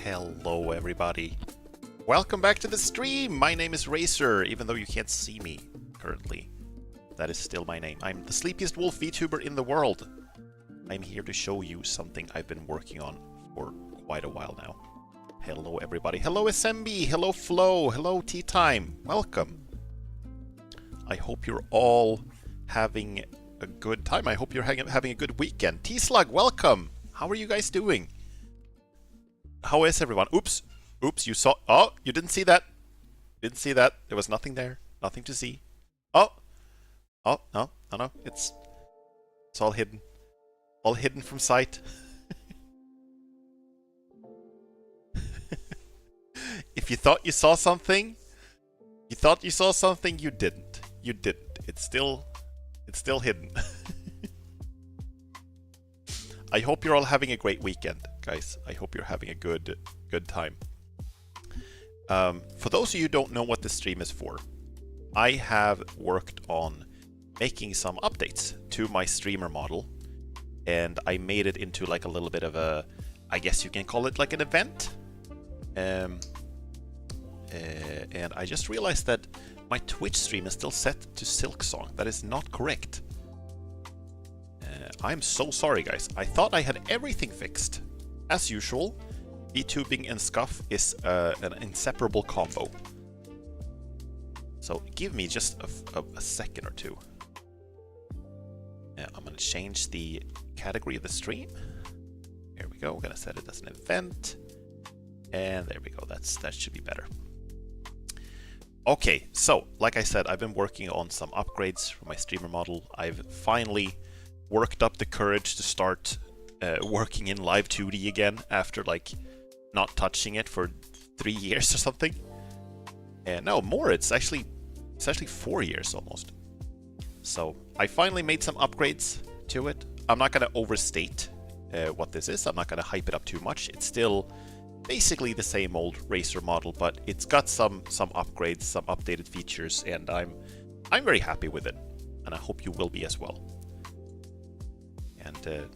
Hello everybody. Welcome back to the stream! My name is Racer, even though you can't see me currently. That is still my name. I'm the sleepiest wolf VTuber in the world. I'm here to show you something I've been working on for quite a while now. Hello everybody. Hello SMB, hello Flo, hello Tea Time. Welcome. I hope you're all having a good time. I hope you're having a good weekend. T-Slug, welcome! How are you guys doing? How is everyone? Oops. Oops, you saw... Oh, you didn't see that. Didn't see that. There was nothing there. Nothing to see. Oh. Oh, no. No, no. It's all hidden. All hidden from sight. If you thought you saw something, you didn't. You didn't. It's still hidden. I hope you're all having a great weekend, guys. I hope you're having a good time. For those of you who don't know what this stream is for, I have worked on making some updates to my streamer model, and I made it into like a little bit of a, I guess you can call it like an event. And I just realized that my Twitch stream is still set to Silksong. That is not correct. I'm so sorry, guys. I thought I had everything fixed. As usual, VTubing and Scuff is an inseparable combo. So give me just a second or two. I'm going to change the category of the stream. Here we go. We're going to set it as an event. And there we go. That should be better. Okay, so like I said, I've been working on some upgrades for my streamer model. I've finally worked up the courage to start working in live 2D again after like not touching it for 3 years or something. And no, more. It's actually 4 years almost. So I finally made some upgrades to it. I'm not going to overstate what this is. I'm not going to hype it up too much. It's still basically the same old Racer model, but it's got some upgrades, some updated features, and I'm very happy with it, and I hope you will be as well. And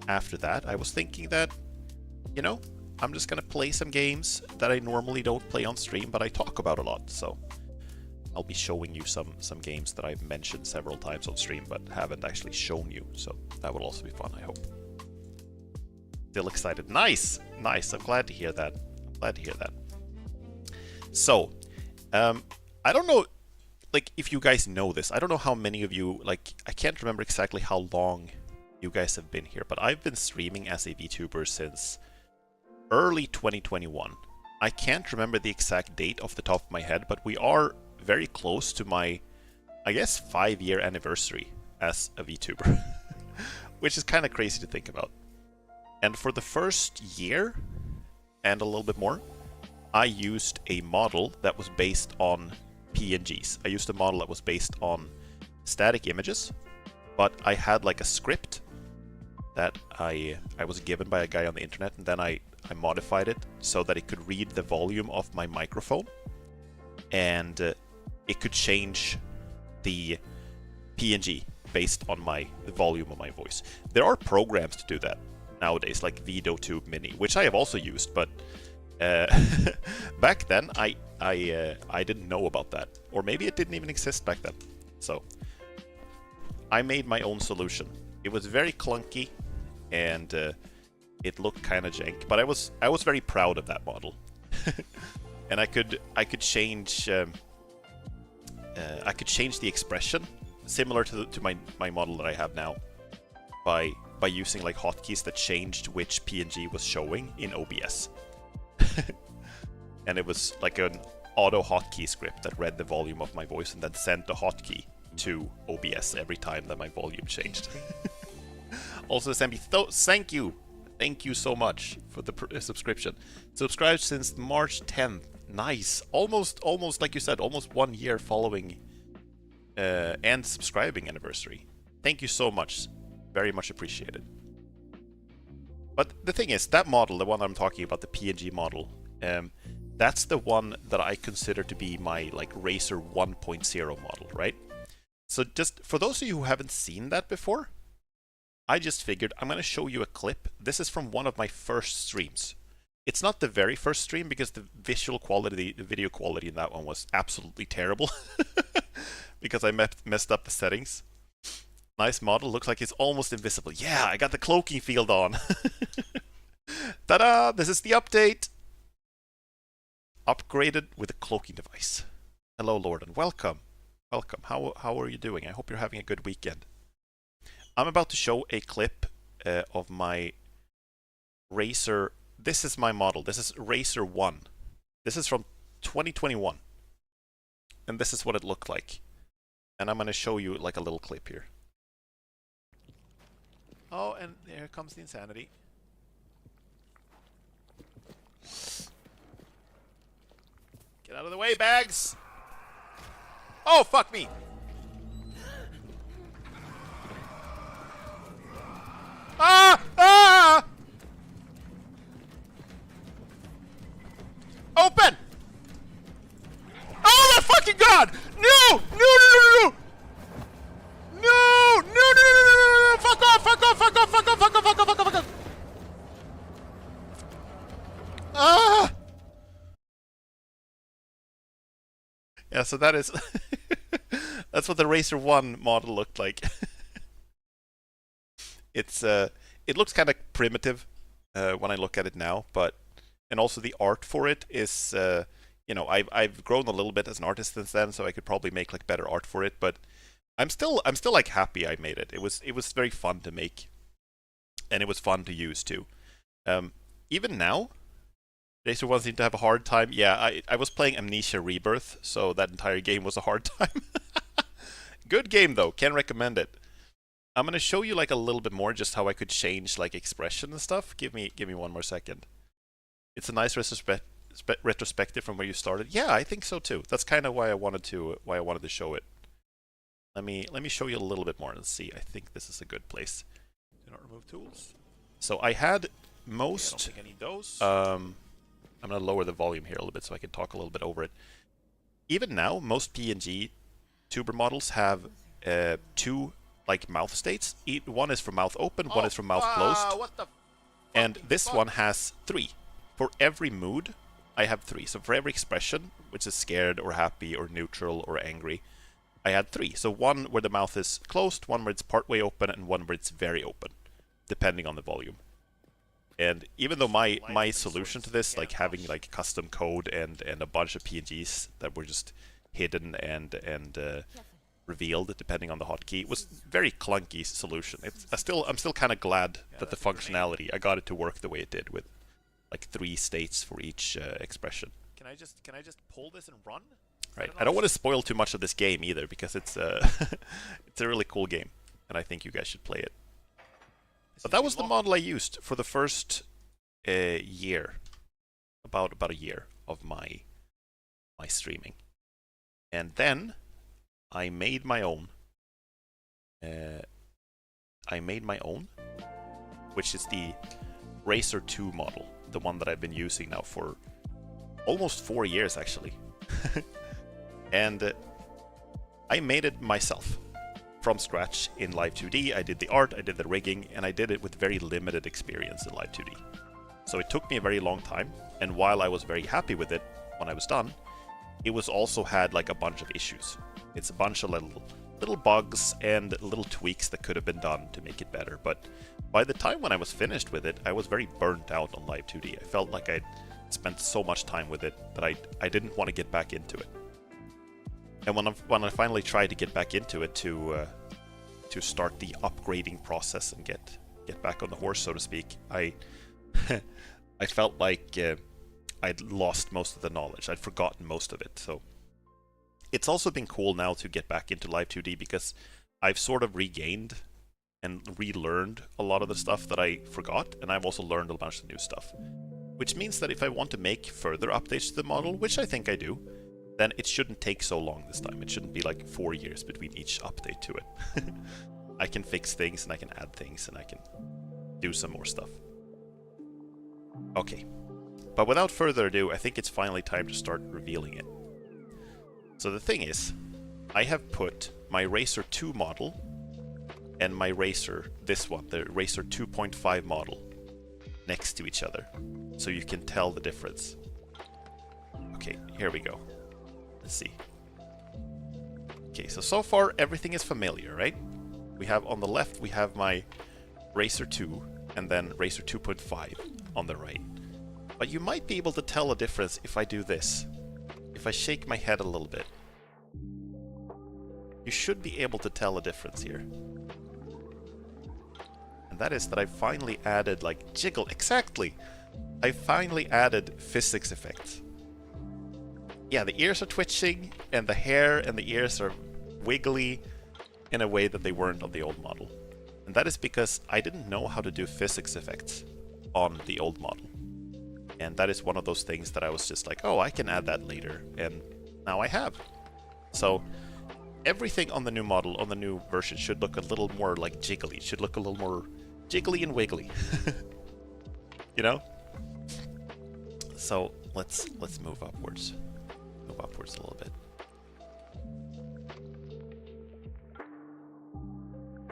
after that, I was thinking that, you know, I'm just gonna play some games that I normally don't play on stream, but I talk about a lot. So I'll be showing you some games that I've mentioned several times on stream, but haven't actually shown you. So that will also be fun, I hope. Still excited. Nice! Nice. I'm glad to hear that. I'm glad to hear that. So, I don't know, like, if you guys know this. I don't know how many of you, like, I can't remember exactly how long you guys have been here, but I've been streaming as a VTuber since early 2021. I can't remember the exact date off the top of my head, but we are very close to my, I guess, 5-year anniversary as a VTuber, which is kind of crazy to think about. And for the first year, and a little bit more, I used a model that was based on PNGs. I used a model that was based on static images, but I had like a script that I was given by a guy on the internet, and then I modified it so that it could read the volume of my microphone, and it could change the PNG based on the volume of my voice. There are programs to do that nowadays, like VideoTube Mini, which I have also used, but back then I didn't know about that, or maybe it didn't even exist back then. So I made my own solution. It was very clunky, and it looked kind of jank, but I was very proud of that model. And I could change the expression similar to my model that I have now by using like hotkeys that changed which PNG was showing in OBS. And it was like an auto hotkey script that read the volume of my voice and then sent the hotkey to OBS every time that my volume changed. Also, SMB, thank you. Thank you so much for the subscription. Subscribed since March 10th. Nice. Almost like you said, almost 1 year following and subscribing anniversary. Thank you so much. Very much appreciated. But the thing is, that model, the one I'm talking about, the PNG model, that's the one that I consider to be my like Racer 1.0 model, right? So just for those of you who haven't seen that before, I just figured I'm going to show you a clip. This is from one of my first streams. It's not the very first stream because the visual quality, the video quality in that one was absolutely terrible. Because I messed up the settings. Nice model, looks like it's almost invisible. Yeah, I got the cloaking field on. Ta-da! This is the update! Upgraded with a cloaking device. Hello, Lord, and welcome. Welcome. How are you doing? I hope you're having a good weekend. I'm about to show a clip of my Racer. This is my model. This is Racer 1. This is from 2021. And this is what it looked like. And I'm going to show you like a little clip here. Oh, and here comes the insanity. Get out of the way, bags! Oh, fuck me! Ah! Ah! Open! Oh my fucking god! No! No, no, no, no! No! No, no, no, no, no, no! Fuck off! Fuck off! Fuck off! Fuck off! Fuck off! Fuck off! Fuck off! Fuck off! Ah! Yeah, so that is... that's what the Racer 1 model looked like. It's it looks kind of primitive when I look at it now, but and also the art for it is you know, I've grown a little bit as an artist since then, so I could probably make like better art for it, but I'm still like happy I made it. It was very fun to make, and it was fun to use too. Even now, Racer 1 seemed to have a hard time. Yeah, I was playing Amnesia Rebirth, so that entire game was a hard time. Good game though, can recommend it. I'm gonna show you like a little bit more just how I could change like expression and stuff. Give me one more second. It's a nice retrospective from where you started. Yeah, I think so too. That's kind of why I wanted to show it. Let me show you a little bit more and see. I think this is a good place. Do not remove tools. So I had most. Okay, I don't think I need those. I'm gonna lower the volume here a little bit so I can talk a little bit over it. Even now, most PNG tuber models have two like mouth states. One is for mouth open, one is for mouth closed. What the and this one has 3. For every mood, I have 3. So for every expression, which is scared or happy or neutral or angry, I had 3. So one where the mouth is closed, one where it's partway open, and one where it's very open, depending on the volume. And even though my solution to this, like having like custom code and a bunch of PNGs that were just hidden and revealed depending on the hotkey, was very clunky solution. I'm still kind of glad that the functionality, I got it to work the way it did with like 3 states for each expression. Can I just pull this and run? Right. I don't want to spoil too much of this game either because it's it's a really cool game and I think you guys should play it. But that was the model I used for the first year, about a year of my streaming, and then I made my own. Which is the Racer 2 model, the one that I've been using now for almost 4 years actually, and I made it myself. From scratch in Live 2D. I did the art, I did the rigging, and I did it with very limited experience in Live 2D. So it took me a very long time, and while I was very happy with it when I was done, it was also had like a bunch of issues. It's a bunch of little bugs and little tweaks that could have been done to make it better, but by the time when I was finished with it, I was very burnt out on Live 2D. I felt like I'd spent so much time with it that I didn't want to get back into it. And when I finally tried to get back into it to start the upgrading process and get back on the horse, so to speak, I I felt like I'd lost most of the knowledge. I'd forgotten most of it. So it's also been cool now to get back into Live 2D because I've sort of regained and relearned a lot of the stuff that I forgot, and I've also learned a bunch of new stuff. Which means that if I want to make further updates to the model, which I think I do, then it shouldn't take so long this time. It shouldn't be like 4 years between each update to it. I can fix things and I can add things and I can do some more stuff. Okay, but without further ado, I think it's finally time to start revealing it. So the thing is, I have put my Racer 2 model and my Racer, this one, the Racer 2.5 model, next to each other, so you can tell the difference. Okay, here we go. Let's see. Okay, so far everything is familiar, right? We have on the left, we have my Racer 2, and then Racer 2.5 on the right. But you might be able to tell a difference if I do this. If I shake my head a little bit. You should be able to tell a difference here. And that is that I finally added, like, jiggle. Exactly! I finally added physics effects. Yeah, the ears are twitching, and the hair and the ears are wiggly in a way that they weren't on the old model. And that is because I didn't know how to do physics effects on the old model. And that is one of those things that I was just like, oh, I can add that later. And now I have. So everything on the new model, on the new version, should look a little more like jiggly. It should look a little more jiggly and wiggly. You know? So let's move upwards. Move upwards a little bit.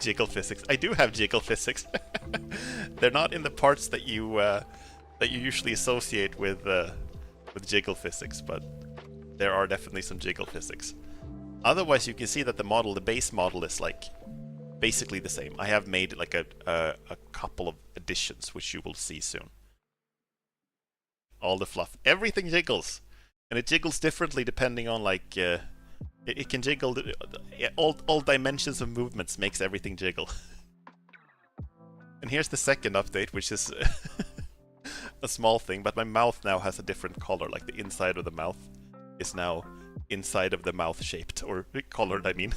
Jiggle physics. I do have jiggle physics. They're not in the parts that you usually associate with jiggle physics, but there are definitely some jiggle physics. Otherwise, you can see that the model, the base model, is like basically the same. I have made like a couple of additions, which you will see soon. All the fluff, everything jiggles, and it jiggles differently depending on like. It can jiggle. All dimensions of movements makes everything jiggle. And here's the second update, which is a small thing, but my mouth now has a different color. Like the inside of the mouth is now inside of the mouth shaped, or colored, I mean.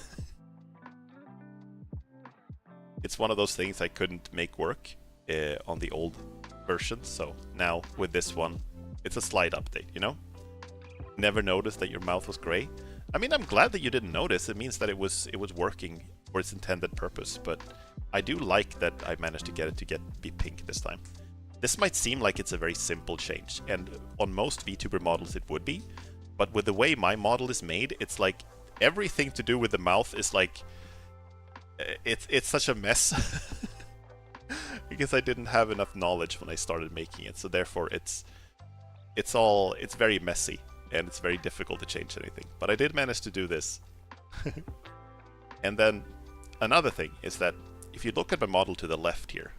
It's one of those things I couldn't make work on the old version, so now with this one, it's a slight update, you know? Never noticed that your mouth was gray. I mean, I'm glad that you didn't notice. It means that it was working for its intended purpose, but I do like that I managed to get it to be pink this time. This might seem like it's a very simple change, and on most VTuber models it would be, but with the way my model is made, it's like everything to do with the mouth is like it's such a mess. Because I didn't have enough knowledge when I started making it, so therefore it's very messy. And it's very difficult to change anything. But I did manage to do this. And then another thing is that if you look at my model to the left here,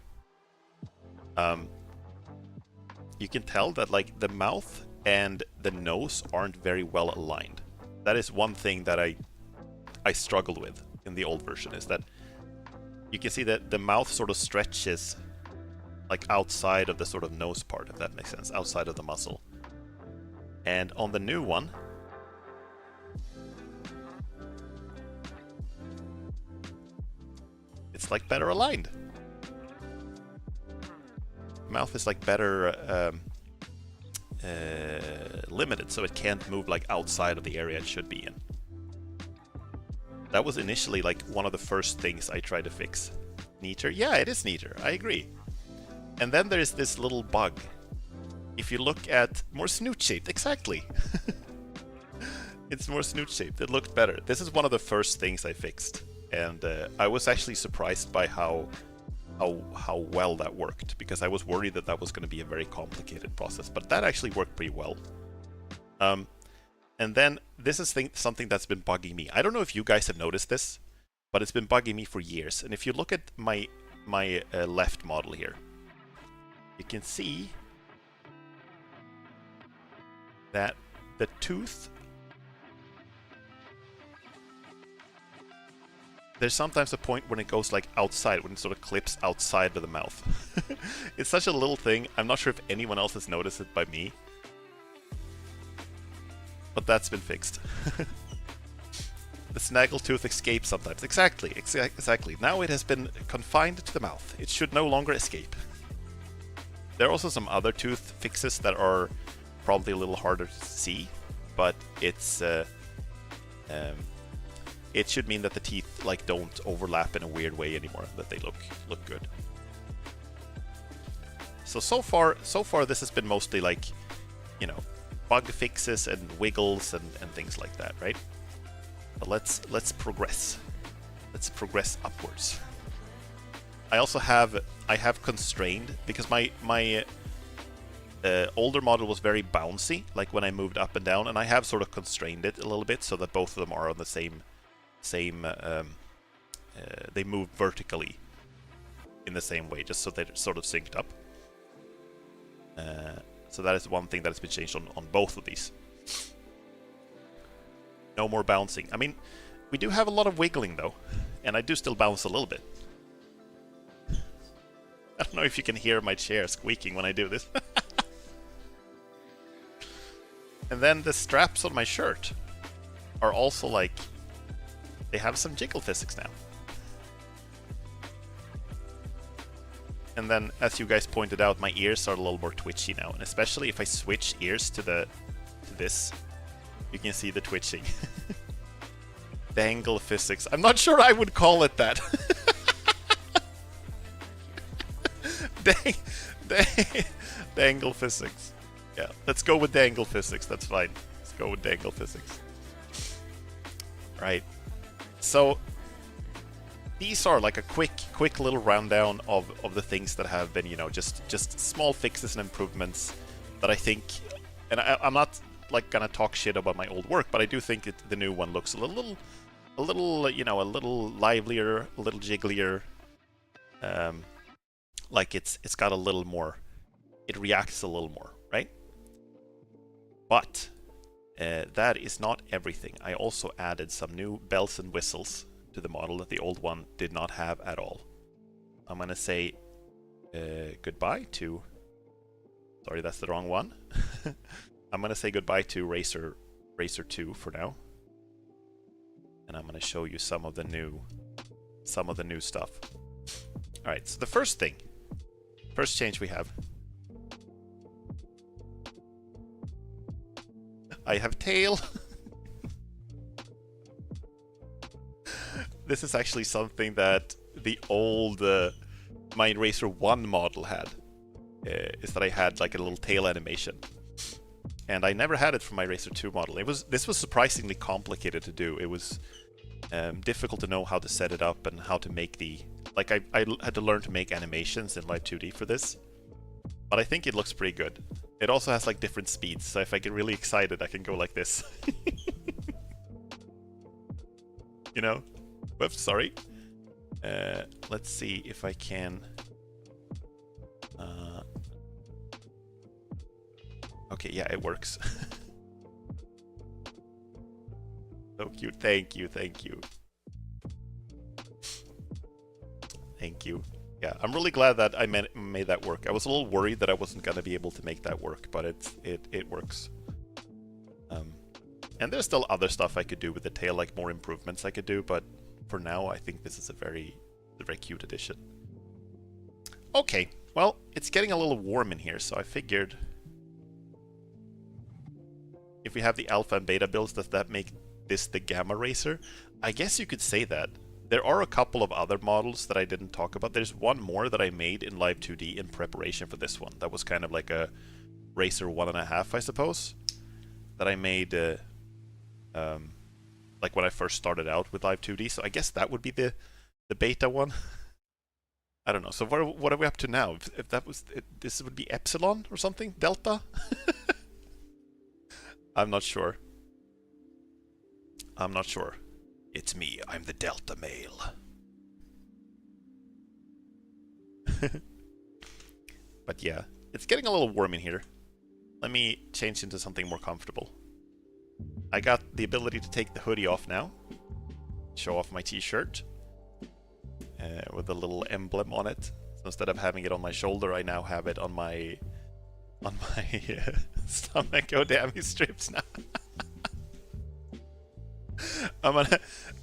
you can tell that like the mouth and the nose aren't very well aligned. That is one thing that I struggled with in the old version, is that you can see that the mouth sort of stretches like outside of the sort of nose part, if that makes sense, outside of the muscle. And on the new one, it's like better aligned. Mouth is like better limited, so it can't move like outside of the area it should be in. That was initially like one of the first things I tried to fix. Neater? Yeah, it is neater, I agree. And then there's this little bug. If you look at more snoot-shaped, exactly. It's more snoot-shaped. It looked better. This is one of the first things I fixed, and I was actually surprised by how well that worked, because I was worried that was going to be a very complicated process, but that actually worked pretty well. And then this is something that's been bugging me. I don't know if you guys have noticed this, but it's been bugging me for years. And if you look at my left model here, you can see that the tooth, there's sometimes a point when it goes like outside, when it sort of clips outside of the mouth. It's such a little thing. I'm not sure if anyone else has noticed it by me, but that's been fixed. The snaggletooth escapes sometimes. Exactly. Now it has been confined to the mouth. It should no longer escape. There are also some other tooth fixes that are probably a little harder to see, but it's it should mean that the teeth like don't overlap in a weird way anymore, that they look good. So far this has been mostly like, you know, bug fixes and wiggles and things like that, right? But let's progress. Let's progress upwards. I also have constrained because my older model was very bouncy, like when I moved up and down, and I have sort of constrained it a little bit so that both of them are on the same they move vertically in the same way, just so they're sort of synced up. So that is one thing that has been changed on both of these. No more bouncing. I mean, we do have a lot of wiggling though, and I do still bounce a little bit. I don't know if you can hear my chair squeaking when I do this. And then the straps on my shirt are also like, they have some jiggle physics now. And then, as you guys pointed out, my ears are a little more twitchy now, and especially if I switch ears to this, you can see the twitching. Dangle physics. I'm not sure I would call it that. Dangle physics. Yeah, let's go with dangle physics. That's fine. Let's go with dangle physics. Right. So these are like a quick little rundown of the things that have been, you know, just small fixes and improvements that I think, and I'm not like gonna talk shit about my old work, but I do think the new one looks a little, you know, a little livelier, a little jigglier. Like it's got a little more, it reacts a little more, right? But that is not everything. I also added some new bells and whistles to the model that the old one did not have at all. I'm gonna say goodbye to, sorry, that's the wrong one. I'm gonna say goodbye to Racer 2 for now, and I'm gonna show you some of the new stuff. All right, so the first change we have, I have tail. This is actually something that the old Mind Racer 1 model had, is that I had like a little tail animation. And I never had it for my Racer 2 model. This was surprisingly complicated to do. It was difficult to know how to set it up and how to make the... Like, I had to learn to make animations in Live 2D for this. But I think it looks pretty good. It also has like different speeds, so if I get really excited, I can go like this. You know? Whoops, sorry. Let's see if I can... Okay, yeah, it works. So cute. Thank you, thank you. Thank you. Yeah, I'm really glad that I made that work. I was a little worried that I wasn't going to be able to make that work, but it works. And there's still other stuff I could do with the tail, like more improvements I could do, but for now I think this is a very cute addition. Okay, well, it's getting a little warm in here, so I figured if we have the alpha and beta builds, does that make this the Gamma Racer? I guess you could say that. There are a couple of other models that I didn't talk about. There's one more that I made in Live 2D in preparation for this one. That was kind of like a Racer 1.5, I suppose, that I made like when I first started out with Live 2D. So I guess that would be the beta one. I don't know. So what are we up to now? If that was this would be Epsilon or something? Delta? I'm not sure. I'm not sure. It's me, I'm the Delta male. But yeah, it's getting a little warm in here. Let me change into something more comfortable. I got the ability to take the hoodie off now. Show off my t-shirt. With a little emblem on it. So instead of having it on my shoulder, I now have it on my stomach. Oh damn, he strips now. I'm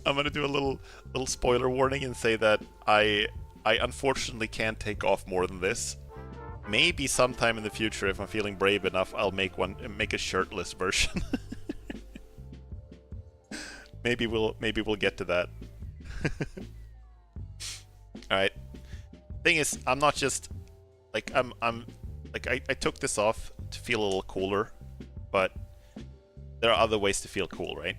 gonna do a little spoiler warning and say that I unfortunately can't take off more than this. Maybe sometime in the future, if I'm feeling brave enough, I'll make a shirtless version. Maybe we'll get to that. All right. Thing is, I'm not just like I'm like I took this off to feel a little cooler, but there are other ways to feel cool, right?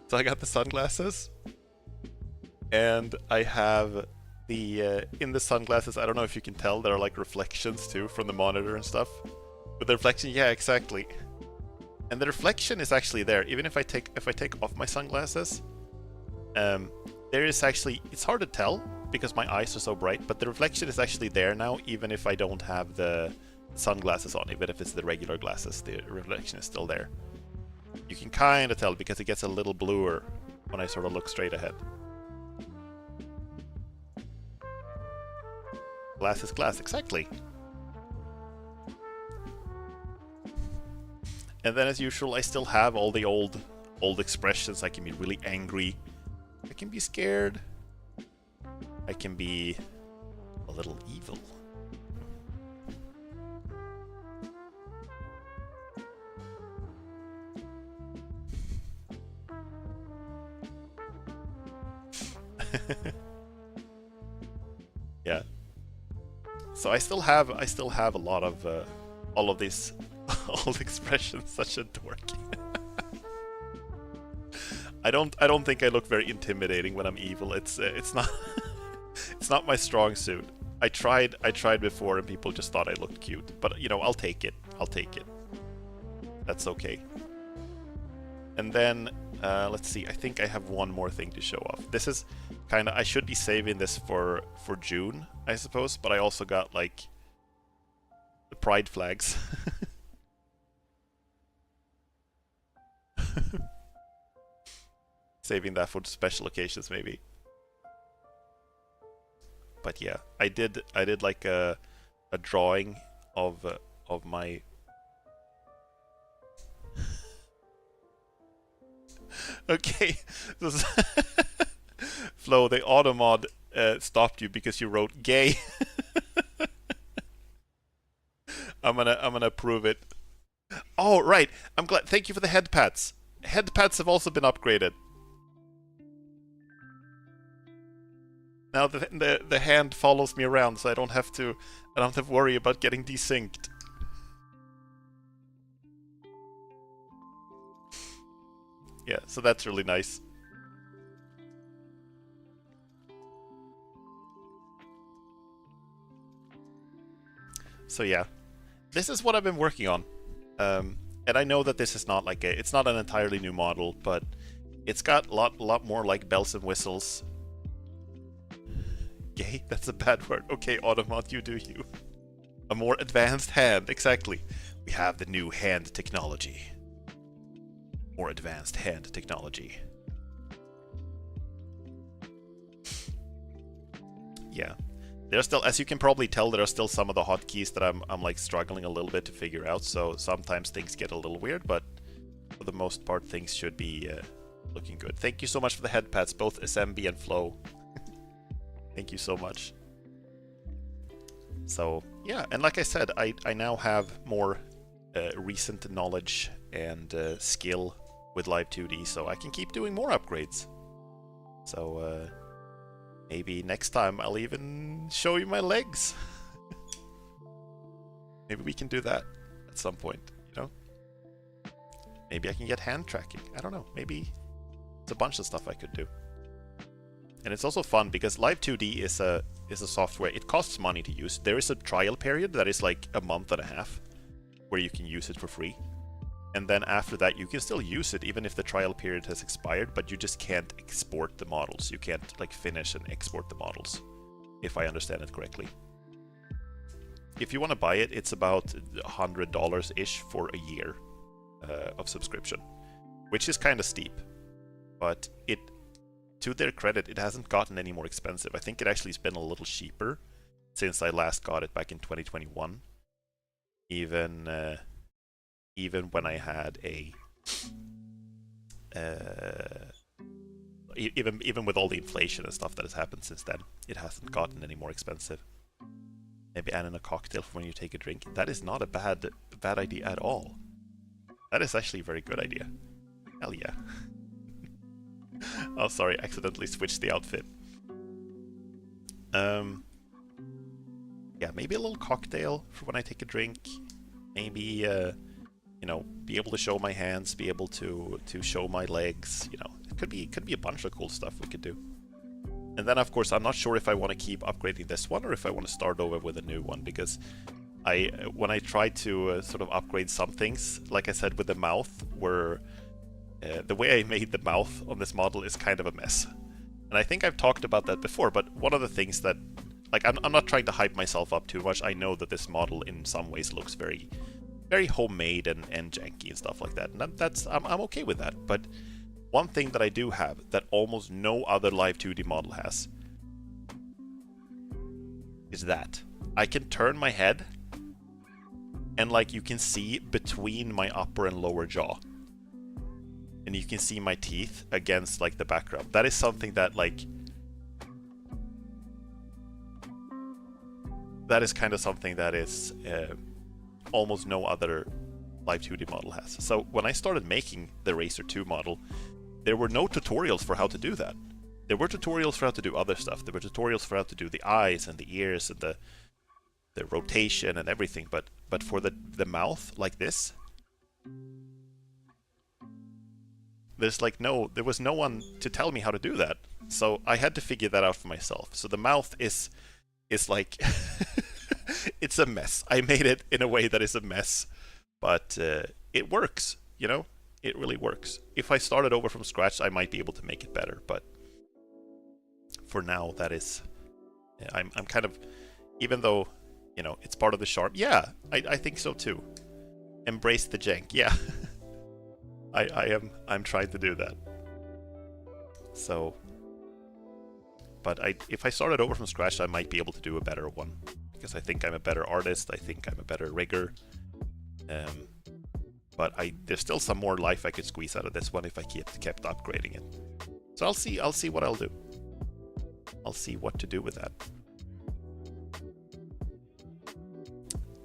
So I got the sunglasses, and I have the in the sunglasses. I don't know if you can tell, there are like reflections too from the monitor and stuff. But the reflection, yeah, exactly. And the reflection is actually there, even if I take off my sunglasses. There is actually, it's hard to tell because my eyes are so bright, but the reflection is actually there now, even if I don't have the sunglasses on. Even if it's the regular glasses, the reflection is still there. You can kind of tell because it gets a little bluer when I sort of look straight ahead. Glass is glass, exactly. And then as usual, I still have all the old expressions. I can be really angry. I can be scared. I can be a little evil. Yeah. So I still have a lot of all of these old expressions. Such a dork. I don't think I look very intimidating when I'm evil. It's not it's not my strong suit. I tried before and people just thought I looked cute. But you know, I'll take it. I'll take it. That's okay. And then let's see. I think I have one more thing to show off. This is kind of, I should be saving this for June, I suppose. But I also got like the pride flags. Saving that for special occasions, maybe. But yeah, I did like a drawing of my. Okay, Flo, the automod stopped you because you wrote gay. I'm gonna approve it. Oh right, I'm glad. Thank you for the headpats. Headpats have also been upgraded. Now the hand follows me around, so I don't have to worry about getting desynced. Yeah, so that's really nice. So yeah, this is what I've been working on. And I know that this is not like it's not an entirely new model, but it's got a lot more like bells and whistles. Gay? That's a bad word. Okay, Automod, you do you. A more advanced hand, exactly. We have the new hand technology. More advanced hand technology. Yeah. There's still, as you can probably tell, there are still some of the hotkeys that I'm like struggling a little bit to figure out, so sometimes things get a little weird, but for the most part things should be looking good. Thank you so much for the headpads, both SMB and Flo. Thank you so much. So yeah, and like I said, I now have more recent knowledge and skill with Live 2D, so I can keep doing more upgrades. So maybe next time I'll even show you my legs. Maybe we can do that at some point, you know? Maybe I can get hand tracking. I don't know. Maybe it's a bunch of stuff I could do. And it's also fun because Live 2D is a software. It costs money to use. There is a trial period that is like a month and a half where you can use it for free. And then after that, you can still use it even if the trial period has expired, but you just can't export the models. You can't like finish and export the models, if I understand it correctly. If you want to buy it, it's about $100-ish for a year of subscription, which is kind of steep. But it, to their credit, it hasn't gotten any more expensive. I think it actually has been a little cheaper since I last got it back in 2021. Even when I had a even with all the inflation and stuff that has happened since then, it hasn't gotten any more expensive. Maybe add in a cocktail for when you take a drink. That is not a bad idea at all. That is actually a very good idea. Hell yeah. Oh, sorry, accidentally switched the outfit. Yeah, maybe a little cocktail for when I take a drink. Maybe you know, be able to show my hands, be able to show my legs. You know, Could be a bunch of cool stuff we could do. And then, of course, I'm not sure if I want to keep upgrading this one or if I want to start over with a new one, because when I try to sort of upgrade some things, like I said with the mouth, where the way I made the mouth on this model is kind of a mess. And I think I've talked about that before, but one of the things that, like, I'm not trying to hype myself up too much. I know that this model in some ways looks very, very homemade and janky and stuff like that. And I'm okay with that. But one thing that I do have that almost no other live 2D model has is that I can turn my head and, like, you can see between my upper and lower jaw. And you can see my teeth against, like, the background. That is something that, like, that is kind of something that is almost no other live 2D model has. So when I started making the Racer 2 model, there were no tutorials for how to do that. There were tutorials for how to do other stuff. There were tutorials for how to do the eyes and the ears and the rotation and everything. But for the mouth, like this, there was no one to tell me how to do that. So I had to figure that out for myself. So the mouth is like it's a mess. I made it in a way that is a mess, but it works, you know? It really works. If I started over from scratch, I might be able to make it better, but for now, that is... I'm kind of... Even though, you know, it's part of the charm. Yeah, I think so too. Embrace the jank. Yeah. I'm trying to do that. So... But if I started over from scratch, I might be able to do a better one. Because I think I'm a better artist, I think I'm a better rigger. But there's still some more life I could squeeze out of this one if I kept upgrading it. So I'll see what I'll do. I'll see what to do with that.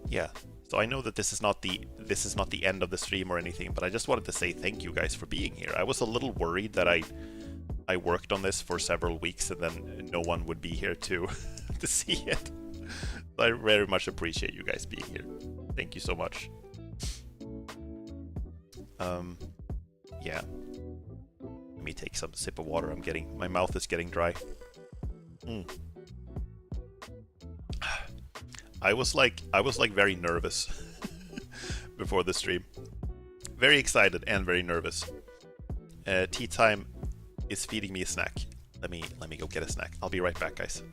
Yeah. So I know that this is not the end of the stream or anything, but I just wanted to say thank you guys for being here. I was a little worried that I worked on this for several weeks and then no one would be here to to see it. I very much appreciate you guys being here. Thank you so much. Yeah. Let me take some sip of water. My mouth is getting dry. I was like very nervous before the stream. Very excited and very nervous. Tea time is feeding me a snack. Let me go get a snack. I'll be right back, guys.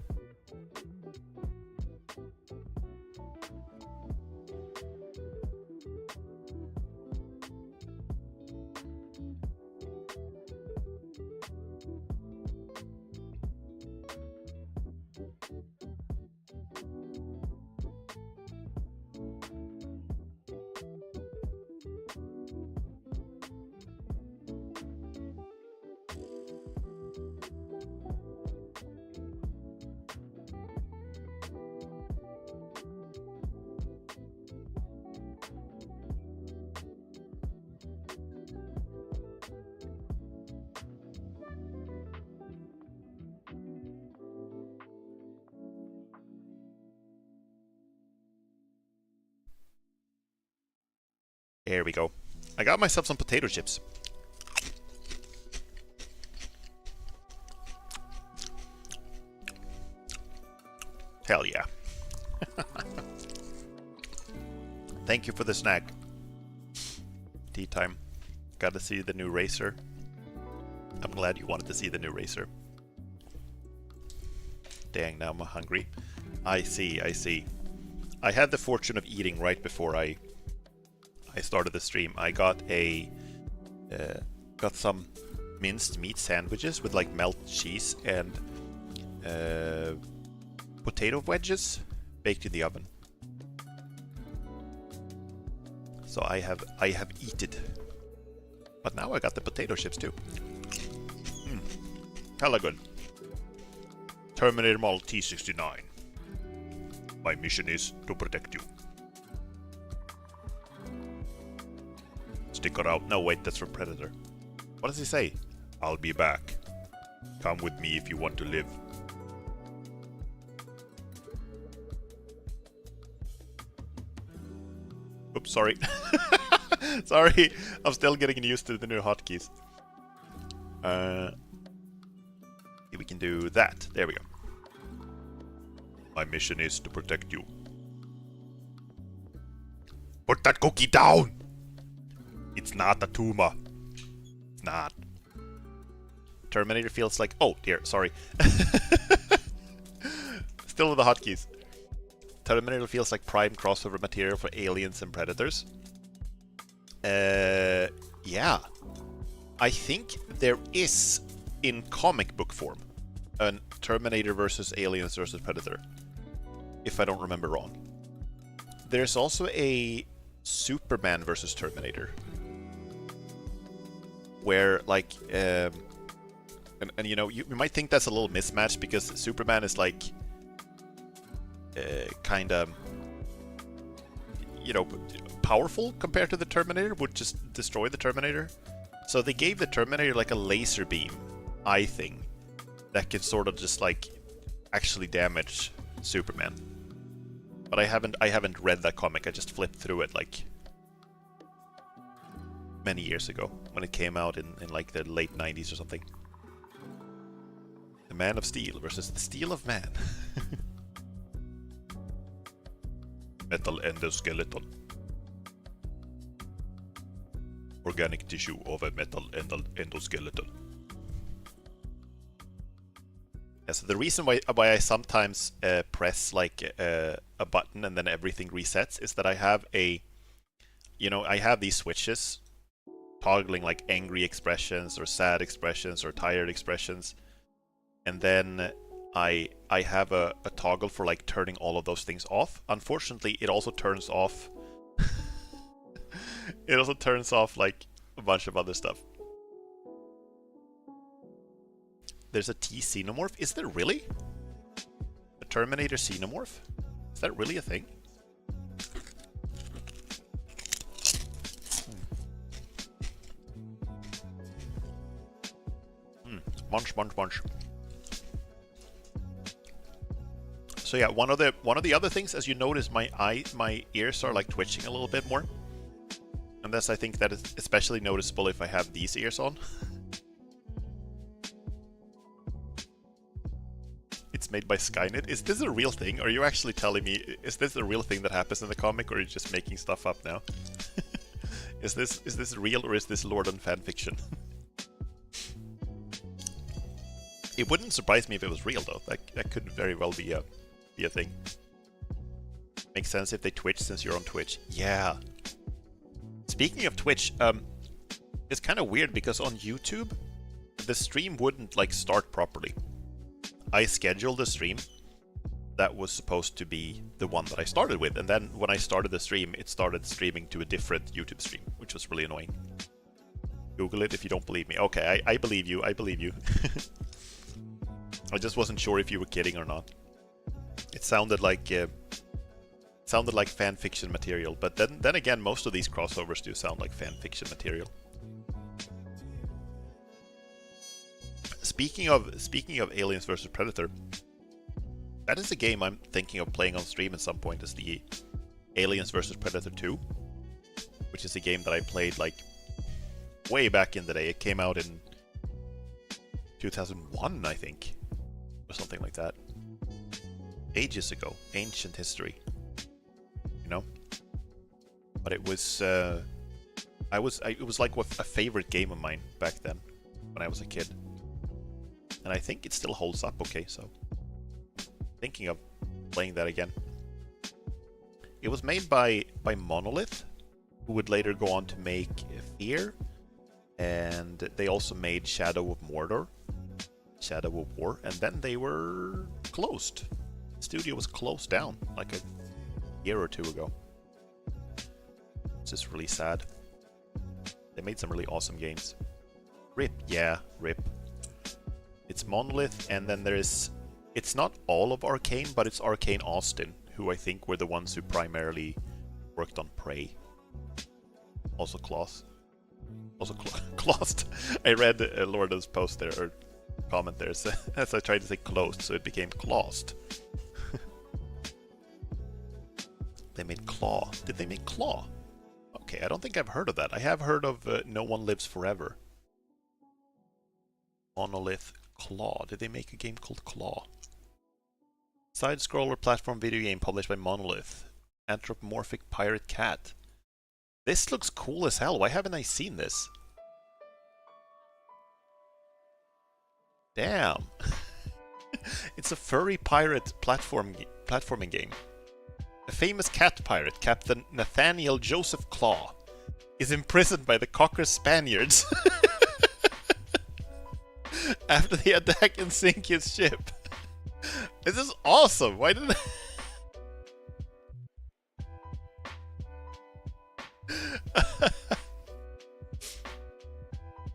There we go. I got myself some potato chips. Hell yeah. Thank you for the snack. Tea time. Got to see the new Racer. I'm glad you wanted to see the new Racer. Dang, now I'm hungry. I see. I had the fortune of eating right before I started the stream. I got some minced meat sandwiches with like melted cheese and potato wedges baked in the oven. So I have eaten. But now I got the potato chips too. Hella good. Terminator Model T69. My mission is to protect you. Stick around. No, wait, that's from Predator. What does he say? I'll be back. Come with me if you want to live. Oops, sorry. Sorry, I'm still getting used to the new hotkeys. We can do that. There we go. My mission is to protect you. Put that cookie down! It's not a tumor. It's not. Terminator feels like... Oh, dear, sorry. Still with the hotkeys. Terminator feels like prime crossover material for aliens and predators. Yeah. I think there is, in comic book form, a Terminator versus Aliens versus Predator. If I don't remember wrong. There's also a Superman versus Terminator. Where, like, and you know, you might think that's a little mismatched because Superman is like, kind of, you know, powerful compared to the Terminator, would just destroy the Terminator. So they gave the Terminator like a laser beam eye thing that can sort of just like actually damage Superman. But I haven't read that comic. I just flipped through it like many years ago when it came out in like the late 90s or something. The Man of Steel versus the Steel of Man. Metal endoskeleton. Organic tissue of a metal endoskeleton. Yeah, so the reason why I sometimes press like a button and then everything resets is that I have a, you know, I have these switches toggling like angry expressions or sad expressions or tired expressions, and then I have a toggle for like turning all of those things off. Unfortunately, it also turns off it also turns off like a bunch of other stuff. There's a T xenomorph? Is there really? A Terminator xenomorph? Is that really a thing? Munch, munch, munch. So yeah, one of the other things, as you notice, my ears are like twitching a little bit more. And that's, I think, that is especially noticeable if I have these ears on. It's made by Skynet. Is this a real thing? Are you actually telling me, is this a real thing that happens in the comic, or are you just making stuff up now? Is this real, or is this Lord on fanfiction? It wouldn't surprise me if it was real, though. That could very well be a thing. Makes sense if they Twitch, since you're on Twitch. Yeah. Speaking of Twitch, it's kind of weird because on YouTube, the stream wouldn't like start properly. I scheduled a stream that was supposed to be the one that I started with, and then when I started the stream, it started streaming to a different YouTube stream, which was really annoying. Google it if you don't believe me. Okay, I believe you. I believe you. I just wasn't sure if you were kidding or not. It sounded like fan fiction material, but then again, most of these crossovers do sound like fan fiction material. Speaking of Aliens vs Predator, that is a game I'm thinking of playing on stream at some point. Is the Aliens vs Predator 2, which is a game that I played like way back in the day. It came out in 2001, I think, or something like that. Ages ago, ancient history, you know. But it was, it was like a favorite game of mine back then, when I was a kid. And I think it still holds up okay, so thinking of playing that again. It was made by Monolith, who would later go on to make Fear, and they also made Shadow of Mordor, Shadow of War, and then they were closed. The studio was closed down like a year or two ago. It's just really sad. They made some really awesome games. RIP, yeah, RIP. It's Monolith, and then there's... It's not all of Arcane, but it's Arcane Austin, who I think were the ones who primarily worked on Prey. Also Cloth. Also Clost. I read Lorda's post there, or comment there, so, as I tried to say closed, so it became Clost. They made Claw. Did they make Claw? Okay, I don't think I've heard of that. I have heard of No One Lives Forever. Monolith Claw. Did they make a game called Claw? Side-scroller platform video game published by Monolith. Anthropomorphic pirate cat. This looks cool as hell. Why haven't I seen this? Damn. It's a furry pirate platforming game. A famous cat pirate, Captain Nathaniel Joseph Claw, is imprisoned by the Cocker Spaniards after they attack and sink his ship. This is awesome! Why didn't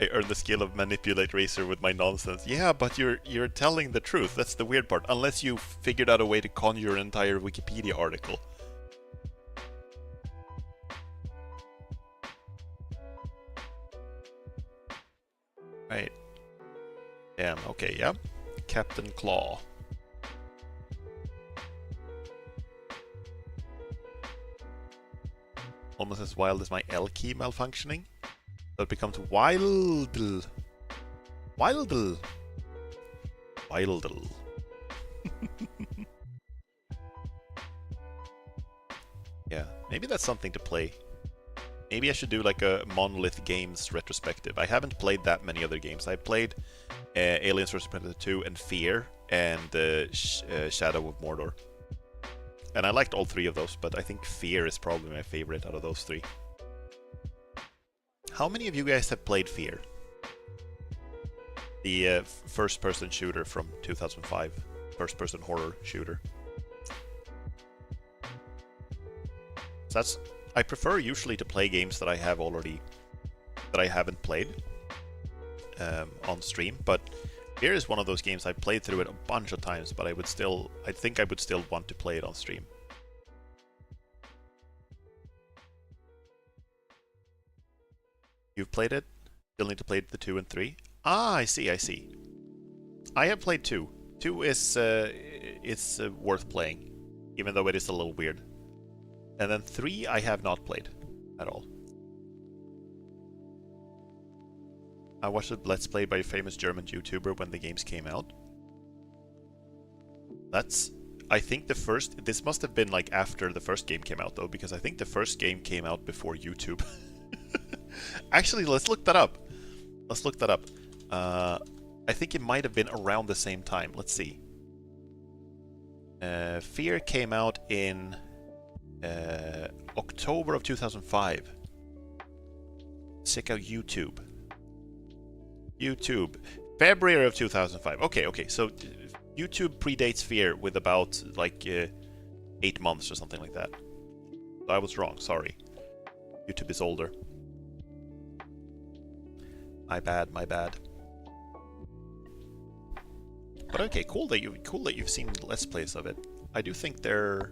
I earned the skill of manipulate Racer with my nonsense. Yeah, but you're telling the truth. That's the weird part. Unless you figured out a way to conjure an entire Wikipedia article. Right. Damn, okay, yeah. Captain Claw. Almost as wild as my L key malfunctioning. So it becomes Wildle. Wildle. Wildle. Yeah, maybe that's something to play. Maybe I should do like a Monolith Games retrospective. I haven't played that many other games. I played Aliens vs Predator 2 and Fear and Shadow of Mordor. And I liked all three of those, but I think Fear is probably my favorite out of those three. How many of you guys have played Fear? The first-person shooter from 2005. First-person horror shooter. So that's... I prefer usually to play games that I have already... that I haven't played on stream, but Fear is one of those games I've played through it a bunch of times, but I think I would still want to play it on stream. You've played it? Still need to play the 2 and 3? Ah, I see, I see. I have played 2. 2 is worth playing, even though it is a little weird. And then 3 I have not played at all. I watched a Let's Play by a famous German YouTuber when the games came out. That's... I think the first... This must have been like after the first game came out though, because I think the first game came out before YouTube. Actually, let's look that up. Let's look that up. I think it might have been around the same time. Let's see. Fear came out in October of 2005. Check out YouTube. YouTube. February of 2005. Okay, so YouTube predates Fear with about like 8 months or something like that. I was wrong, sorry. YouTube is older. My bad. But okay, cool that you've seen Let's Plays of it. I do think they're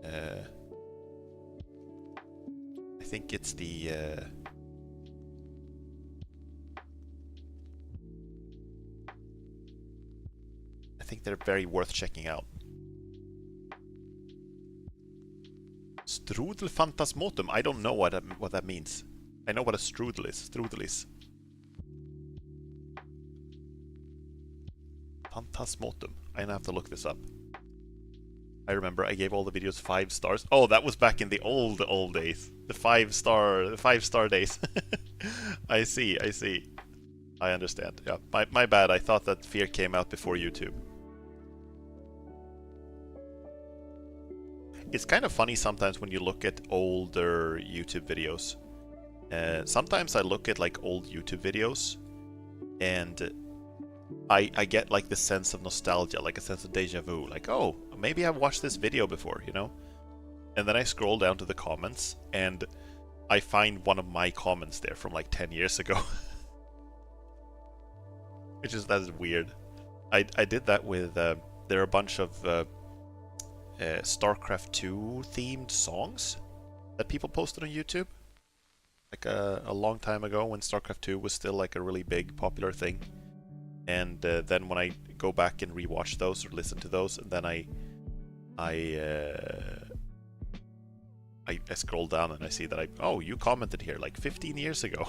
I think it's the I think they're very worth checking out. Strudel Phantasmotum. I don't know what that means. I know what a strudel is. Strudel is. Phantasmotum. I'm gonna have to look this up. I remember I gave all the videos 5 stars. Oh, that was back in the old days. The 5-star days. I see. I understand. Yeah, my bad. I thought that Fear came out before YouTube. It's kind of funny sometimes when you look at older YouTube videos. Sometimes I look at like old YouTube videos and I get like the sense of nostalgia, like a sense of deja vu. Like, oh, maybe I've watched this video before, you know? And then I scroll down to the comments and I find one of my comments there from like 10 years ago. That's weird. I did that with, there are a bunch of StarCraft 2 themed songs that people posted on YouTube. Like a long time ago when StarCraft 2 was still like a really big popular thing. And then when I go back and rewatch those or listen to those, and then I I scroll down and I see that oh, you commented here like 15 years ago.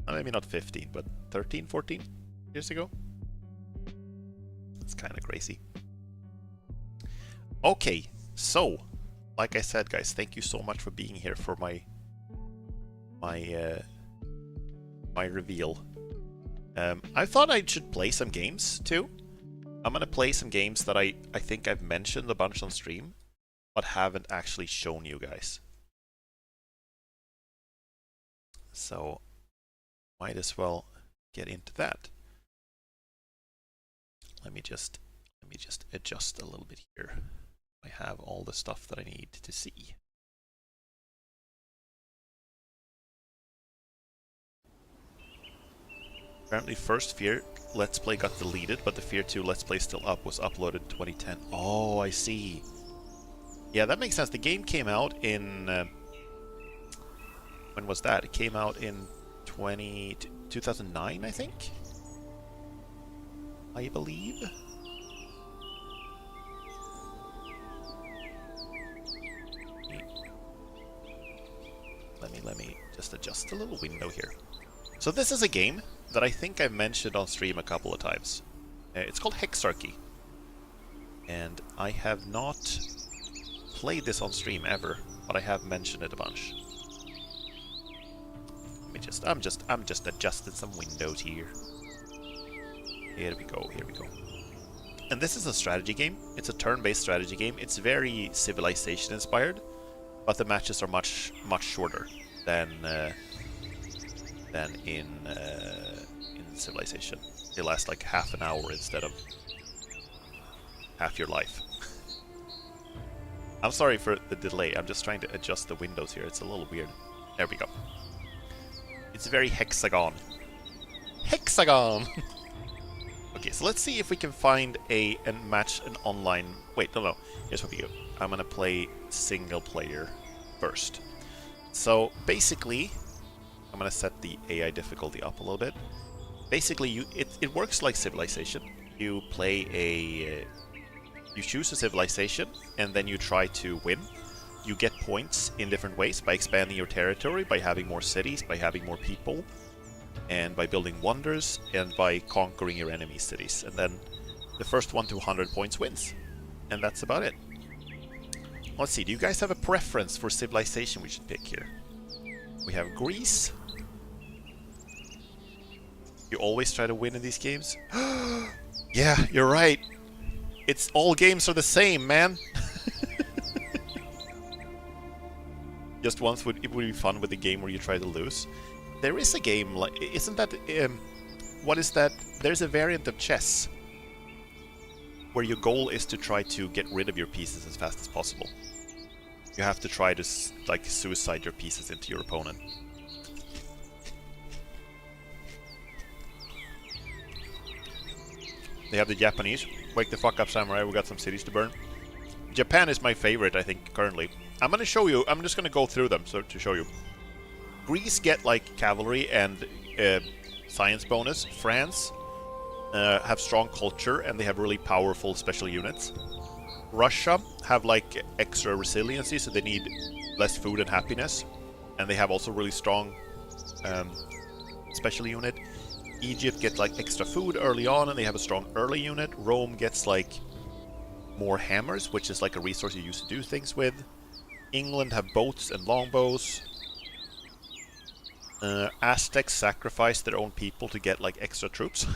Maybe not 15, but 13, 14 years ago. It's kind of crazy. Okay, so like I said, guys, thank you so much for being here for my reveal. I thought I should play some games too. I'm gonna play some games that I think I've mentioned a bunch on stream, but haven't actually shown you guys. So might as well get into that. Let me just adjust a little bit here. I have all the stuff that I need to see. Apparently first Fear Let's Play got deleted, but the Fear 2 Let's Play still up, was uploaded in 2010. Oh, I see. Yeah, that makes sense. The game came out in... when was that? It came out in 2009, I think? I believe? Let me just adjust a little window here. So this is a game that I think I've mentioned on stream a couple of times. It's called Hexarchy. And I have not played this on stream ever, but I have mentioned it a bunch. I'm just adjusting some windows here. Here we go, here we go. And this is a strategy game. It's a turn-based strategy game. It's very Civilization inspired, but the matches are much shorter than in Civilization. They last like half an hour instead of half your life. I'm sorry for the delay. I'm just trying to adjust the windows here. It's a little weird. There we go. It's very hexagon. Hexagon! Okay, so let's see if we can find and match an online... Wait, no. Here's what we do. I'm gonna play single player first. So basically, I'm gonna set the AI difficulty up a little bit. Basically, it works like Civilization. You play you choose a civilization, and then you try to win. You get points in different ways, by expanding your territory, by having more cities, by having more people, and by building wonders, and by conquering your enemy's cities. And then the first one to 100 points wins. And that's about it. Let's see, do you guys have a preference for civilization we should pick here? We have Greece. You always try to win in these games? Yeah, you're right. It's all games are the same, man. Just once it would be fun with a game where you try to lose. There is a game like, isn't that what is that? There's a variant of chess where your goal is to try to get rid of your pieces as fast as possible. You have to try to like suicide your pieces into your opponent. They have the Japanese. Wake the fuck up, samurai. We got some cities to burn. Japan is my favorite, I think, currently. I'm gonna show you. I'm just gonna go through them to show you. Greece get like cavalry and science bonus. France have strong culture and they have really powerful special units. Russia have like extra resiliency, so they need less food and happiness, and they have also really strong special unit. Egypt gets like extra food early on and they have a strong early unit. Rome gets like more hammers, which is like a resource you use to do things with. England have boats and longbows. Aztecs sacrifice their own people to get like extra troops.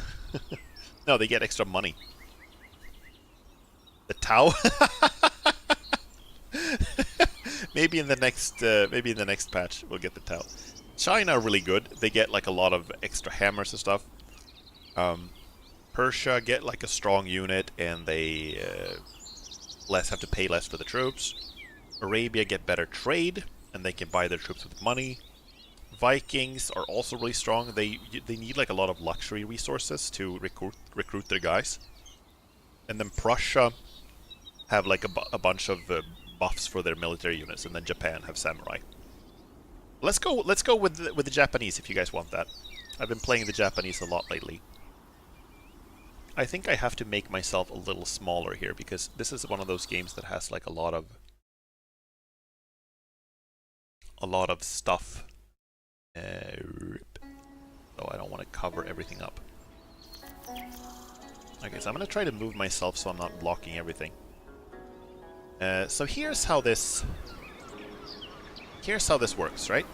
No, they get extra money. The Tau. maybe in the next patch we'll get the Tau. China are really good. They get like a lot of extra hammers and stuff. Persia get like a strong unit and they have to pay less for the troops. Arabia get better trade and they can buy their troops with money. Vikings are also really strong. They need like a lot of luxury resources to recruit their guys. And then Prussia have like a bunch of buffs for their military units, and then Japan have samurai. Let's go with the Japanese if you guys want that. I've been playing the Japanese a lot lately. I think I have to make myself a little smaller here because this is one of those games that has like a lot of a lot of stuff. So I don't want to cover everything up. Okay, so I'm going to try to move myself so I'm not blocking everything. So here's how this works, right?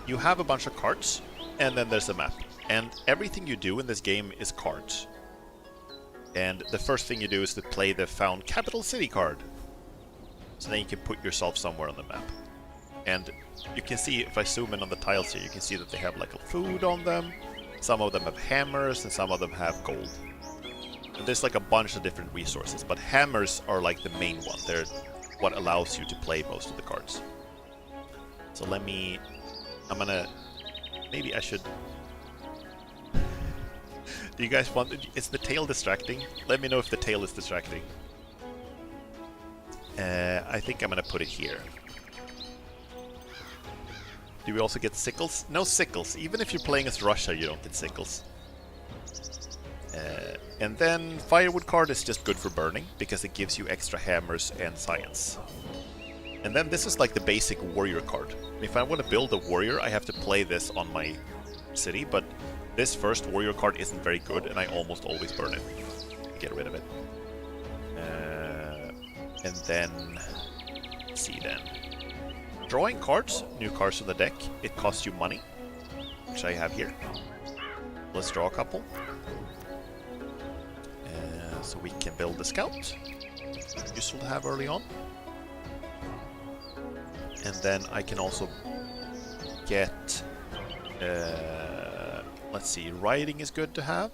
You have a bunch of cards, and then there's a map. And everything you do in this game is cards. And the first thing you do is to play the Found Capital City card. So then you can put yourself somewhere on the map. And you can see, if I zoom in on the tiles here, you can see that they have like a food on them. Some of them have hammers, and some of them have gold. And there's like a bunch of different resources, but hammers are like the main one. They're what allows you to play most of the cards. So maybe I should... Do you guys want... Is the tail distracting? Let me know if the tail is distracting. I think I'm gonna put it here. Do we also get sickles? No sickles. Even if you're playing as Russia, you don't get sickles. And then firewood card is just good for burning, because it gives you extra hammers and science. And then this is like the basic warrior card. If I want to build a warrior, I have to play this on my city, but this first warrior card isn't very good, and I almost always burn it. Get rid of it. And then... Let's see then. Drawing cards, new cards on the deck, it costs you money, which I have here. Let's draw a couple. So we can build the scout. Useful to have early on. And then I can also get... let's see, writing is good to have.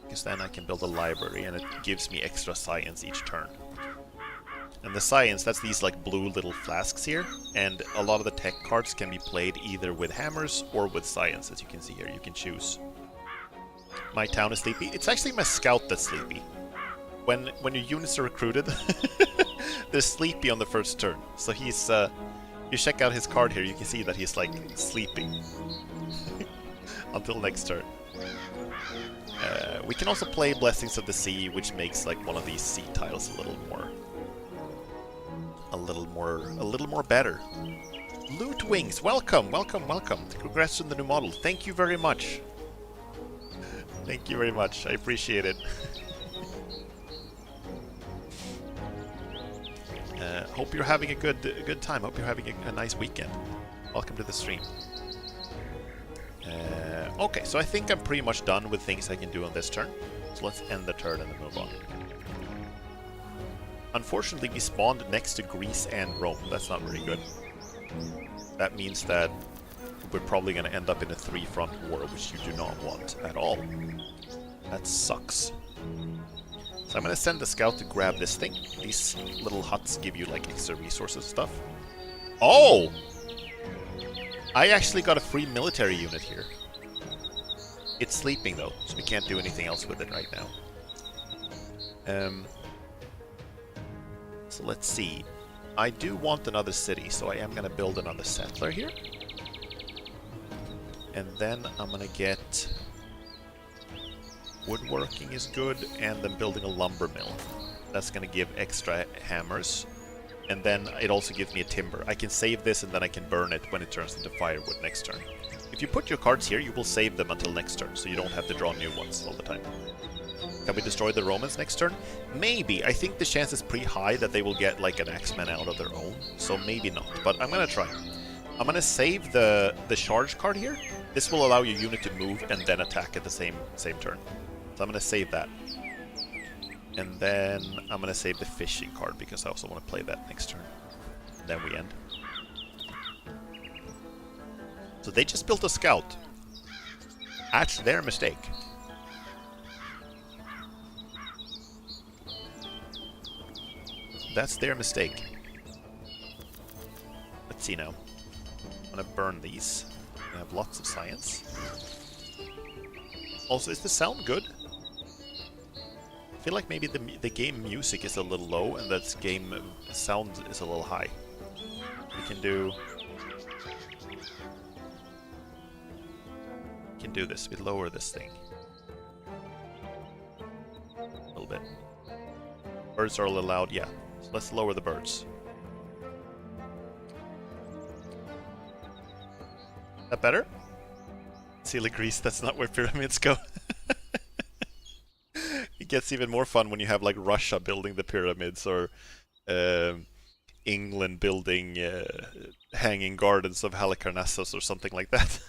Because then I can build a library and it gives me extra science each turn. And the science, that's these like blue little flasks here. And a lot of the tech cards can be played either with hammers or with science, as you can see here. You can choose. My town is sleepy. It's actually my scout that's sleepy. When your units are recruited, they're sleepy on the first turn. So he's, you check out his card here, you can see that he's like sleeping until next turn. We can also play Blessings of the Sea, which makes like one of these sea tiles a little more better. Loot Wings, welcome. Congrats on the new model. Thank you very much. Thank you very much. I appreciate it. Hope you're having a good time. Hope you're having a nice weekend. Welcome to the stream. Okay, so I think I'm pretty much done with things I can do on this turn. So let's end the turn and then move on. Unfortunately, we spawned next to Greece and Rome. That's not very good. That means that we're probably going to end up in a 3-front war, which you do not want at all. That sucks. So I'm going to send the scout to grab this thing. These little huts give you like extra resources and stuff. Oh! I actually got a free military unit here. It's sleeping though, so we can't do anything else with it right now. So let's see. I do want another city, so I am going to build another settler here. And then I'm going to get... Woodworking is good, and then building a lumber mill. That's going to give extra hammers. And then it also gives me a timber. I can save this and then I can burn it when it turns into firewood next turn. If you put your cards here, you will save them until next turn, so you don't have to draw new ones all the time. Can we destroy the Romans next turn? Maybe. I think the chance is pretty high that they will get like an Axeman out of their own, so maybe not. But I'm going to try. I'm going to save the charge card here. This will allow your unit to move and then attack at the same turn. So I'm going to save that. And then I'm going to save the fishing card because I also want to play that next turn. And then we end. So they just built a scout. That's their mistake. That's their mistake. Let's see now. I'm going to burn these. I have lots of science. Also, is the sound good? I feel like maybe the game music is a little low and that game sound is a little high. We can do this. We lower this thing a little bit. Birds are a little loud, yeah. So let's lower the birds. that better? Silly Greece, that's not where pyramids go. It gets even more fun when you have like Russia building the pyramids or England building hanging gardens of Halicarnassus or something like that.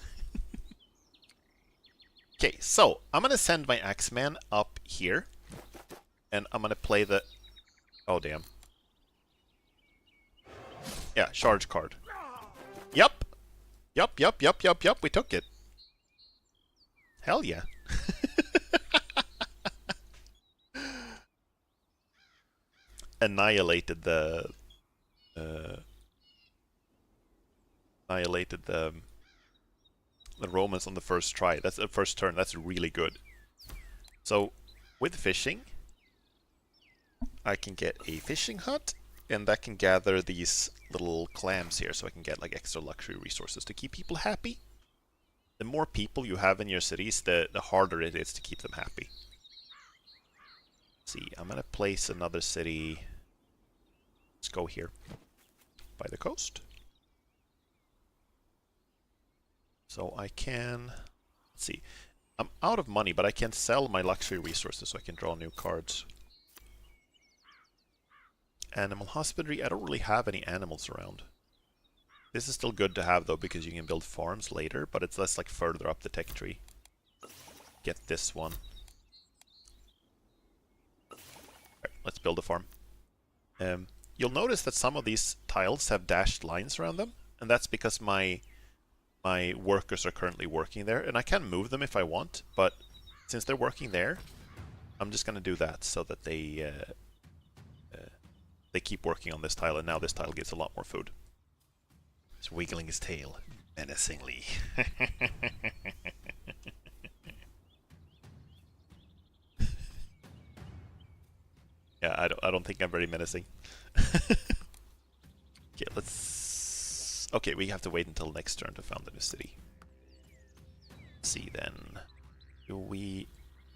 Okay, so I'm gonna send my Axeman up here, and I'm gonna play the... Oh damn. Yeah, charge card. Yup! Yup, yup, yup, yup, yup, we took it. Hell yeah. Annihilated the... annihilated the Romans on the first try. That's the first turn. That's really good. So, with fishing, I can get a fishing hut, and that can gather these little clams here, so I can get like extra luxury resources to keep people happy. The more people you have in your cities, the harder it is to keep them happy. Let's see, I'm gonna place another city. Let's go here, by the coast. So I can, let's see, I'm out of money, but I can sell my luxury resources so I can draw new cards. Animal husbandry, I don't really have any animals around. This is still good to have though, because you can build farms later, but it's less like further up the tech tree. Get this one. Right, let's build a farm. You'll notice that some of these tiles have dashed lines around them, and that's because my workers are currently working there, and I can move them if I want, but since they're working there, I'm just going to do that so that they keep working on this tile, and now this tile gets a lot more food. He's wiggling his tail menacingly. Yeah, I don't think I'm very menacing. Okay, let's... Okay, we have to wait until next turn to found the new city. Let's see then. Do we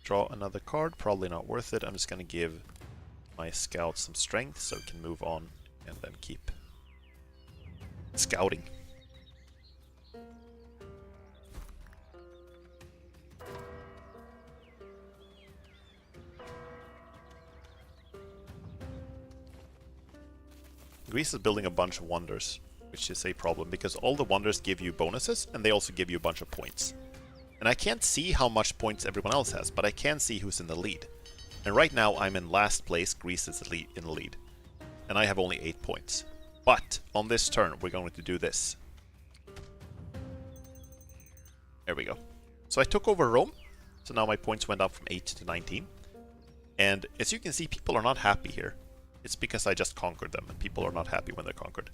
draw another card? Probably not worth it. I'm just going to give my scout some strength so we can move on and then keep scouting. Greece is building a bunch of wonders, which is a problem because all the wonders give you bonuses and they also give you a bunch of points. And I can't see how much points everyone else has, but I can see who's in the lead. And right now I'm in last place, Greece is in the lead. And I have only 8 points. But on this turn we're going to do this. There we go. So I took over Rome, so now my points went up from 8 to 19. And as you can see, people are not happy here. It's because I just conquered them, and people are not happy when they're conquered.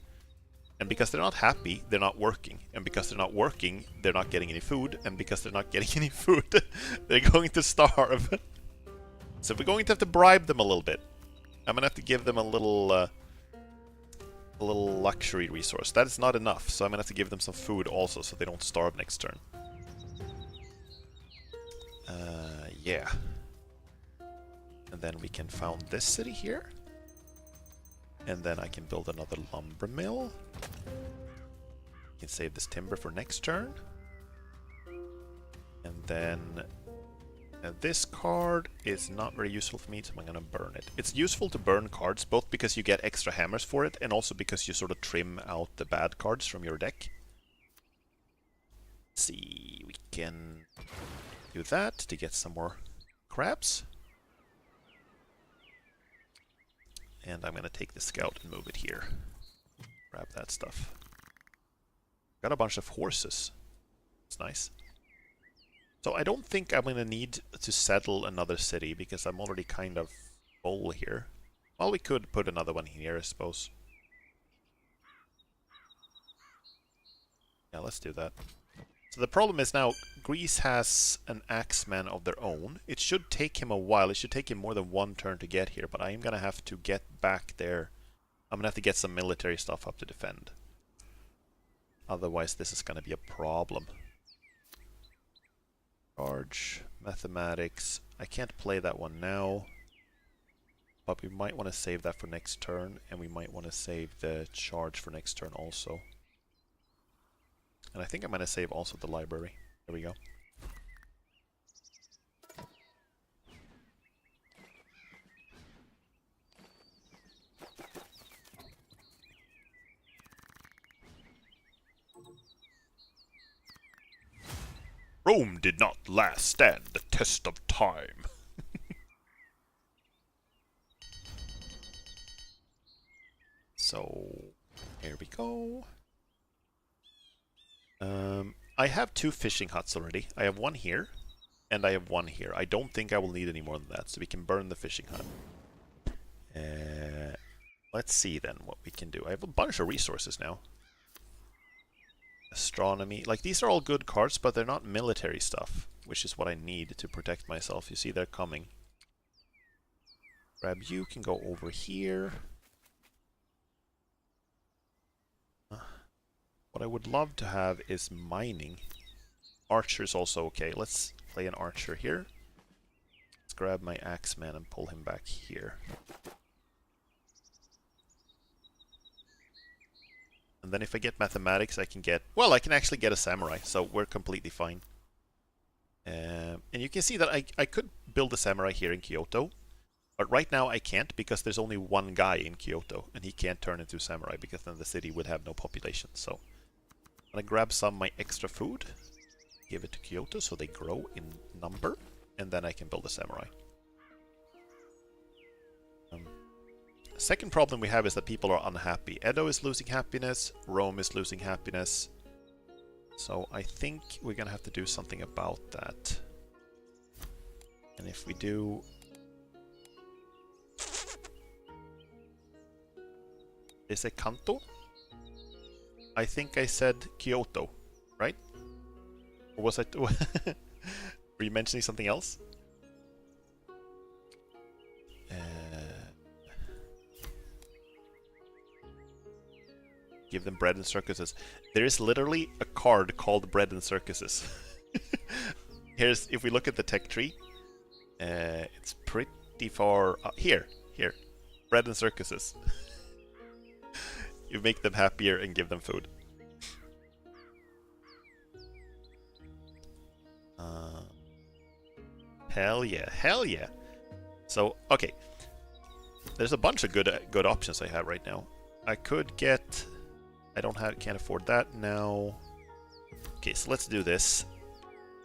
And because they're not happy, they're not working. And because they're not working, they're not getting any food. And because they're not getting any food, they're going to starve. So we're going to have to bribe them a little bit. I'm going to have to give them a little luxury resource. That is not enough, so I'm going to have to give them some food also so they don't starve next turn. Yeah. And then we can found this city here. And then I can build another lumber mill. I can save this timber for next turn. And then this card is not very useful for me, so I'm going to burn it. It's useful to burn cards, both because you get extra hammers for it, and also because you sort of trim out the bad cards from your deck. Let's see, we can do that to get some more crabs. And I'm going to take the scout and move it here. Grab that stuff. Got a bunch of horses. It's nice. So I don't think I'm going to need to settle another city because I'm already kind of full here. Well, we could put another one here, I suppose. Yeah, let's do that. So the problem is now, Greece has an axeman of their own. It should take him a while. It should take him more than one turn to get here, but I am going to have to get back there. I'm going to have to get some military stuff up to defend. Otherwise, this is going to be a problem. Charge, mathematics. I can't play that one now, but we might want to save that for next turn, and we might want to save the charge for next turn also. And I think I'm going to save also the library. There we go. Rome did not last stand the test of time. So, here we go. I have 2 fishing huts already. I have one here, and I have one here. I don't think I will need any more than that, so we can burn the fishing hut. Let's see then what we can do. I have a bunch of resources now. Astronomy. Like, these are all good cards, but they're not military stuff, which is what I need to protect myself. You see, they're coming. Grab you, can go over here. What I would love to have is mining. Archer's also okay. Let's play an archer here. Let's grab my axeman and pull him back here. And then if I get mathematics, I can get... Well, I can actually get a samurai, so we're completely fine. And you can see that I could build a samurai here in Kyoto. But right now I can't, because there's only one guy in Kyoto, and he can't turn into a samurai, because then the city would have no population. So I'm gonna grab some of my extra food, give it to Kyoto so they grow in number, and then I can build a samurai. Second problem we have is that people are unhappy. Edo is losing happiness, Rome is losing happiness. So I think we're gonna have to do something about that. And if we do... Is it Kanto? I think I said Kyoto, right? Or was I... Were you mentioning something else? Give them bread and circuses. There is literally a card called bread and circuses. Here's, if we look at the tech tree, it's pretty far here. Bread and circuses. You make them happier and give them food. Hell yeah. So, okay. There's a bunch of good options I have right now. I could get... can't afford that now. Okay, so let's do this.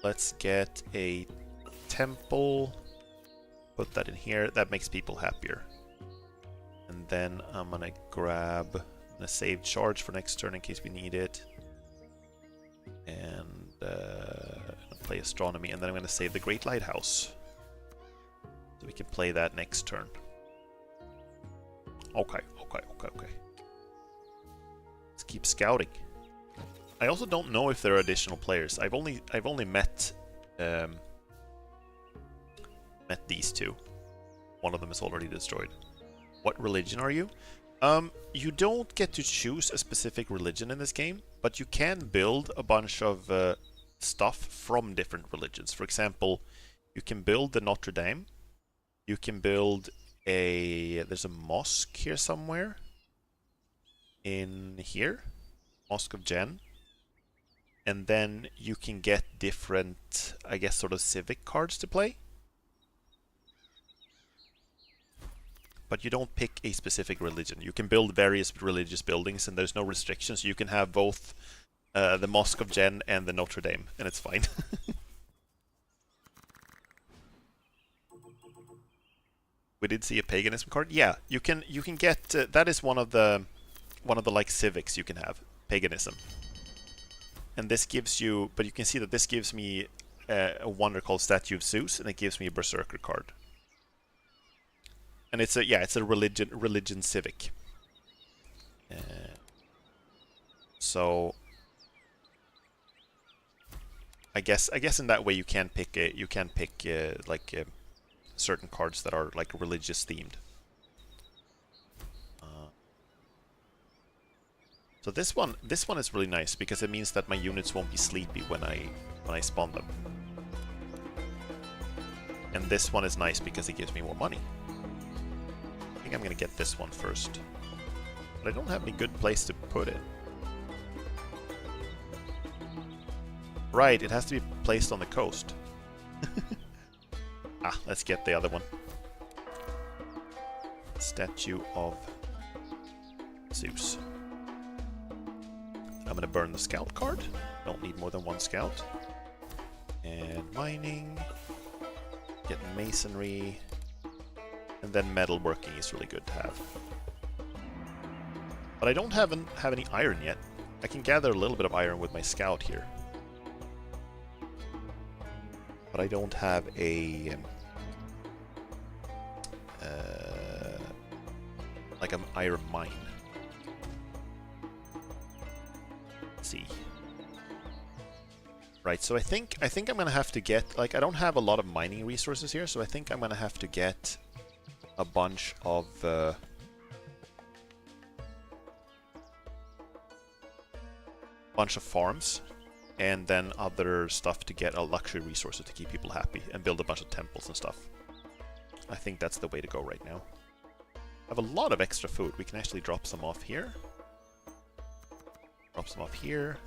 Let's get a temple. Put that in here. That makes people happier. And then I'm gonna grab a save charge for next turn in case we need it. And play astronomy. And then I'm gonna save the Great Lighthouse. So we can play that next turn. Okay. Let's keep scouting. I also don't know if there are additional players. I've only met these two. One of them is already destroyed. What religion are you? You don't get to choose a specific religion in this game, but you can build a bunch of stuff from different religions. For example, you can build the Notre Dame. You can build there's a mosque here somewhere. In here, Mosque of Jen. And then you can get different, I guess, sort of civic cards to play. But you don't pick a specific religion. You can build various religious buildings and there's no restrictions. You can have both the Mosque of Jen and the Notre Dame, and it's fine. We did see a paganism card. Yeah, you can get that is one of the like civics you can have, paganism. And this gives you, but you can see that this gives me a wonder called Statue of Zeus, and it gives me a Berserker card. And it's a religion civic. So I guess in that way you can pick certain cards that are like religious themed. So this one is really nice because it means that my units won't be sleepy when I spawn them. And this one is nice because it gives me more money. I think I'm gonna get this one first. But I don't have any good place to put it. Right, it has to be placed on the coast. Ah, let's get the other one. Statue of Zeus. I'm gonna burn the scout card. Don't need more than one scout. And mining. Get masonry. And then metalworking is really good to have. But I don't have any iron yet. I can gather a little bit of iron with my scout here. But I don't have a... like an iron mine. Let's see. Right, so I think I'm gonna have to get, like, I don't have a lot of mining resources here, so I think I'm gonna have to get a bunch of farms and then other stuff to get a luxury resources to keep people happy and build a bunch of temples and stuff. I think that's the way to go right now. I have a lot of extra food. We can actually drop some off here. Drop some off here.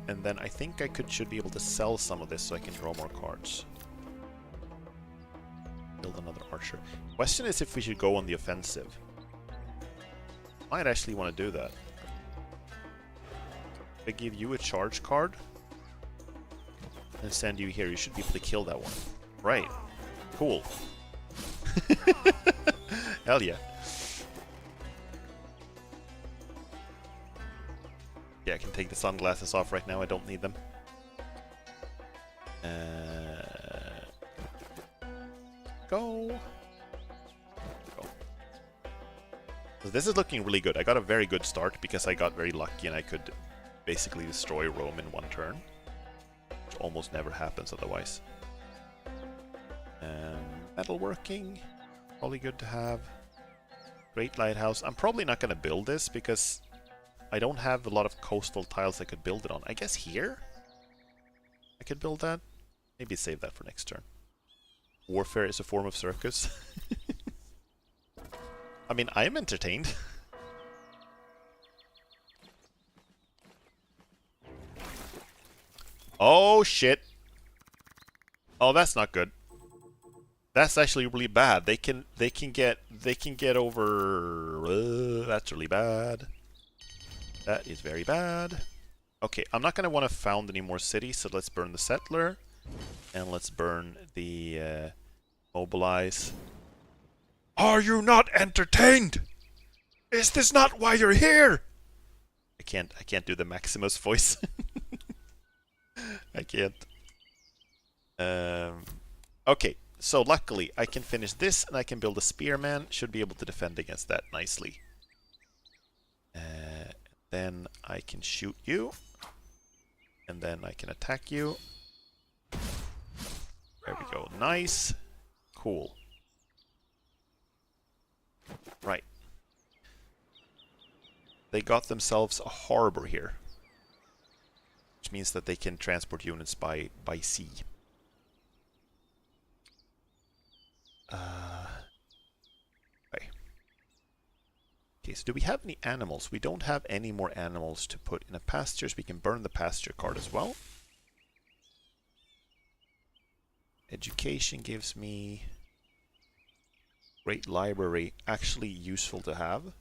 And then I think I should be able to sell some of this so I can draw more cards. Build another archer. Question is if we should go on the offensive. Might actually want to do that. If I give you a charge card and send you here, you should be able to kill that one. Right. Cool. Hell yeah. Yeah, I can take the sunglasses off right now. I don't need them. Go. So this is looking really good. I got a very good start because I got very lucky and I could basically destroy Rome in one turn. Which almost never happens otherwise. Metalworking. Probably good to have. Great lighthouse. I'm probably not going to build this because I don't have a lot of coastal tiles I could build it on. I guess here I could build that. Maybe save that for next turn. Warfare is a form of circus. I mean, I'm entertained. Oh shit. Oh, that's not good. That's actually really bad. They can get over. That's really bad. That is very bad. Okay, I'm not gonna want to found any more cities, so let's burn the settler, and let's burn the mobilize. Are you not entertained? Is this not why you're here? I can't do the Maximus voice. I can't. Okay. So luckily, I can finish this, and I can build a spearman. Should be able to defend against that nicely. Then I can shoot you. And then I can attack you. There we go. Nice. Cool. Right. They got themselves a harbor here. Which means that they can transport units by sea. Okay, so do we have any animals? We don't have any more animals to put in a pasture, so we can burn the pasture card as well. Education gives me great library, actually useful to have.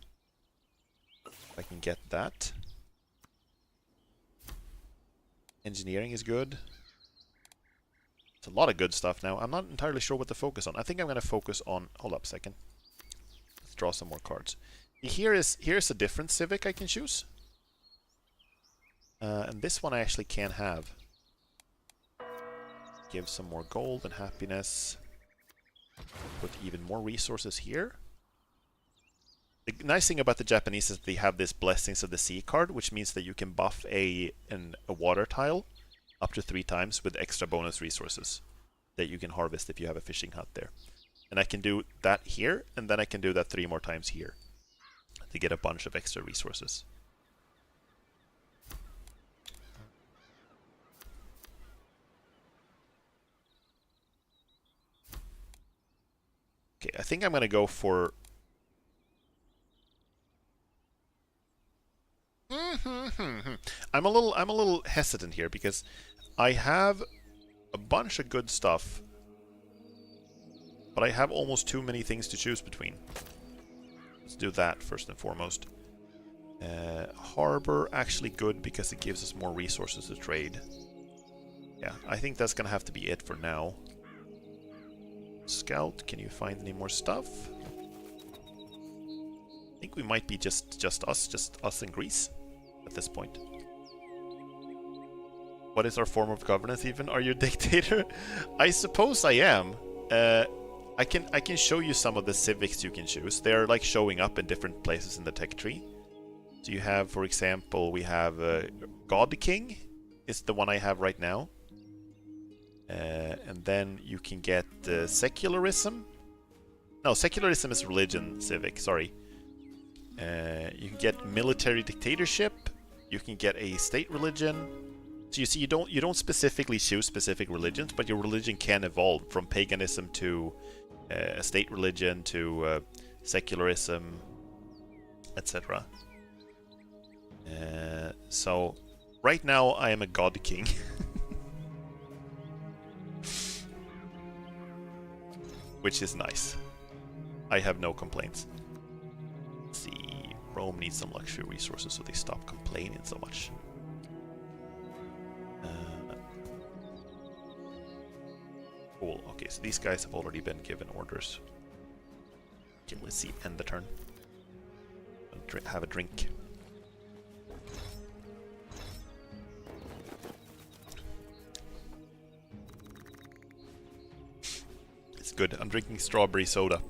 If I can get that. Engineering is good. It's a lot of good stuff now. I'm not entirely sure what to focus on. I think I'm going to focus on... Hold up a second. Let's draw some more cards. Here's a different civic I can choose. And this one I actually can have. Give some more gold and happiness. Put even more resources here. The nice thing about the Japanese is they have this Blessings of the Sea card, which means that you can buff a water tile up to 3 times with extra bonus resources that you can harvest if you have a fishing hut there. And I can do that here, and then I can do that 3 more times here to get a bunch of extra resources. Okay, I think I'm going to go for... I'm I'm a little hesitant here because I have a bunch of good stuff, but I have almost too many things to choose between. Let's do that first and foremost. Harbor, actually good because it gives us more resources to trade. Yeah, I think that's gonna have to be it for now. Scout, can you find any more stuff? I think we might be just us in Greece at this point. What is our form of governance even? Are you a dictator? I suppose I am. I can show you some of the civics you can choose. They're like showing up in different places in the tech tree. So you have, for example, we have God King is the one I have right now. And then you can get secularism. No, secularism is religion civic, sorry. You can get military dictatorship. You can get a state religion. So you see, you don't specifically choose specific religions, but your religion can evolve from paganism to a state religion to secularism, etc. So right now I am a god king. Which is nice. I have no complaints. Let's see, Rome needs some luxury resources so they stop complaining so much. Cool. Okay, so these guys have already been given orders. Okay, let's see. End the turn. Have a drink. It's good. I'm drinking strawberry soda.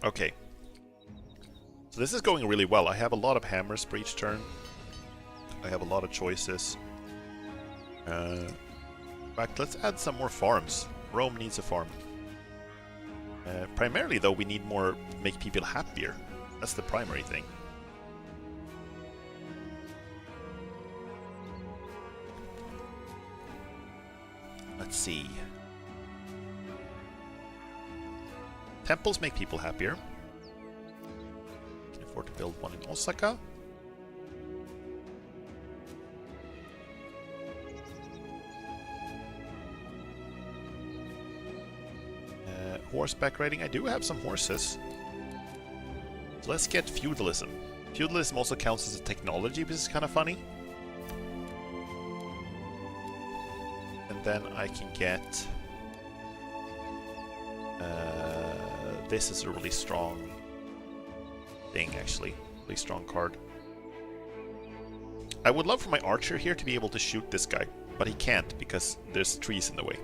Okay. So this is going really well. I have a lot of hammers per each turn. I have a lot of choices. In fact, let's add some more farms. Rome needs a farm. Primarily, though, we need more to make people happier. That's the primary thing. Let's see. Temples make people happier. Can afford to build one in Osaka. Horseback riding. I do have some horses. So let's get feudalism. Feudalism also counts as a technology, which is kind of funny. And then I can get... this is a really strong thing, actually. Really strong card. I would love for my archer here to be able to shoot this guy, but he can't because there's trees in the way.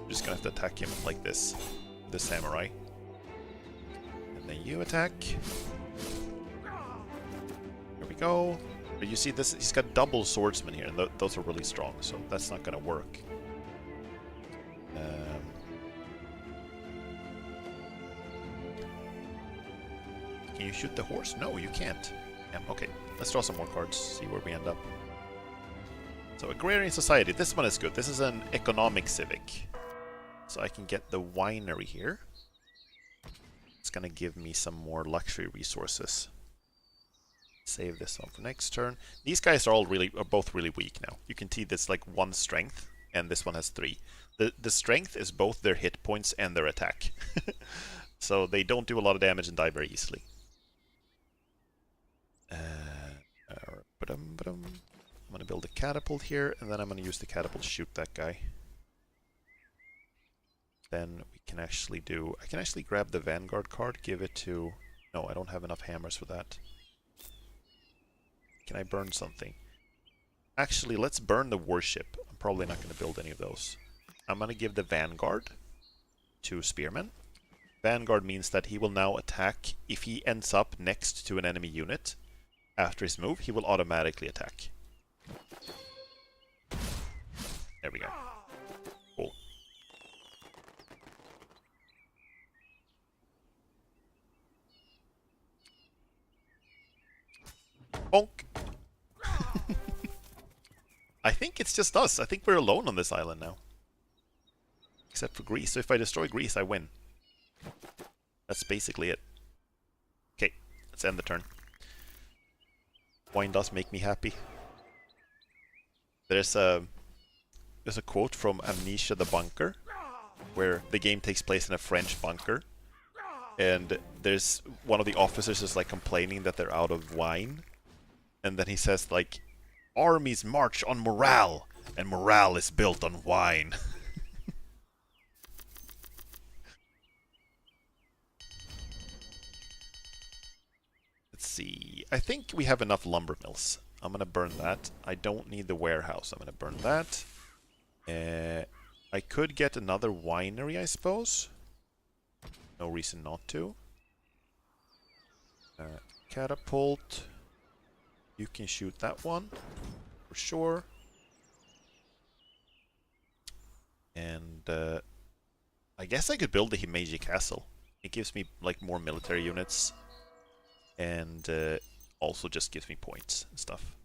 I'm just gonna have to attack him like this. The samurai. And then you attack. Here we go. But you see this, he's got double swordsmen here, and those are really strong, so that's not gonna work. Can you shoot the horse? No, you can't. Okay, let's draw some more cards, see where we end up. So, agrarian society, this one is good. This is an economic civic. So I can get the winery here. It's gonna give me some more luxury resources. Save this one for next turn. These guys are both really weak now. You can see this like 1 strength, and this one has 3. The strength is both their hit points and their attack. So they don't do a lot of damage and die very easily. I'm gonna build a catapult here, and then I'm gonna use the catapult to shoot that guy. Then we can actually do... I can actually grab the Vanguard card, give it to... No, I don't have enough hammers for that. Can I burn something? Actually, let's burn the warship. I'm probably not going to build any of those. I'm going to give the Vanguard to Spearman. Vanguard means that he will now attack. If he ends up next to an enemy unit, after his move, he will automatically attack. There we go. Cool. Bonk! I think it's just us. I think we're alone on this island now. Except for Greece. So if I destroy Greece, I win. That's basically it. Okay, let's end the turn. Wine does make me happy. There's a quote from Amnesia the Bunker, where the game takes place in a French bunker, and there's one of the officers is like complaining that they're out of wine, and then he says like, "Armies march on morale, and morale is built on wine." Let's see. I think we have enough lumber mills. I'm gonna burn that. I don't need the warehouse. I'm gonna burn that. I could get another winery, I suppose. No reason not to. Catapult. You can shoot that one for sure. And I guess I could build the Himeji Castle. It gives me like more military units, and also just gives me points and stuff.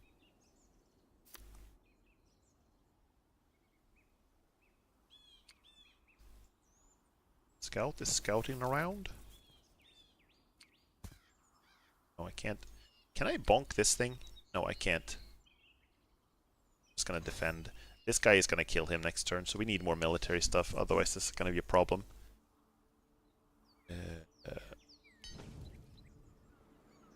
Scout is scouting around. No, I can't. Can I bonk this thing? No, I can't. I'm just gonna defend. This guy is gonna kill him next turn, so we need more military stuff, otherwise this is gonna be a problem.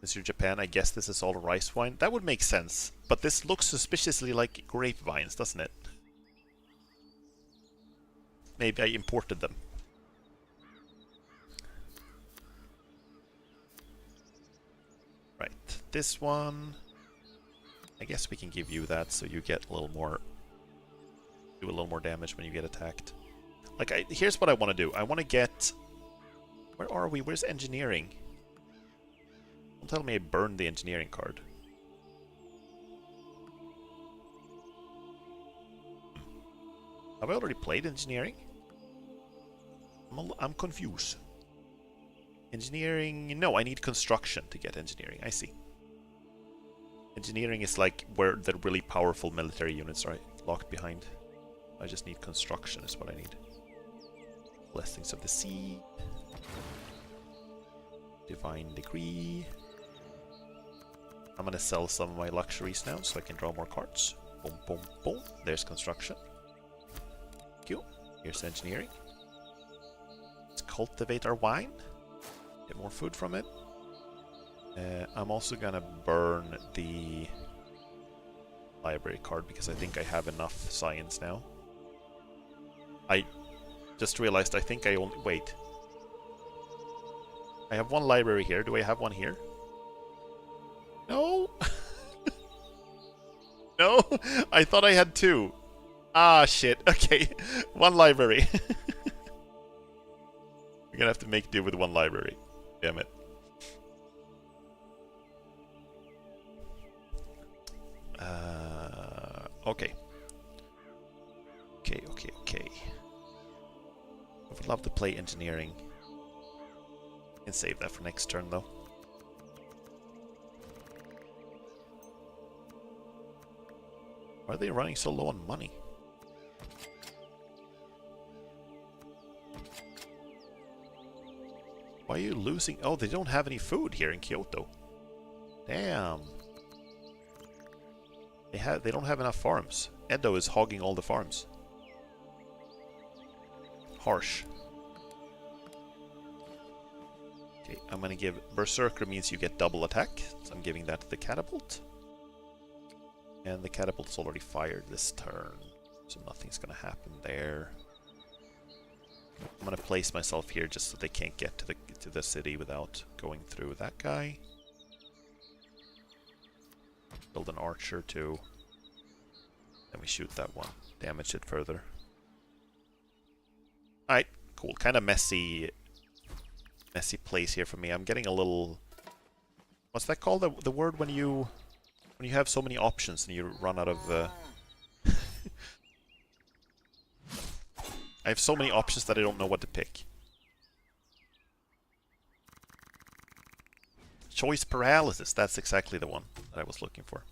Since you're Japan, I guess this is all rice wine. That would make sense, but this looks suspiciously like grapevines, doesn't it? Maybe I imported them. Right, this one... I guess we can give you that so you get a little more... do a little more damage when you get attacked. Like, here's what I want to do. I want to get... Where are we? Where's engineering? Don't tell me I burned the engineering card. Have I already played engineering? I'm confused. Engineering... No, I need construction to get engineering. I see. Engineering is like where the really powerful military units are locked behind. I just need construction is what I need. Blessings of the Sea. Divine Decree. I'm gonna sell some of my luxuries now so I can draw more cards. Boom, boom, boom. There's construction. Thank you. Here's engineering. Let's cultivate our wine. Get more food from it. I'm also gonna burn the library card because I think I have enough science now. I just realized I think I only... Wait. I have one library here. Do I have one here? No? No? I thought I had two. Ah, shit. Okay. One library. We're gonna have to make do with one library. Damn it. Okay. Okay. I would love to play engineering. I can save that for next turn, though. Why are they running so low on money? Why are you losing? Oh, they don't have any food here in Kyoto. Damn. They don't have enough farms. Edo is hogging all the farms. Harsh. Okay, I'm gonna give... Berserker means you get double attack, so I'm giving that to the catapult. And the catapult's already fired this turn, so nothing's gonna happen there. I'm gonna place myself here just so they can't get to the city without going through that guy. Build an archer too. Then we shoot that one. Damage it further. Alright, cool. Kind of messy place here for me. I'm getting a little... What's that called? The word when you have so many options and you run out of... I have so many options that I don't know what to pick. Choice paralysis. That's exactly the one that I was looking for.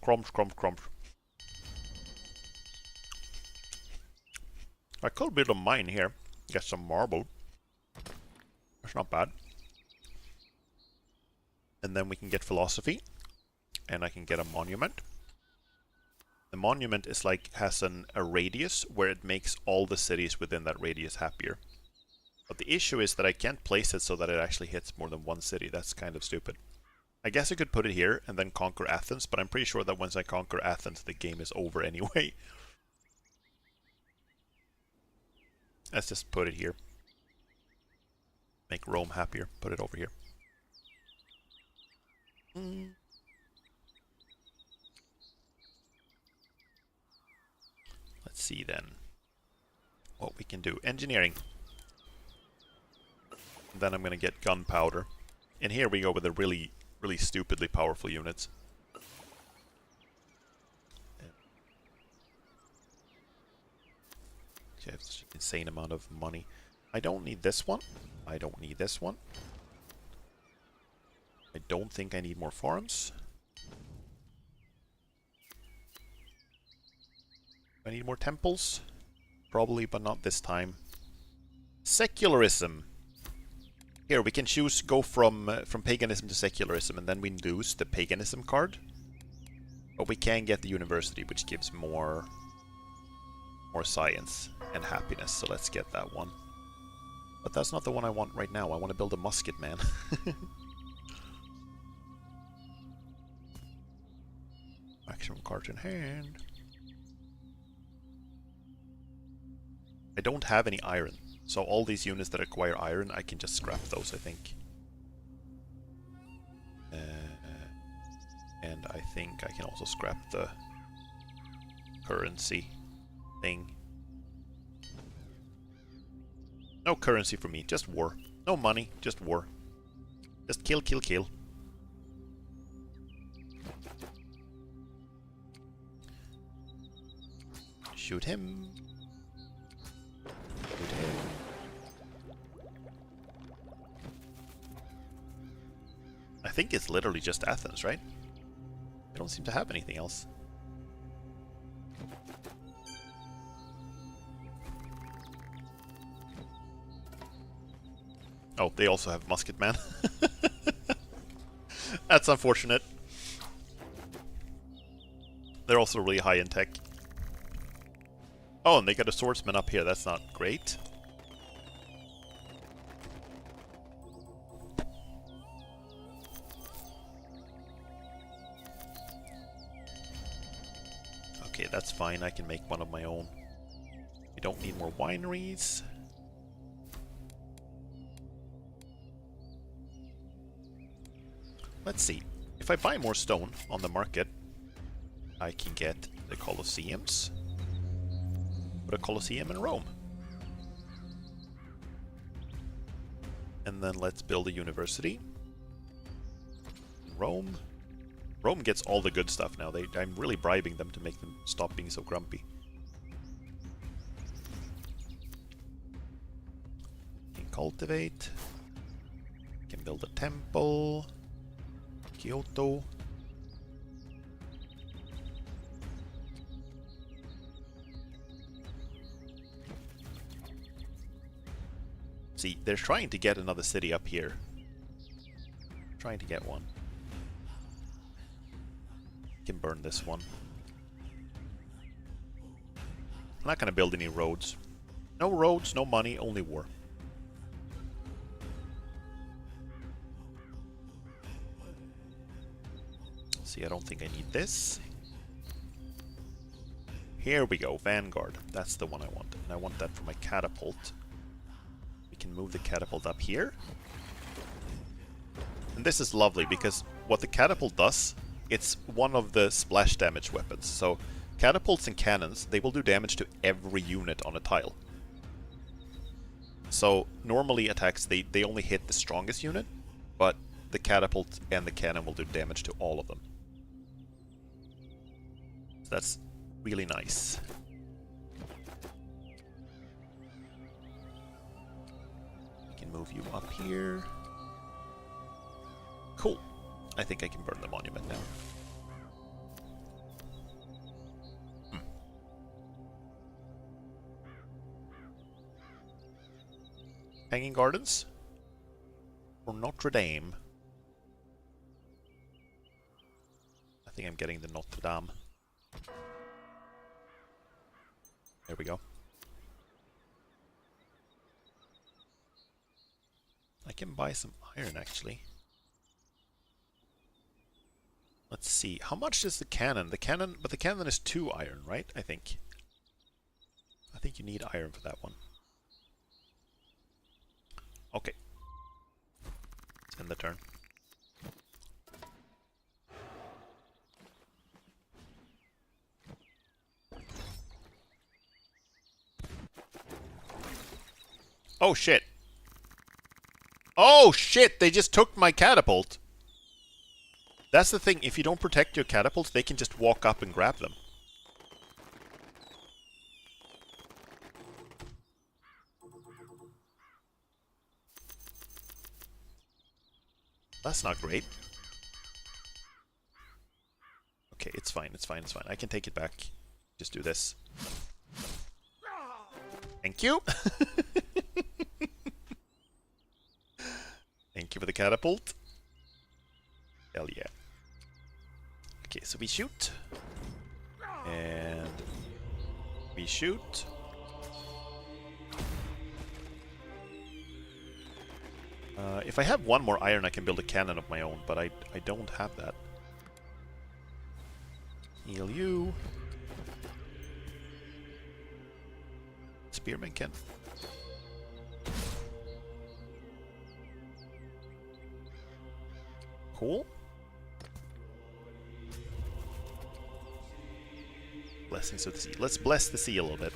Crump. I could build a mine here. Get some marble. That's not bad. And then we can get philosophy. And I can get a monument. The monument is like, has a radius where it makes all the cities within that radius happier. But the issue is that I can't place it so that it actually hits more than one city. That's kind of stupid. I guess I could put it here and then conquer Athens, but I'm pretty sure that once I conquer Athens, the game is over anyway. Let's just put it here. Make Rome happier. Put it over here. Let's see then what we can do. Engineering. And then I'm going to get gunpowder. And here we go with the really stupidly powerful units. You have such an insane amount of money. I don't need this one. I don't need this one. I don't think I need more farms. I need more temples. Probably, but not this time. Secularism. Here, we can choose go from paganism to secularism, and then we lose the paganism card. But we can get the university, which gives more science and happiness, so let's get that one. But that's not the one I want right now. I want to build a musket man. Maximum cards in hand. I don't have any iron, so all these units that acquire iron, I can just scrap those, I think. And I think I can also scrap the currency thing. No currency for me, just war. No money, just war. Just kill, kill, kill. Shoot him. Shoot him. I think it's literally just Athens, right? I don't seem to have anything else. Oh, they also have musket man. That's unfortunate. They're also really high in tech. Oh, and they got a swordsman up here. That's not great. Okay, that's fine. I can make one of my own. We don't need more wineries. Let's see. If I buy more stone on the market, I can get the Colosseums. Put a Colosseum in Rome. And then let's build a university. Rome. Rome gets all the good stuff now. I'm really bribing them to make them stop being so grumpy. Can cultivate. Can build a temple. Kyoto. See, they're trying to get another city up here. Trying to get one. Can burn this one. I'm not gonna build any roads. No roads, no money, only war. See, I don't think I need this. Here we go, Vanguard. That's the one I want. And I want that for my catapult. We can move the catapult up here. And this is lovely because what the catapult does, it's one of the splash damage weapons. So catapults and cannons, they will do damage to every unit on a tile. So normally attacks, they only hit the strongest unit, but the catapult and the cannon will do damage to all of them. So that's really nice. We can move you up here. Cool. I think I can burn the monument now. Hanging Gardens? Or Notre Dame? I think I'm getting the Notre Dame. There we go. I can buy some iron, actually. Let's see. How much is the cannon? But the cannon is 2 iron, right? I think you need iron for that one. Okay. Let's end the turn. Oh shit. Oh shit, they just took my catapult. That's the thing, if you don't protect your catapults, they can just walk up and grab them. That's not great. Okay, it's fine, it's fine, it's fine. I can take it back. Just do this. Thank you! Thank you for the catapult. Hell yeah. Okay, so we shoot. And we shoot. If I have 1 more iron, I can build a cannon of my own, but I don't have that. Heal you. Spearman can. Cool. Blessings of the sea. Let's bless the sea a little bit.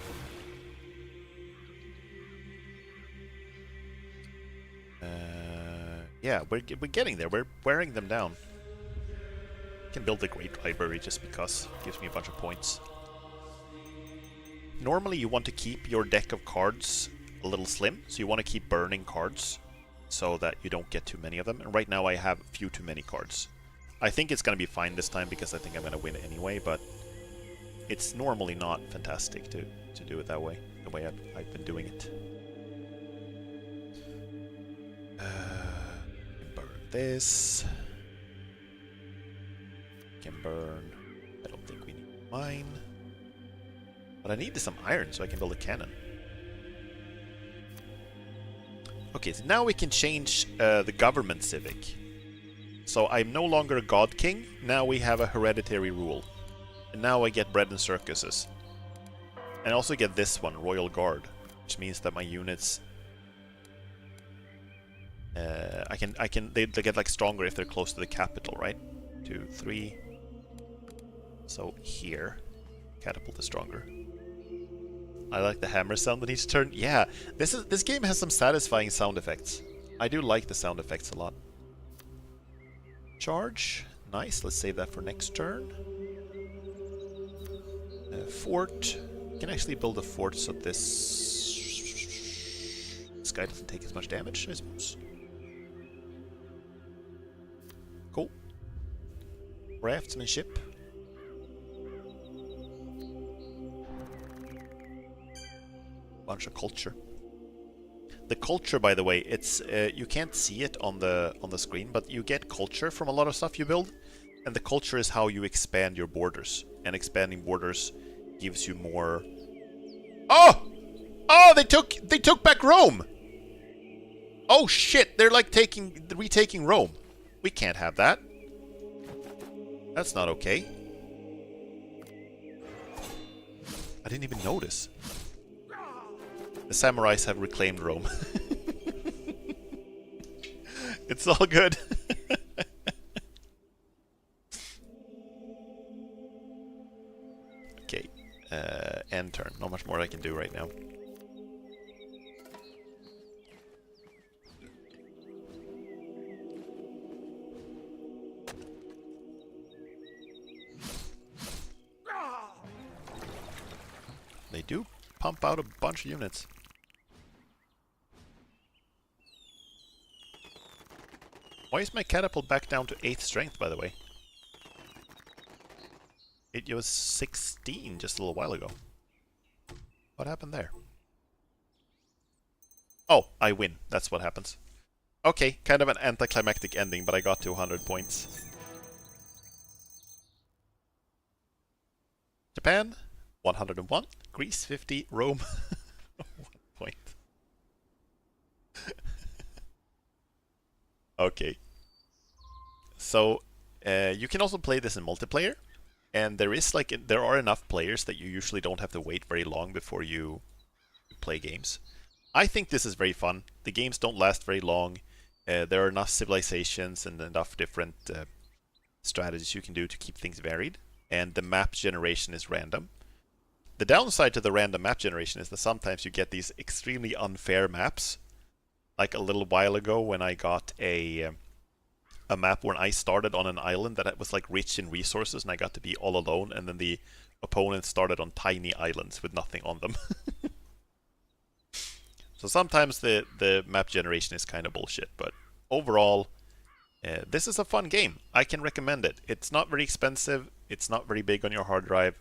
Yeah, we're getting there. We're wearing them down. I can build a great library just because it gives me a bunch of points. Normally you want to keep your deck of cards a little slim, so you want to keep burning cards so that you don't get too many of them. And right now I have a few too many cards. I think it's going to be fine this time because I think I'm going to win anyway, but it's normally not fantastic to do it that way, the way I've been doing it. Burn this. Can burn. I don't think we need mine. But I need some iron so I can build a cannon. Okay, so now we can change the government civic. So I'm no longer a god king, now we have a hereditary rule. And now I get bread and circuses. And I also get this one, Royal Guard, which means that my units they get like stronger if they're close to the capital, right? 2, 3. So here, catapult is stronger. I like the hammer sound on each turn. Yeah, this game has some satisfying sound effects. I do like the sound effects a lot. Charge, nice. Let's save that for next turn. Fort. You can actually build a fort so this guy doesn't take as much damage, I suppose. Cool. Craftsmanship. Bunch of culture. The culture, by the way, it's you can't see it on the screen, but you get culture from a lot of stuff you build, and the culture is how you expand your borders. And expanding borders gives you more. Oh! Oh, they took back Rome. Oh shit! They're like retaking Rome. We can't have that. That's not okay. I didn't even notice. The samurais have reclaimed Rome. It's all good. Okay, end turn. Not much more I can do right now. They do pump out a bunch of units. Why is my catapult back down to 8th strength, by the way? It was 16 just a little while ago. What happened there? Oh, I win. That's what happens. Okay, kind of an anticlimactic ending, but I got to 100 points. Japan, 101. Greece, 50. Rome, 1 point. Okay. So, you can also play this in multiplayer. And there are enough players that you usually don't have to wait very long before you play games. I think this is very fun. The games don't last very long. There are enough civilizations and enough different strategies you can do to keep things varied. And the map generation is random. The downside to the random map generation is that sometimes you get these extremely unfair maps. Like a little while ago when I got a map where I started on an island that was like rich in resources and I got to be all alone, and then the opponents started on tiny islands with nothing on them. So sometimes the map generation is kind of bullshit, but overall, this is a fun game. I can recommend it. It's not very expensive, it's not very big on your hard drive,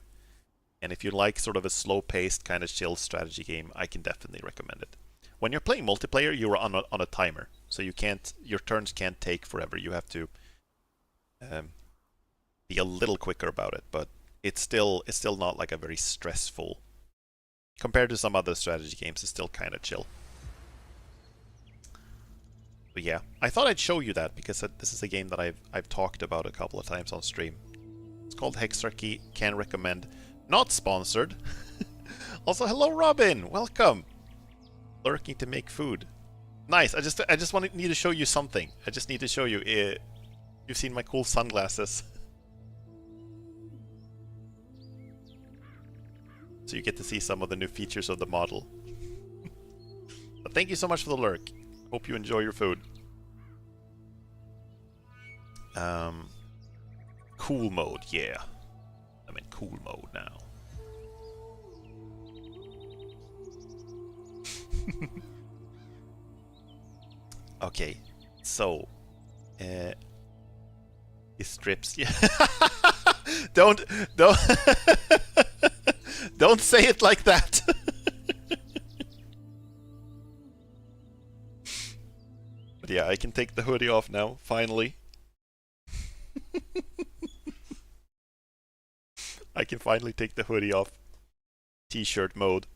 and if you like sort of a slow-paced kind of chill strategy game, I can definitely recommend it. When you're playing multiplayer, you're on a timer, so your turns can't take forever. You have to be a little quicker about it, but it's still not like a very stressful. Compared to some other strategy games, it's still kind of chill. But yeah, I thought I'd show you that because this is a game that I've talked about a couple of times on stream. It's called Hexarchy. Can recommend. Not sponsored. Also, hello Robin, welcome. Lurking to make food. Nice. I just need to show you something. I just need to show you. You've seen my cool sunglasses. So you get to see some of the new features of the model. But thank you so much for the lurk. Hope you enjoy your food. Cool mode, yeah. I'm in cool mode now. Okay, so it strips. Yeah. don't don't say it like that. But yeah, I can take the hoodie off now, finally. I can finally take the hoodie off. T-shirt mode.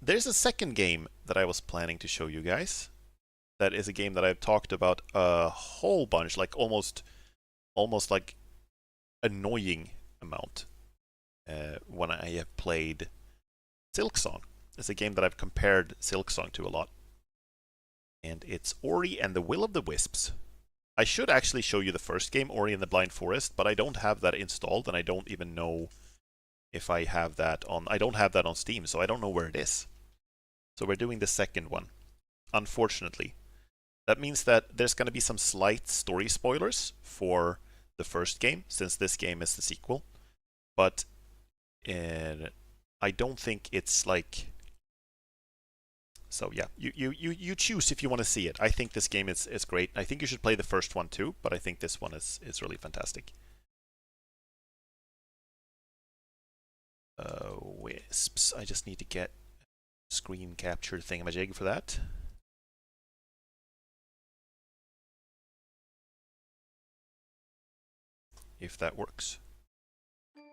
There's a second game that I was planning to show you guys. That is a game that I've talked about a whole bunch, like almost like annoying amount when I have played Silksong. It's a game that I've compared Silksong to a lot. And it's Ori and the Will of the Wisps. I should actually show you the first game, Ori and the Blind Forest, but I don't have that installed and I don't even know if I have that on. I don't have that on Steam, so I don't know where it is. So we're doing the second one, unfortunately. That means that there's going to be some slight story spoilers for the first game, since this game is the sequel. But I don't think it's like... So yeah, you choose if you want to see it. I think this game is great. I think you should play the first one too, but I think this one is really fantastic. Wisps. I just need to get screen capture thingamajig for that. If that works. You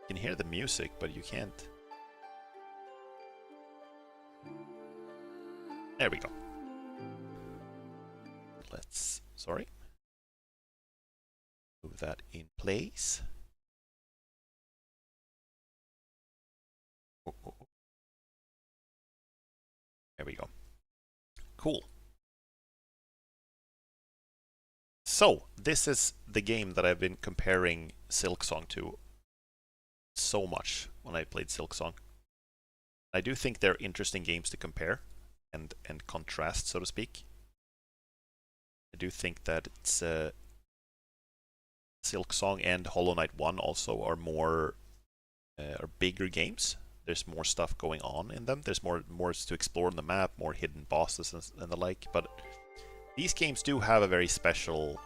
can hear the music, but you can't. There we go. Sorry. Move that in place. Oh. There we go. Cool. So, this is the game that I've been comparing Silksong to so much when I played Silksong. I do think they're interesting games to compare and contrast, so to speak. I do think that it's Silksong and Hollow Knight 1 also are are bigger games. There's more stuff going on in them. There's more to explore on the map, more hidden bosses and the like. But these games do have a very special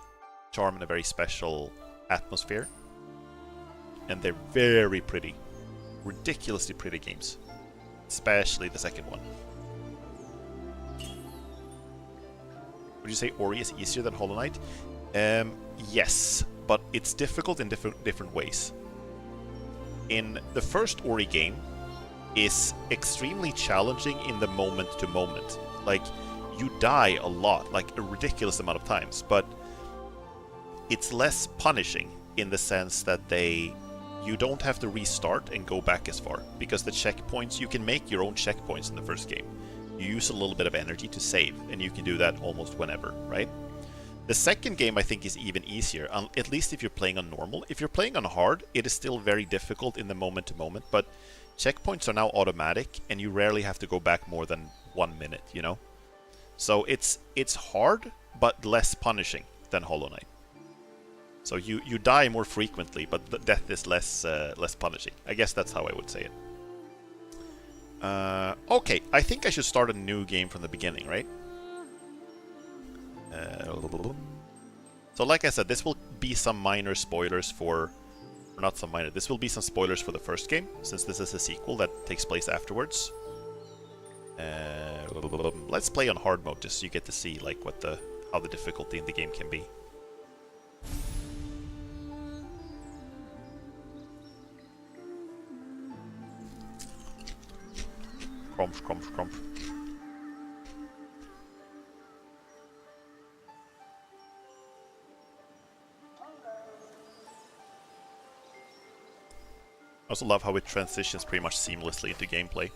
charm and a very special atmosphere. And they're very pretty. ridiculously pretty games, especially the second one. Would you say Ori is easier than Hollow Knight? Yes, but it's difficult in different ways. In the first Ori game, is extremely challenging in the moment to moment. Like, you die a lot, like a ridiculous amount of times, but it's less punishing in the sense that you don't have to restart and go back as far, because the checkpoints, you can make your own checkpoints in the first game. You use a little bit of energy to save, and you can do that almost whenever, right? The second game I think is even easier, at least if you're playing on normal. If you're playing on hard, it is still very difficult in the moment to moment, but checkpoints are now automatic, and you rarely have to go back more than 1 minute, you know? So it's hard, but less punishing than Hollow Knight. So you die more frequently, but the death is less punishing. I guess that's how I would say it. Okay, I think I should start a new game from the beginning, right? So like I said, this will be some minor spoilers for... Or not some minor, this will be some spoilers for the first game, since this is a sequel that takes place afterwards. Let's play on hard mode, just so you get to see like how the difficulty in the game can be. Crump, crump, crump. I also love how it transitions pretty much seamlessly into gameplay.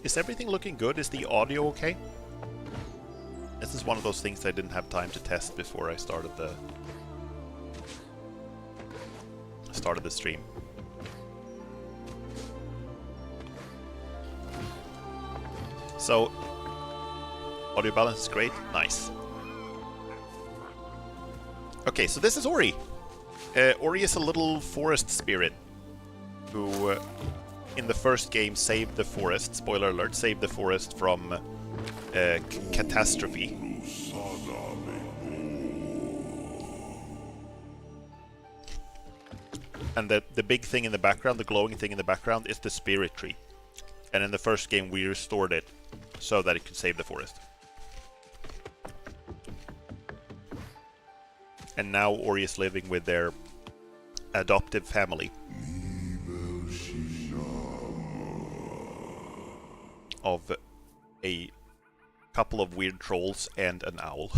Is everything looking good? Is the audio okay? This is one of those things I didn't have time to test before I started the stream. So, audio balance is great. Nice. Okay, so this is Ori. Ori is a little forest spirit who, in the first game, saved the forest. Spoiler alert, saved the forest from catastrophe. And the big thing in the background, the glowing thing in the background, is the spirit tree. And in the first game, we restored it so that it could save the forest. And now Ori is living with their adoptive family of a couple of weird trolls and an owl.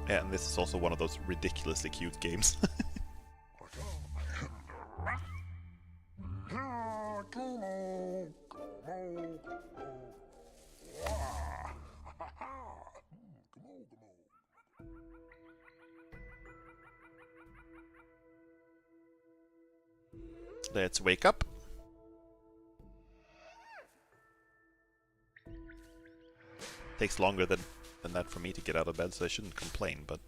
And this is also one of those ridiculously cute games. Let's wake up. Takes longer than that for me to get out of bed, so I shouldn't complain, but...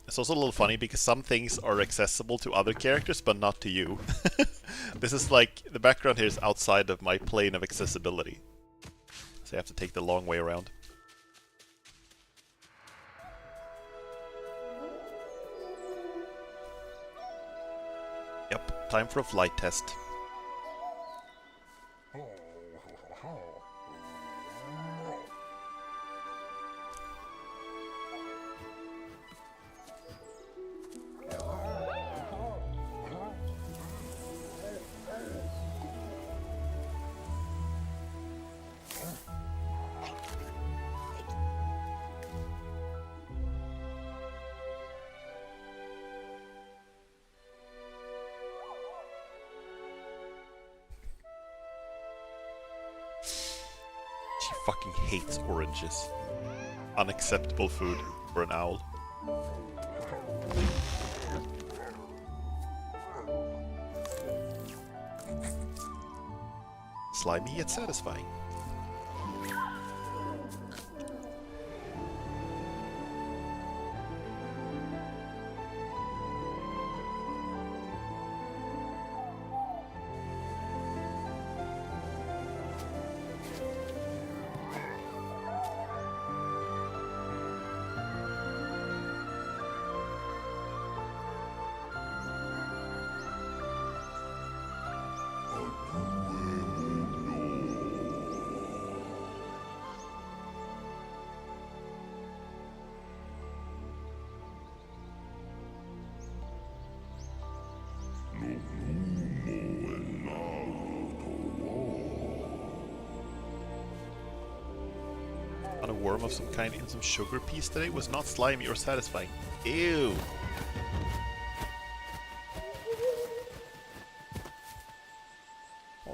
It's also a little funny because some things are accessible to other characters, but not to you. This is like, the background here is outside of my plane of accessibility. So I have to take the long way around. Yep, time for a flight test. fucking hates oranges. Unacceptable food for an owl. Slimy yet satisfying. On a worm of some kind in some sugar piece today was not slimy or satisfying. Ew. Oh.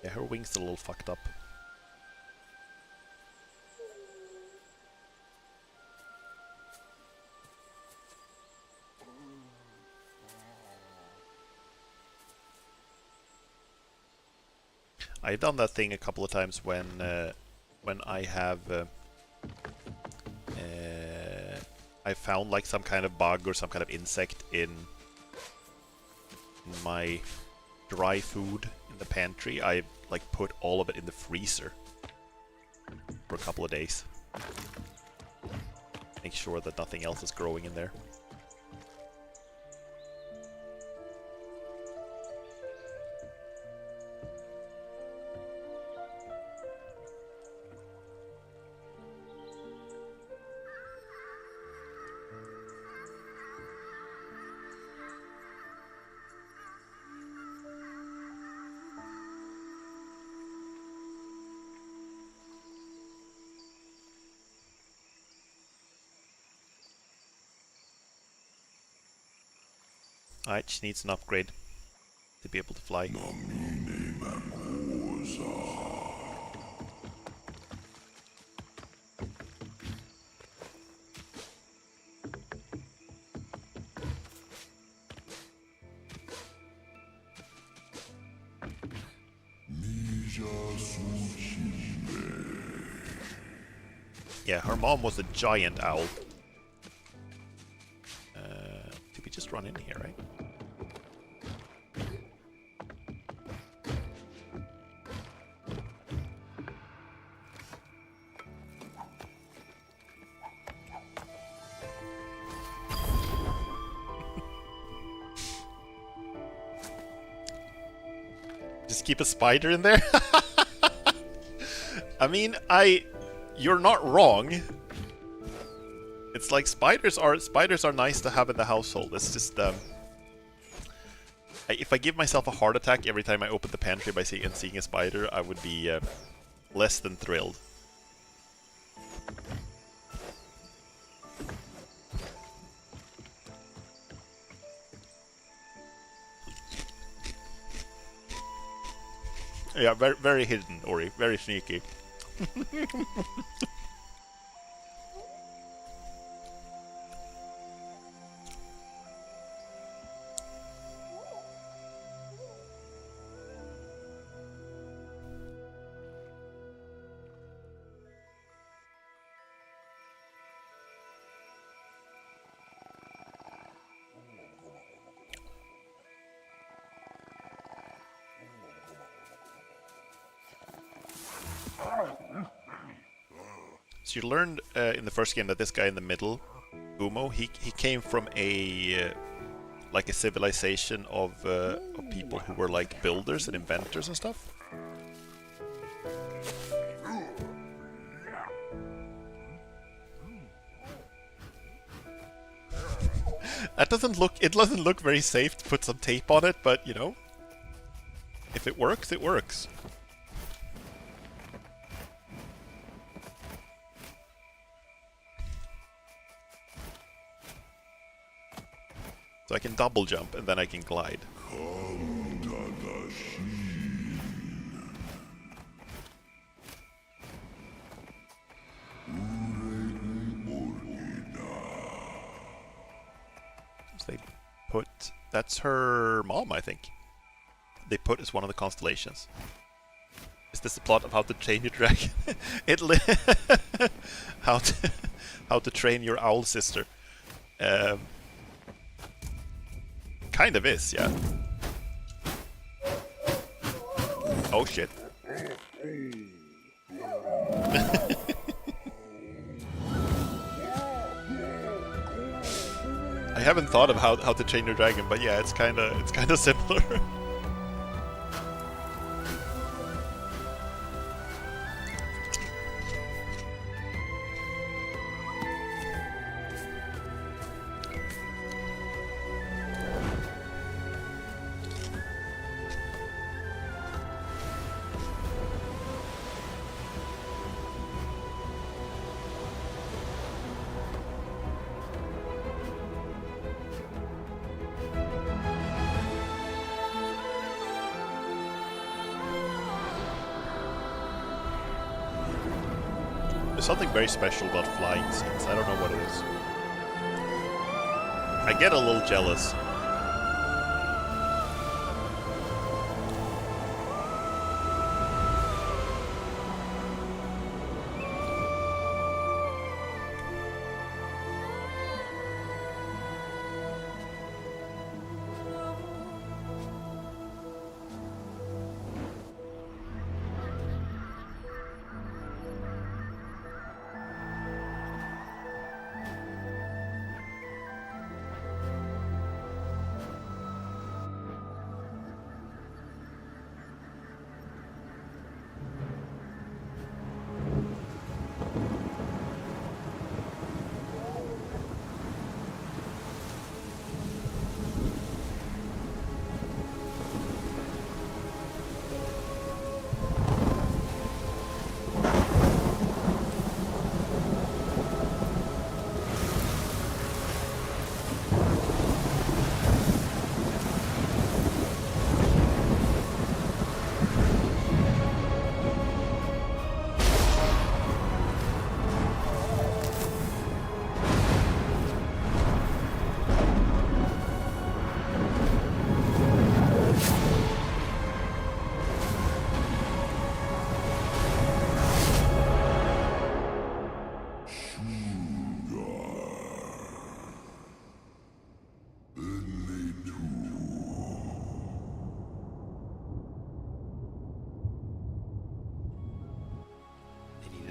Yeah, her wings are a little fucked up. I've done that thing a couple of times when I have I found like some kind of bug or some kind of insect in my dry food in the pantry. I like put all of it in the freezer for a couple of days. Make sure that nothing else is growing in there. Alright, she needs an upgrade to be able to fly. Yeah, her mom was a giant owl. Did we just run in here, right? Just keep a spider in there? I mean, you're not wrong. It's like spiders are nice to have in the household. It's just if I give myself a heart attack every time I open the pantry by seeing a spider, I would be less than thrilled. Yeah, very, very hidden, Ori. Very sneaky. So you learned in the first game that this guy in the middle, Umo, he came from a like a civilization of people who were like builders and inventors and stuff. That doesn't look. It doesn't look very safe to put some tape on it, but you know, if it works, it works. So I can double jump and then I can glide. Put. That's her mom, I think. They put as one of the constellations. Is this the plot of How to Train Your Dragon? how to train your owl sister? Kind of is, yeah. Oh shit. I haven't thought of how to train your dragon, but yeah, it's kinda similar. There's something very special about flying scenes. I don't know what it is. I get a little jealous.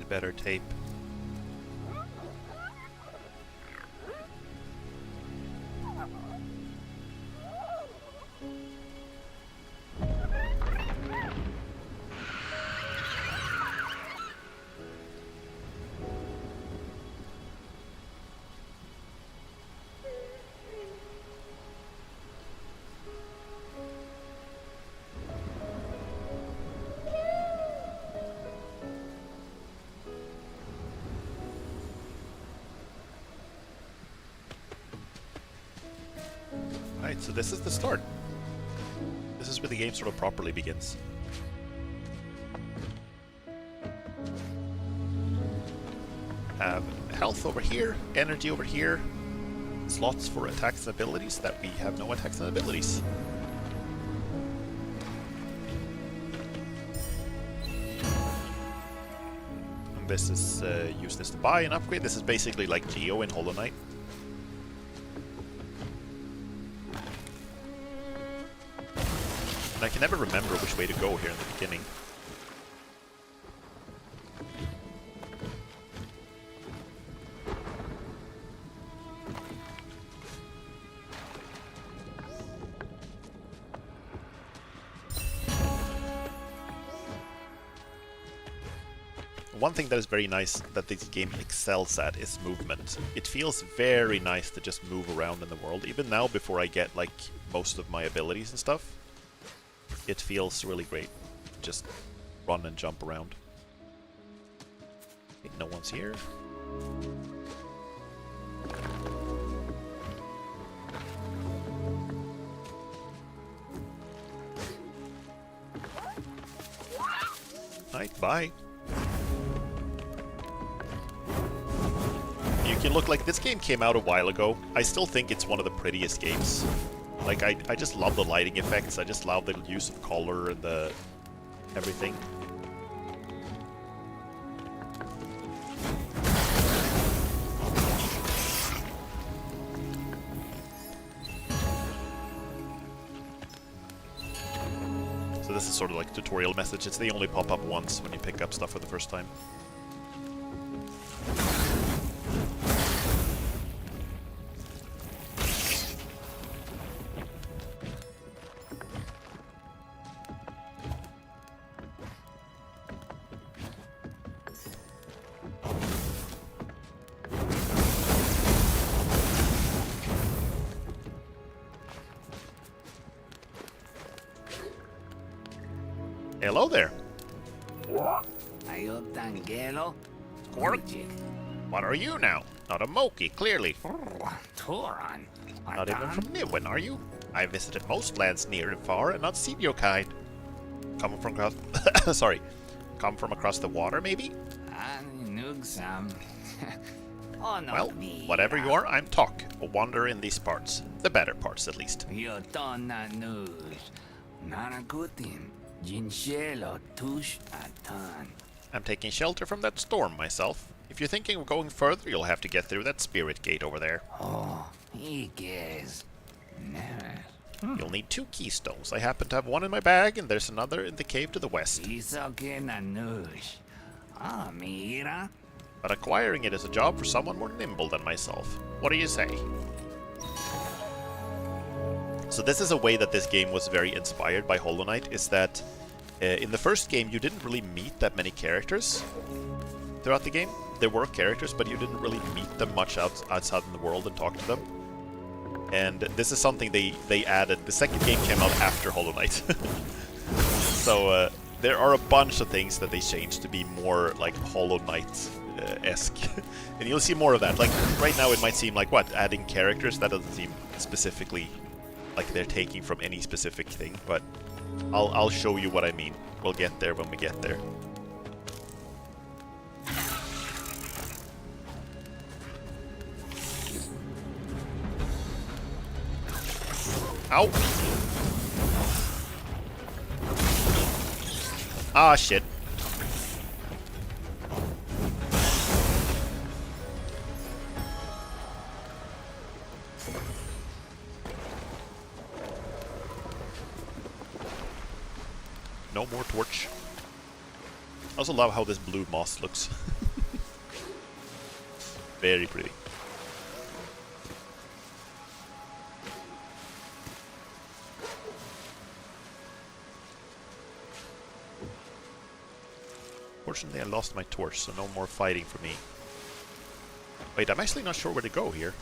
Better tape. Right, so this is the start. This is where the game sort of properly begins. Have health over here, energy over here, slots for attacks and abilities that we have no attacks and abilities. And this is use this to buy and upgrade. This is basically like Geo in Hollow Knight. And I can never remember which way to go here in the beginning. One thing that is very nice that this game excels at is movement. It feels very nice to just move around in the world, even now before I get like most of my abilities and stuff. It feels really great. Just run and jump around. Okay, no one's here. Alright, bye. You you can look like this game came out a while ago. I still think it's one of the prettiest games. Like I just love the lighting effects. I just love the use of color and the everything. So this is sort of like a tutorial message. They only pop up once when you pick up stuff for the first time. Hello there. Squirt? What are you now? Not a Moki, clearly. Not even from Niwin, are you? I visited most lands near and far and not seen your kind. Come from across... Sorry. Come from across the water, maybe? Well, whatever you are, I'm Tok, a wanderer in these parts. The better parts, at least. I'm taking shelter from that storm myself. If you're thinking of going further, you'll have to get through that spirit gate over there. You'll need 2 keystones. I happen to have one in my bag, and there's another in the cave to the west. But acquiring it is a job for someone more nimble than myself. What do you say? So this is a way that this game was very inspired by Hollow Knight, is that in the first game you didn't really meet that many characters throughout the game. There were characters, but you didn't really meet them much outside in the world and talk to them. And this is something they added. The second game came out after Hollow Knight. So there are a bunch of things that they changed to be more like Hollow Knight-esque. And you'll see more of that. Like, right now it might seem like, what, adding characters? That doesn't seem specifically like they're taking from any specific thing, but I'll show you what I mean. We'll get there when we get there. Ow! Ah, shit. No more torch. I also love how this blue moss looks. Very pretty. Fortunately, I lost my torch, so no more fighting for me. Wait, I'm actually not sure where to go here.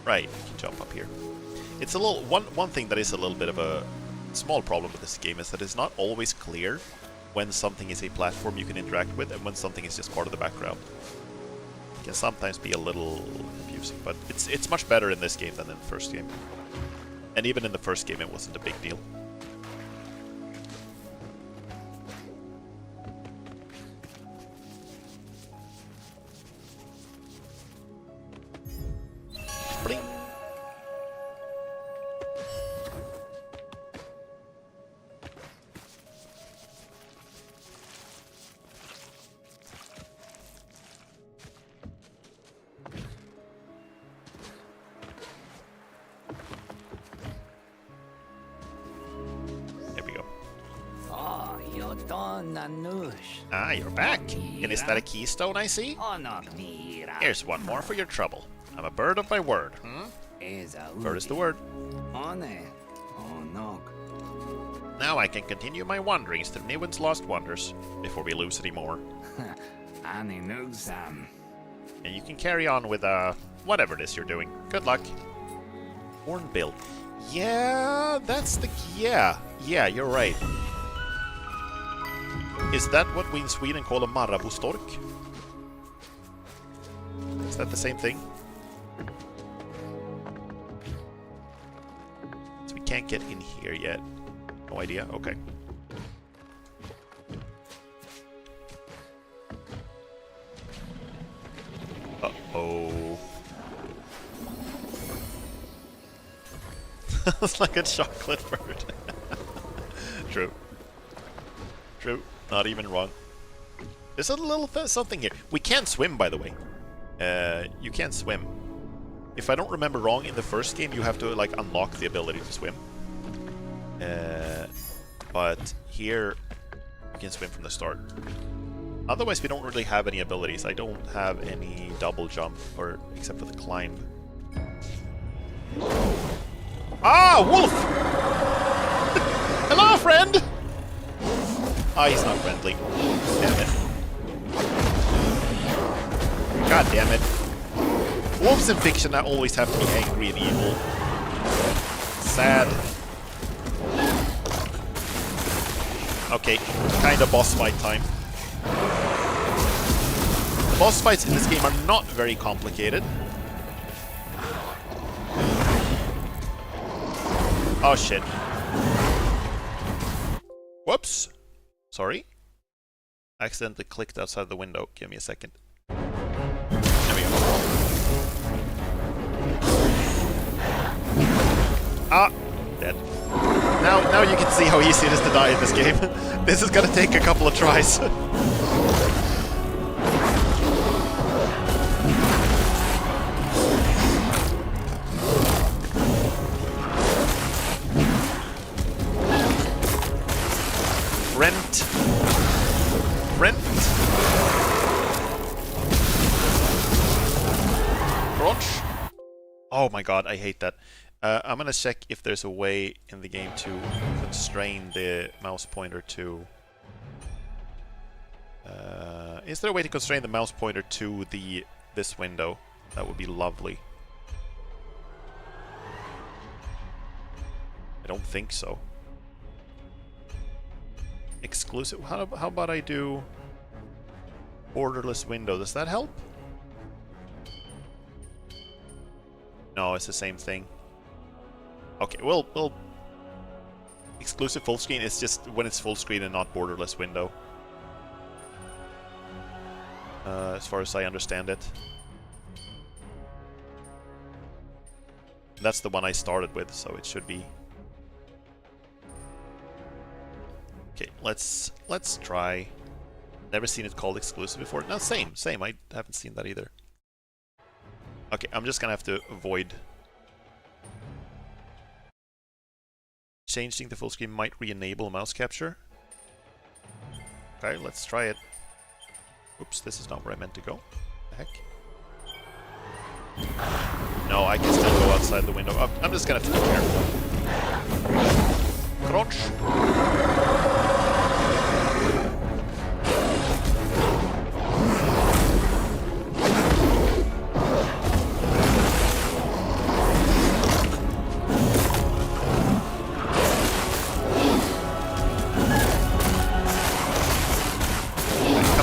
Right, you can jump up here. It's a little... One thing that is a little bit of a small problem with this game is that it's not always clear when something is a platform you can interact with and when something is just part of the background. It can sometimes be a little confusing, but it's much better in this game than in the first game. And even in the first game it wasn't a big deal. Bling. There we go. Ah, you're back. And is that a keystone I see? Here's one more for your trouble. I'm a bird of my word. Bird is the word. Now I can continue my wanderings through Niwin's Lost Wonders before we lose any more. And you can carry on with, whatever it is you're doing. Good luck. Hornbill. Yeah, that's the... Yeah, you're right. Is that what we in Sweden call a marabustork? Is that the same thing? So we can't get in here yet. No idea? Okay. Oh. It's like a chocolate bird. True. True. Not even wrong. There's a little something here. We can't swim, by the way. You can't swim. If I don't remember wrong, in the first game you have to like unlock the ability to swim. But here you can swim from the start. Otherwise, we don't really have any abilities. I don't have any double jump, or except for the climb. Ah, wolf! Hello, friend! Ah, he's not friendly. Damn it. God damn it. Wolves in fiction always have to be angry and evil. Sad. Okay, kinda boss fight time. The boss fights in this game are not very complicated. Oh shit. Whoops. Sorry. Accidentally clicked outside the window. Give me a second. There we go. Ah! Dead. Now you can see how easy it is to die in this game. This is gonna take a couple of tries. Rent. Crunch. Oh my god, I hate that. I'm gonna check if there's a way in the game to constrain the mouse pointer to... is there a way to constrain the mouse pointer to this window? That would be lovely. I don't think so. Exclusive? How about I do borderless window? Does that help? No, it's the same thing. Okay, well, exclusive full screen is just when it's full screen and not borderless window. As far as I understand it. That's the one I started with, so it should be. Okay, let's try. Never seen it called exclusive before. No, same. I haven't seen that either. Okay, I'm just gonna have to avoid. Changing the full screen might re-enable mouse capture. Okay, let's try it. Oops, this is not where I meant to go. The heck? No, I can still go outside the window. I'm just gonna have to be careful. Crunch.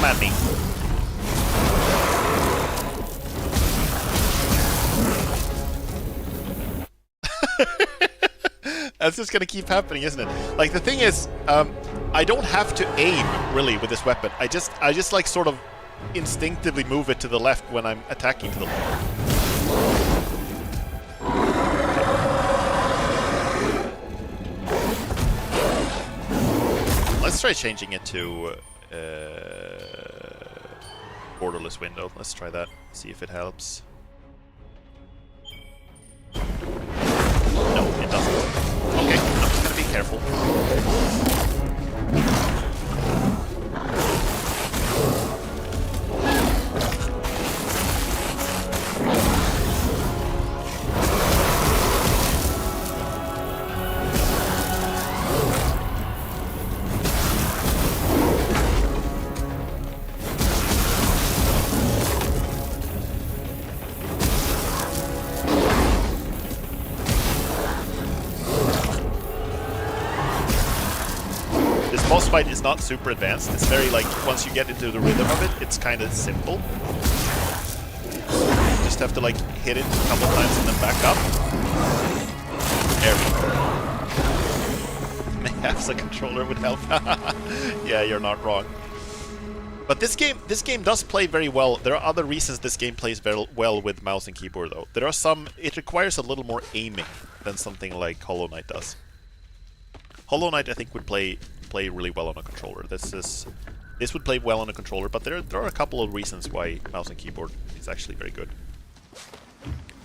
At me. That's just gonna keep happening, isn't it? Like, the thing is, I don't have to aim really with this weapon. I just like sort of instinctively move it to the left when I'm attacking to the left. Let's try changing it to borderless window. Let's try that. See if it helps. No, it doesn't. Okay, I'm just gonna be careful. Boss fight is not super advanced. It's very like, once you get into the rhythm of it, it's kind of simple. You just have to like hit it a couple times and then back up. There we go. Perhaps a controller would help. Yeah, you're not wrong. But this game does play very well. There are other reasons this game plays very well with mouse and keyboard, though. There are some. It requires a little more aiming than something like Hollow Knight does. Hollow Knight, I think, would play really well on a controller. This would play well on a controller, but there are a couple of reasons why mouse and keyboard is actually very good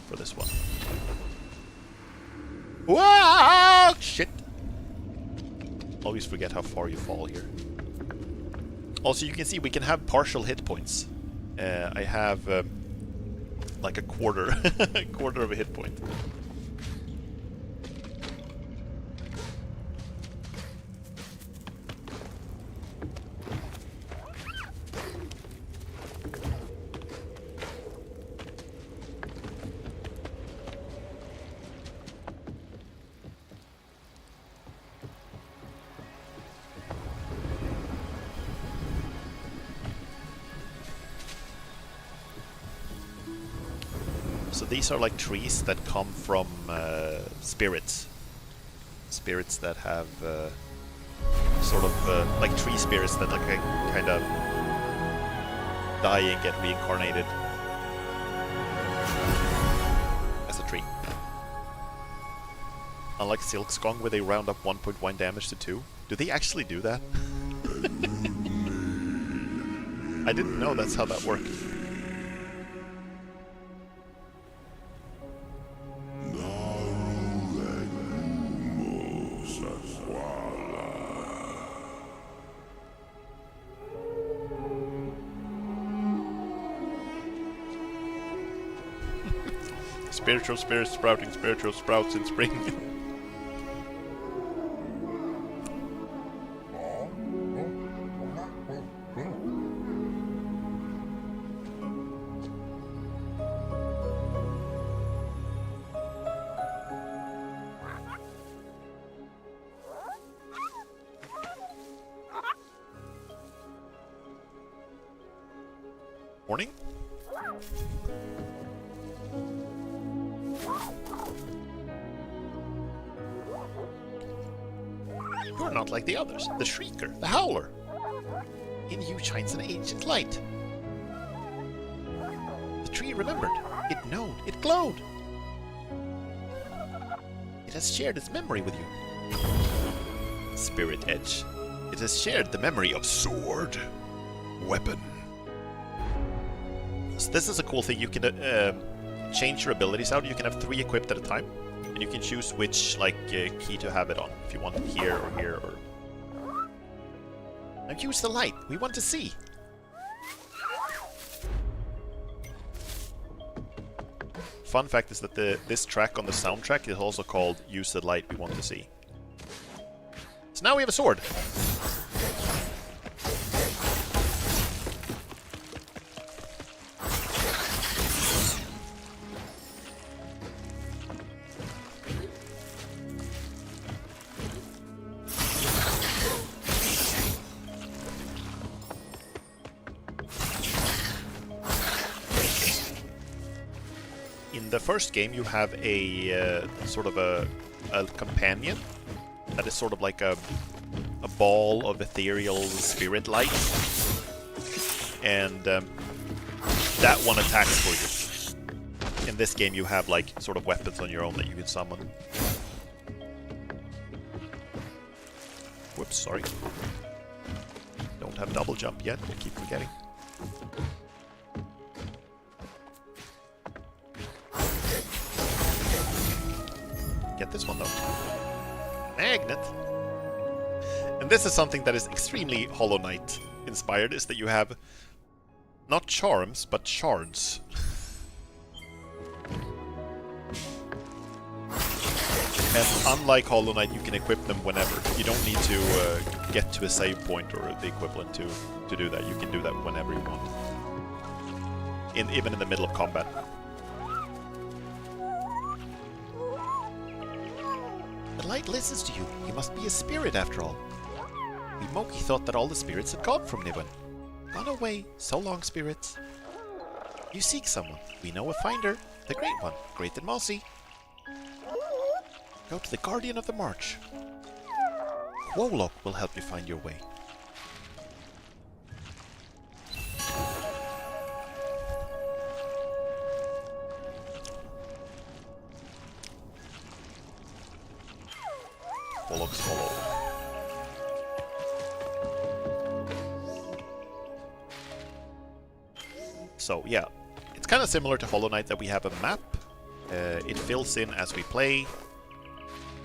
for this one. Whoa! Shit! Always forget how far you fall here. Also, you can see we can have partial hit points. I have like a quarter, a quarter of a hit point. So these are like trees that come from spirits. Spirits that have sort of like tree spirits that like kind of die and get reincarnated as a tree. Unlike Silksong, where they round up 1.1 damage to 2. Do they actually do that? I didn't know that's how that worked. Spiritual spirits sprouting spiritual sprouts in spring. Morning? You're not like the others. The Shrieker, the Howler. In you shines an ancient light. The tree remembered. It knowed. It glowed. It has shared its memory with you. Spirit Edge. It has shared the memory of sword. Weapon. So this is a cool thing. You can change your abilities out. You can have 3 equipped at a time. And you can choose which key to have it on. If you want it here or here or... Now use the light. We want to see. Fun fact is that this track on the soundtrack is also called Use the Light We Want to See. So now we have a sword. In the first game, you have a sort of a companion that is sort of like a ball of ethereal spirit light, and that one attacks for you. In this game, you have like sort of weapons on your own that you can summon. Whoops, sorry. Don't have double jump yet. I keep forgetting. Get this one though. Magnet. And this is something that is extremely Hollow Knight inspired, is that you have not charms, but shards. And unlike Hollow Knight, you can equip them whenever. You don't need to get to a save point or the equivalent to do that. You can do that whenever you want. Even in the middle of combat. The light listens to you. You must be a spirit after all. Moki thought that all the spirits had gone from Niven. Gone away. So long, spirits. You seek someone. We know a finder. The Great One. Great and Mossy. Go to the Guardian of the March. Quolok will help you find your way. logs all over. So yeah, it's kind of similar to Hollow Knight that we have a map. It fills in as we play.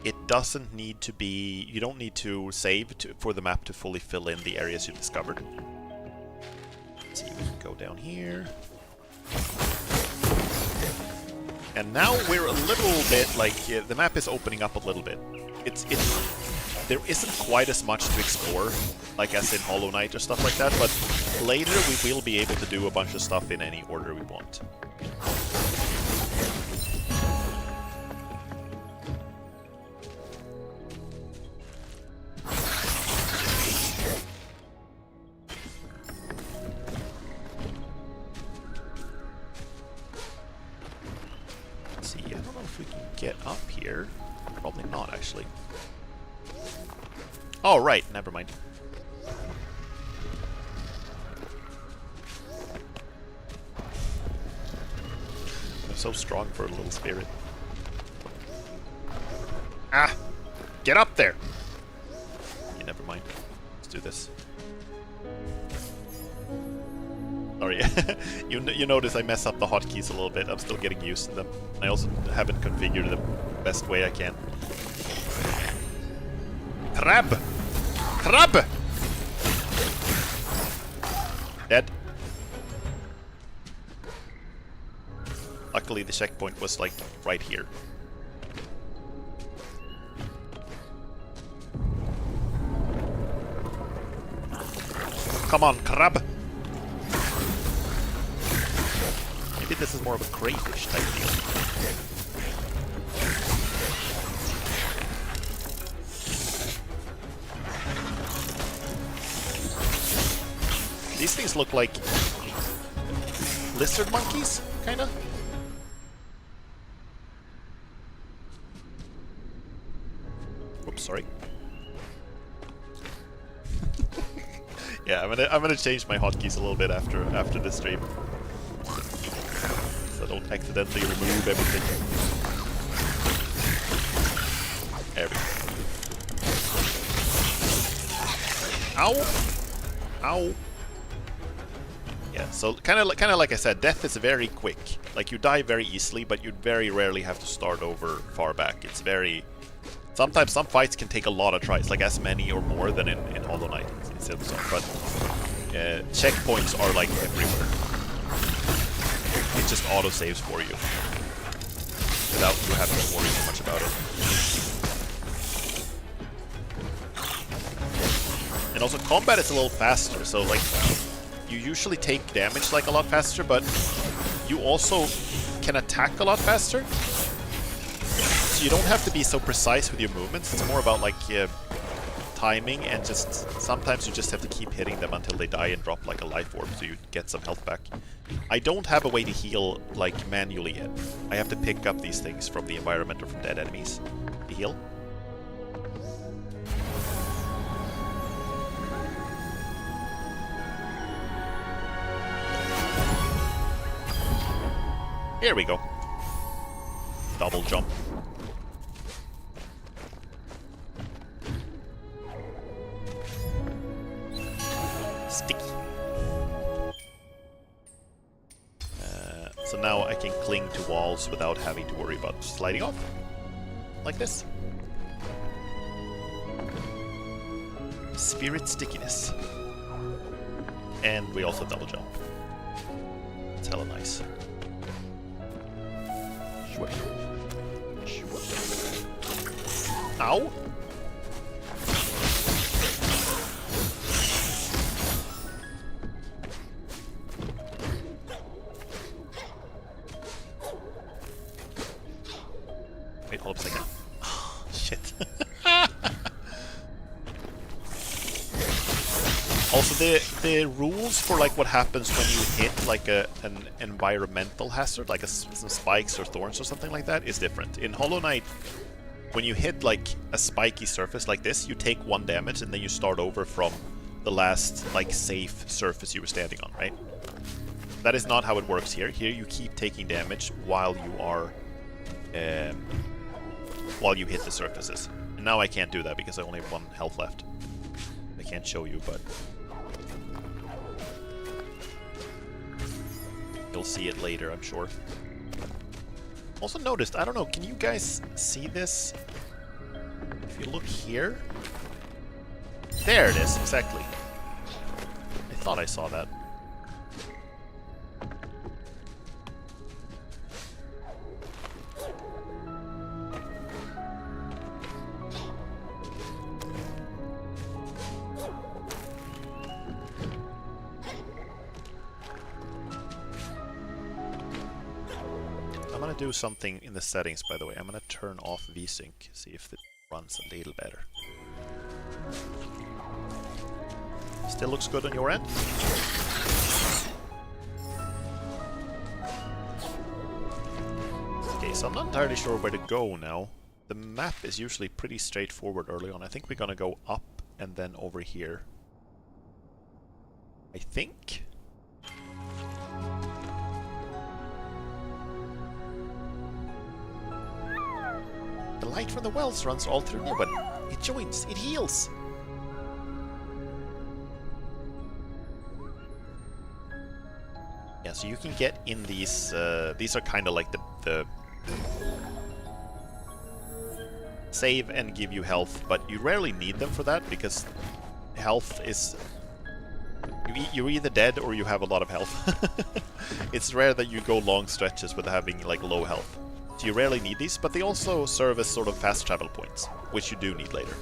It doesn't need to be... You don't need to save for the map to fully fill in the areas you discovered. Let's see, we can go down here. And now we're a little bit like... the map is opening up a little bit. There isn't quite as much to explore, like as in Hollow Knight or stuff like that, but later we will be able to do a bunch of stuff in any order we want. Let's see, I don't know if we can get up here. Probably not, actually. Oh, right, never mind. I'm so strong for a little spirit. Ah! Get up there! Yeah, never mind. Let's do this. Sorry, you notice I mess up the hotkeys a little bit. I'm still getting used to them. I also haven't configured the best way I can. Crab! Crab! Dead. Luckily the checkpoint was like right here. Come on, crab! Maybe this is more of a crayfish type deal. These things look like lizard monkeys, kinda. Oops, sorry. Yeah, I'm gonna change my hotkeys a little bit after this stream, so I don't accidentally remove everything. There we go. Ow! Ow! Yeah, so kind of like I said, death is very quick. Like, you die very easily, but you very rarely have to start over far back. It's very... Sometimes some fights can take a lot of tries, like as many or more than in Hollow Knight. But checkpoints are like everywhere. It just auto-saves for you, without you having to worry too much about it. And also, combat is a little faster, so like... You usually take damage like a lot faster, but you also can attack a lot faster. So you don't have to be so precise with your movements. It's more about like timing, and just sometimes you just have to keep hitting them until they die and drop like a life orb so you get some health back. I don't have a way to heal like manually yet. I have to pick up these things from the environment or from dead enemies to heal. Here we go. Double jump. Sticky. So now I can cling to walls without having to worry about sliding off. Like this. Spirit stickiness. And we also double jump. It's hella nice. Ow! Wait, hold up a second. Oh, shit. Also, the rules for like what happens when you hit like an environmental hazard, like some spikes or thorns or something like that, is different. In Hollow Knight, when you hit like a spiky surface like this, you take 1 damage and then you start over from the last like safe surface you were standing on, right? That is not how it works here. Here you keep taking damage while you are while you hit the surfaces. now I can't do that because I only have 1 health left. I can't show you, but you'll see it later, I'm sure. Also noticed, I don't know, can you guys see this? If you look here... There it is, exactly. I thought I saw that. I'm gonna do something in the settings, by the way. I'm gonna turn off VSync, see if it runs a little better. Still looks good on your end? Okay, so I'm not entirely sure where to go now. The map is usually pretty straightforward early on. I think we're gonna go up and then over here. I think? The light from the wells runs all through Newman. It joins, it heals! Yeah, so you can get in these are kind of like the save and give you health, but you rarely need them for that because health is... You're either dead or you have a lot of health. It's rare that you go long stretches with having like low health. So you rarely need these, but they also serve as sort of fast travel points, which you do need later.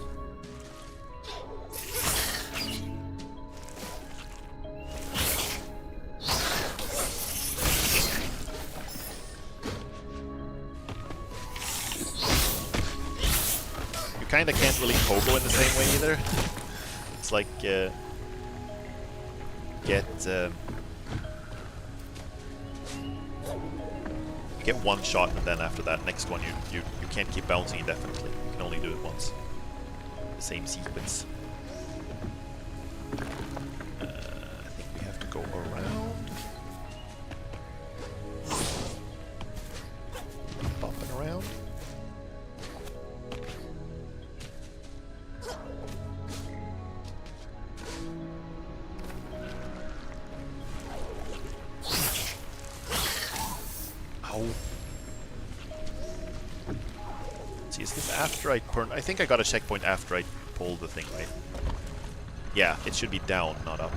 You kinda can't really pogo in the same way either. It's like, get one shot and then after that next one you can't keep bouncing indefinitely. You can only do it once. The same sequence. I think we have to go around. Bumping around. See, is this after I turn? I think I got a checkpoint after I pulled the thing, right? Yeah, it should be down, not up.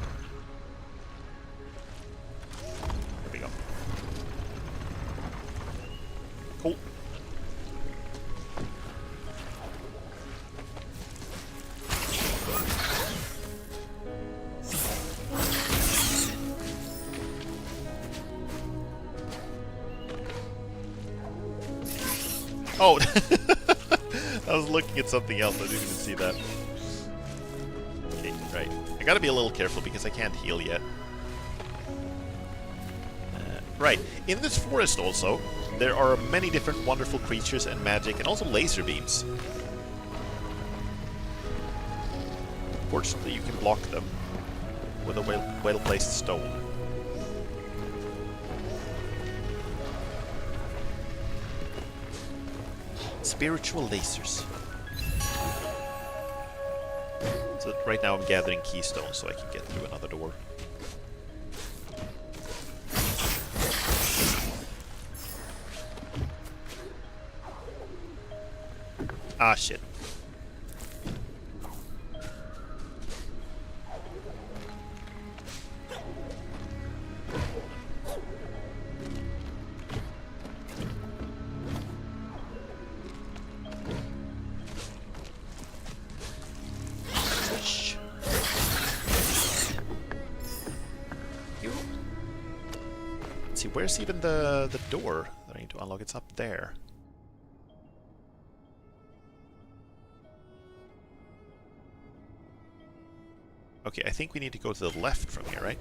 There we go. Cool. Oh! I was looking at something else, I didn't even see that. Okay, right. I gotta be a little careful because I can't heal yet. Right, in this forest also, there are many different wonderful creatures and magic, and also laser beams. Fortunately, you can block them with a well-placed stone. Spiritual lasers. So right now I'm gathering keystones so I can get through another door. Ah, shit. See, where's even the door that I need to unlock? It's up there. Okay, I think we need to go to the left from here, right?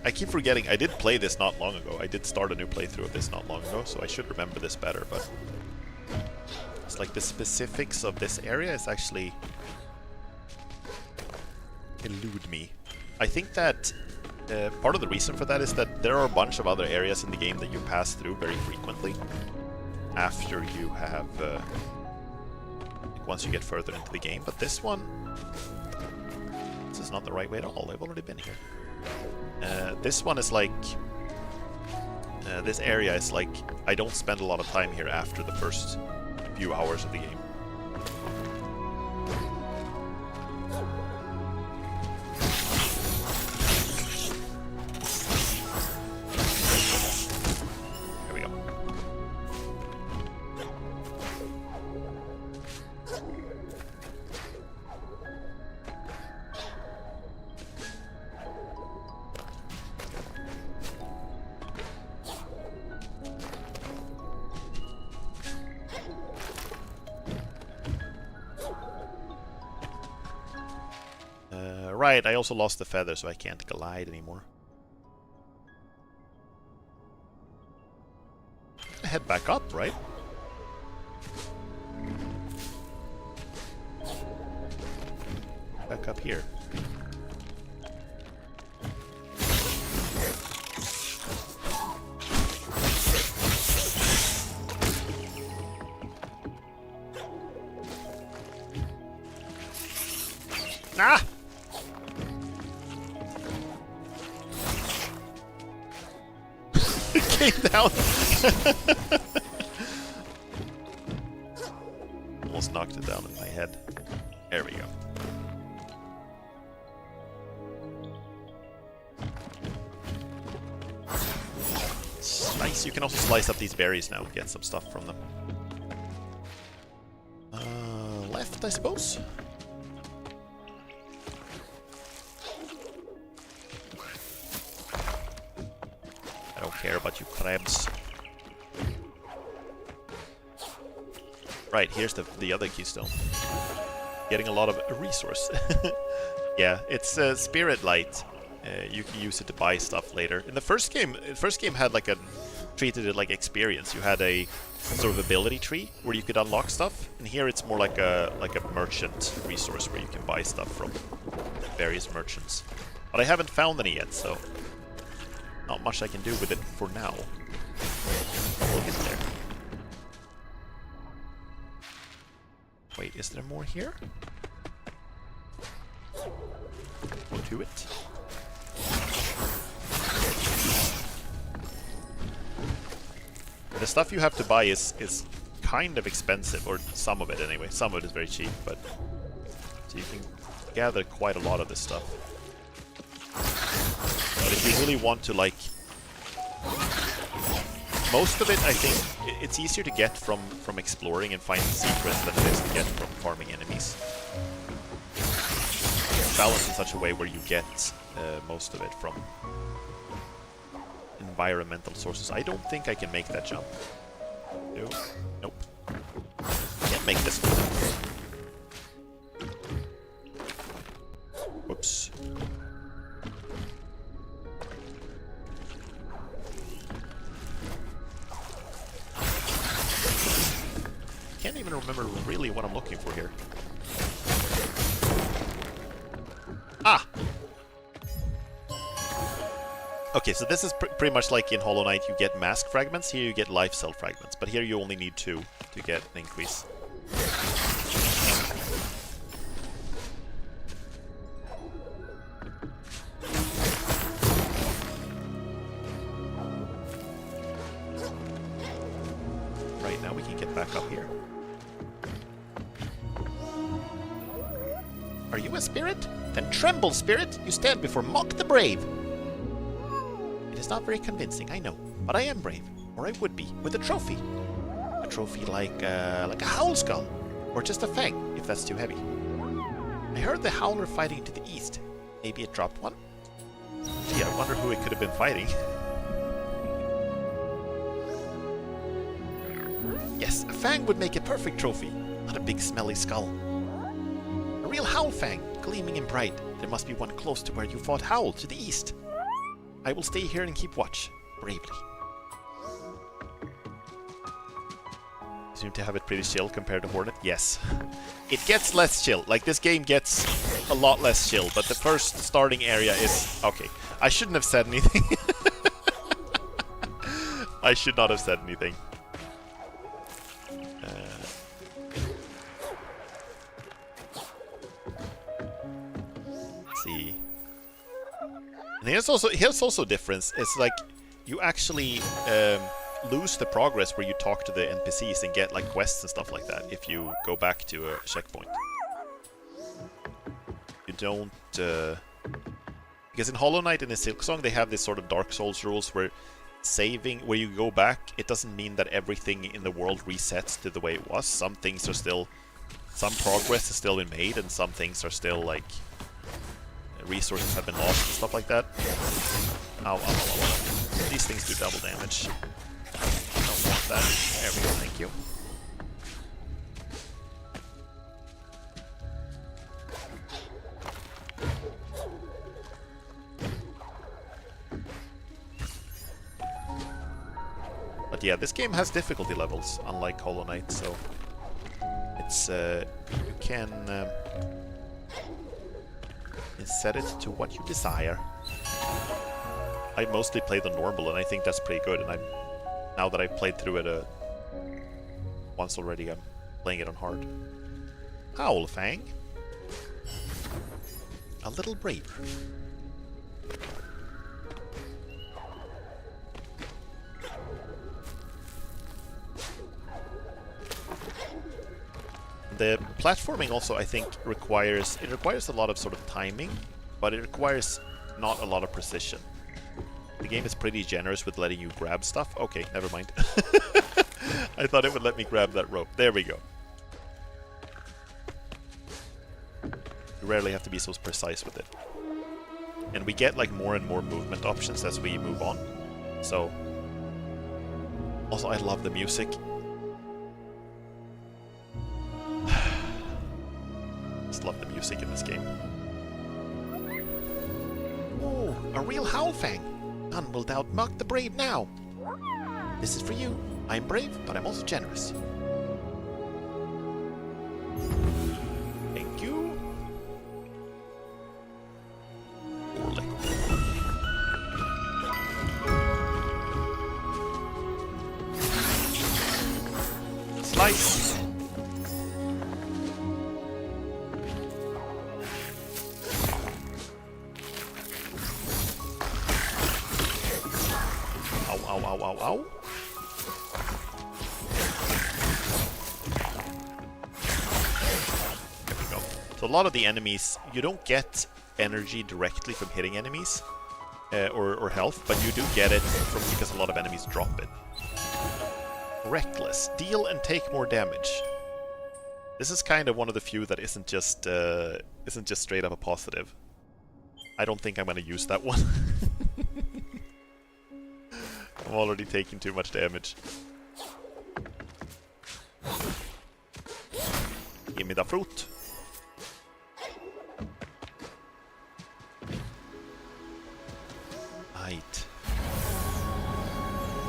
I keep forgetting, I did play this not long ago. I did start a new playthrough of this not long ago, so I should remember this better, but... It's like the specifics of this area is actually... elude me. I think that... part of the reason for that is that there are a bunch of other areas in the game that you pass through very frequently after you have once you get further into the game. But this one, this is not the right way at all. I've already been here. This one is like, this area is like, I don't spend a lot of time here after the first few hours of the game. Right, I also lost the feather, so I can't glide anymore. Head back up, right? Back up here. Ah! It came down. Almost knocked it down in my head. There we go. Nice. You can also slice up these berries now and get some stuff from them. Left, I suppose. I don't care about you crabs. Right, here's the other keystone. Getting a lot of resource. Yeah, it's spirit light. You can use it to buy stuff later. In the first game had like treated it like experience. You had a sort of ability tree where you could unlock stuff, and here it's more like a merchant resource where you can buy stuff from various merchants. But I haven't found any yet, so not much I can do with it for now. We'll get there. Wait, is there more here? Go to it. The stuff you have to buy is kind of expensive, or some of it anyway. Some of it is very cheap, but so you can gather quite a lot of this stuff. But if you really want to, like, most of it, I think it's easier to get from exploring and finding secrets than it is to get from farming enemies. It's balanced in such a way where you get most of it from environmental sources. I don't think I can make that jump. No. Nope. Can't make this one. Whoops. Can't even remember really what I'm looking for here. Ah! Okay, so this is pretty much like in Hollow Knight, you get mask fragments, here you get life cell fragments, but here you only need 2 to get an increase. Right, now we can get back up here. Are you a spirit? Then tremble, spirit! You stand before Mock the Brave! It is not very convincing, I know, but I am brave, or I would be, with a trophy. A trophy like a howl skull, or just a fang, if that's too heavy. I heard the howler fighting to the east. Maybe it dropped one? Gee, I wonder who it could have been fighting. Yes, a fang would make a perfect trophy, not a big smelly skull. A real howl fang, gleaming and bright. There must be one close to where you fought Howl, to the east. I will stay here and keep watch, bravely. You seem to have it pretty chill compared to Hornet. Yes. It gets less chill. Like, this game gets a lot less chill, but the first starting area is... Okay, I shouldn't have said anything. I should not have said anything. here's also a difference. It's like you actually lose the progress where you talk to the NPCs and get like quests and stuff like that if you go back to a checkpoint. You don't because in Hollow Knight and in Silksong they have this sort of Dark Souls rules where saving, where you go back, it doesn't mean that everything in the world resets to the way it was. Some things are still, some progress has still been made, and some things are still like resources have been lost and stuff like that. Ow, ow, ow, ow. These things do double damage. Don't want that. There we go, thank you. But yeah, this game has difficulty levels, unlike Hollow Knight, so it's you can set it to what you desire. I mostly play the normal, and I think that's pretty good. And now that I've played through it once already, I'm playing it on hard. Howlfang, a little braver. The platforming also, I think, requires a lot of sort of timing, but it requires not a lot of precision. The game is pretty generous with letting you grab stuff. Okay, never mind. I thought it would let me grab that rope. There we go. You rarely have to be so precise with it. And we get like more and more movement options as we move on. So, also I love the music. Love the music in this game. Oh, a real Howlfang! None will doubt mock the brave now! This is for you. I'm brave, but I'm also generous. Thank you. Slice! Ow. There we go. So a lot of the enemies, you don't get energy directly from hitting enemies, or health, but you do get it because a lot of enemies drop it. Reckless. Deal and take more damage. This is kind of one of the few that isn't just straight up a positive. I don't think I'm going to use that one. I'm already taking too much damage. Give me the fruit. Right.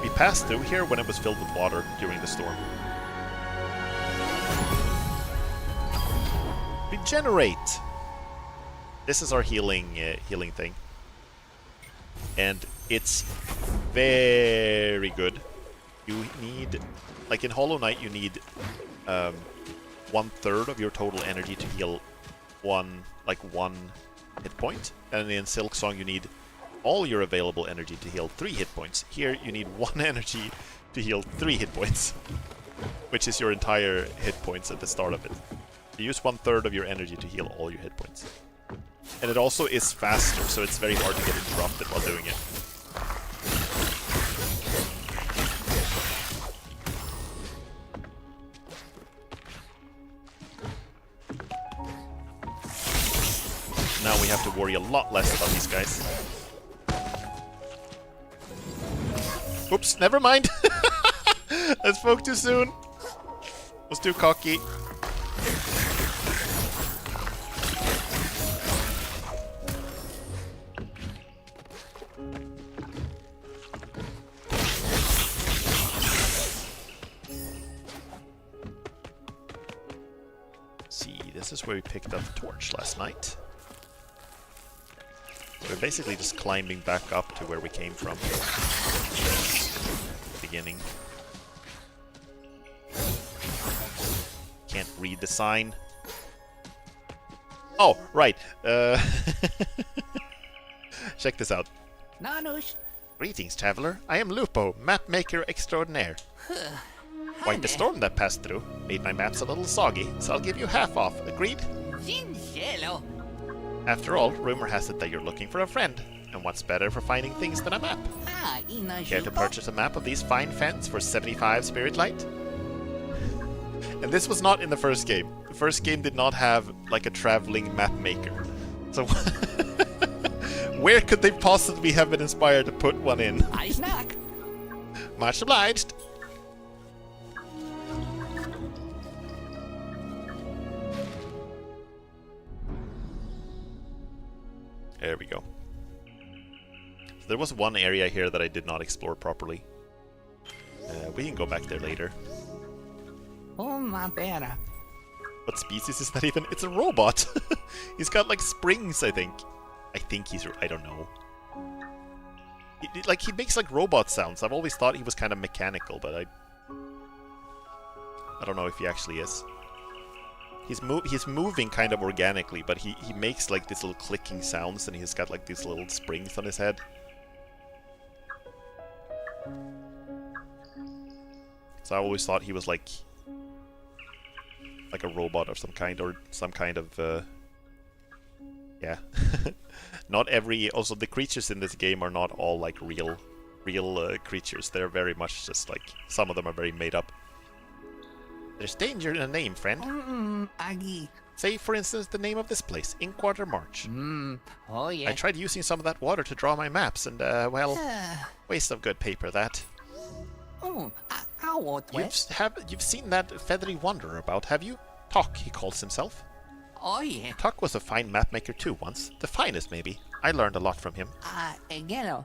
We passed through here when it was filled with water during the storm. Regenerate! This is our healing thing. And it's very good. You need, like in Hollow Knight, you need 1/3 of your total energy to heal one hit point, and in Silksong you need all your available energy to heal 3 hit points. Here you need 1 energy to heal 3 hit points, which is your entire hit points at the start of it. You use 1/3 of your energy to heal all your hit points. And it also is faster, so it's very hard to get interrupted while doing it. Now we have to worry a lot less about these guys. Oops, never mind. I spoke too soon. Was too cocky. See, this is where we picked up the torch last night. We're basically just climbing back up to where we came from. Beginning. Can't read the sign. Oh, right. Check this out. Nanush. Greetings, traveler. I am Lupo, map maker extraordinaire. Quite the storm that passed through made my maps a little soggy, so I'll give you half off. Agreed? Sincero. After all, rumor has it that you're looking for a friend, and what's better for finding things than a map? Care to purchase a map of these fine fens for 75 spirit light? And this was not in the first game. The first game did not have like a traveling map maker. So where could they possibly have been inspired to put one in? I snack. Much obliged. There we go. So there was one area here that I did not explore properly. We can go back there later. Oh my better. What species is that even? It's a robot. He's got like springs, I think. I don't know. Like he makes like robot sounds. I've always thought he was kind of mechanical, but I don't know if he actually is. He's moving kind of organically, but he makes like these little clicking sounds, and he's got like these little springs on his head. So I always thought he was like a robot of some kind, or some kind of yeah. Not every. Also, the creatures in this game are not all like real creatures. They're very much just like, some of them are very made up. There's danger in a name, friend. Say, for instance, the name of this place, Inkwater March. Oh yeah. I tried using some of that water to draw my maps, and well, waste of good paper that. Oh, You've seen that feathery wanderer about, have you? Tok, he calls himself. Oh yeah. Tok was a fine map maker too once, the finest maybe. I learned a lot from him. Again.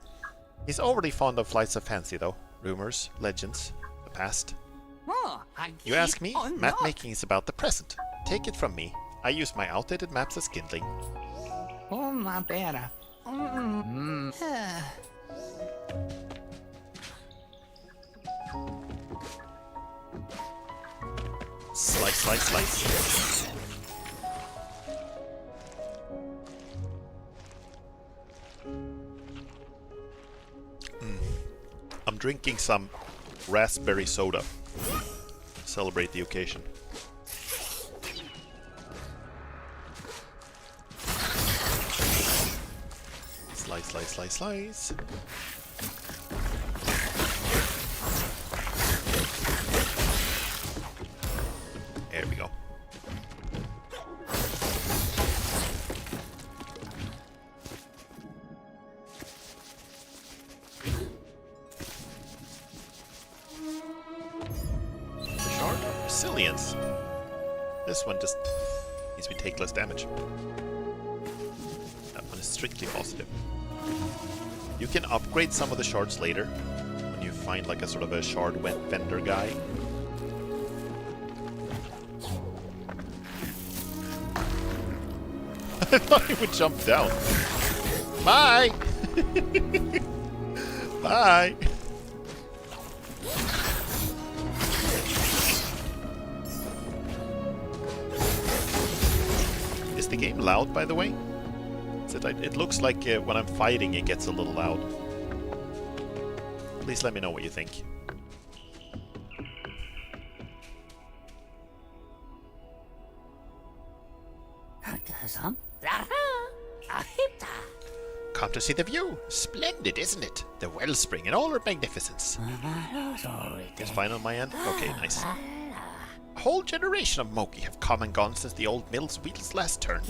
He's overly fond of flights of fancy though. Rumors, legends, the past. You ask me, map making is about the present. Take it from me. I use my outdated maps as kindling. Oh my better. Slice, slice, slice. I'm drinking some raspberry soda. Celebrate the occasion. Slice, slice, slice, slice. There we go. Resilience. This one just means we take less damage. That one is strictly positive. You can upgrade some of the shards later when you find like a sort of a shard vendor guy. I thought he would jump down. Bye! Bye! Is the game loud, by the way? It looks like when I'm fighting it gets a little loud. Please let me know what you think. Come to see the view. Splendid, isn't it? The wellspring in all her magnificence. It's fine on my end? Okay, nice. A whole generation of Mogi have come and gone since the old mill's wheels last turned.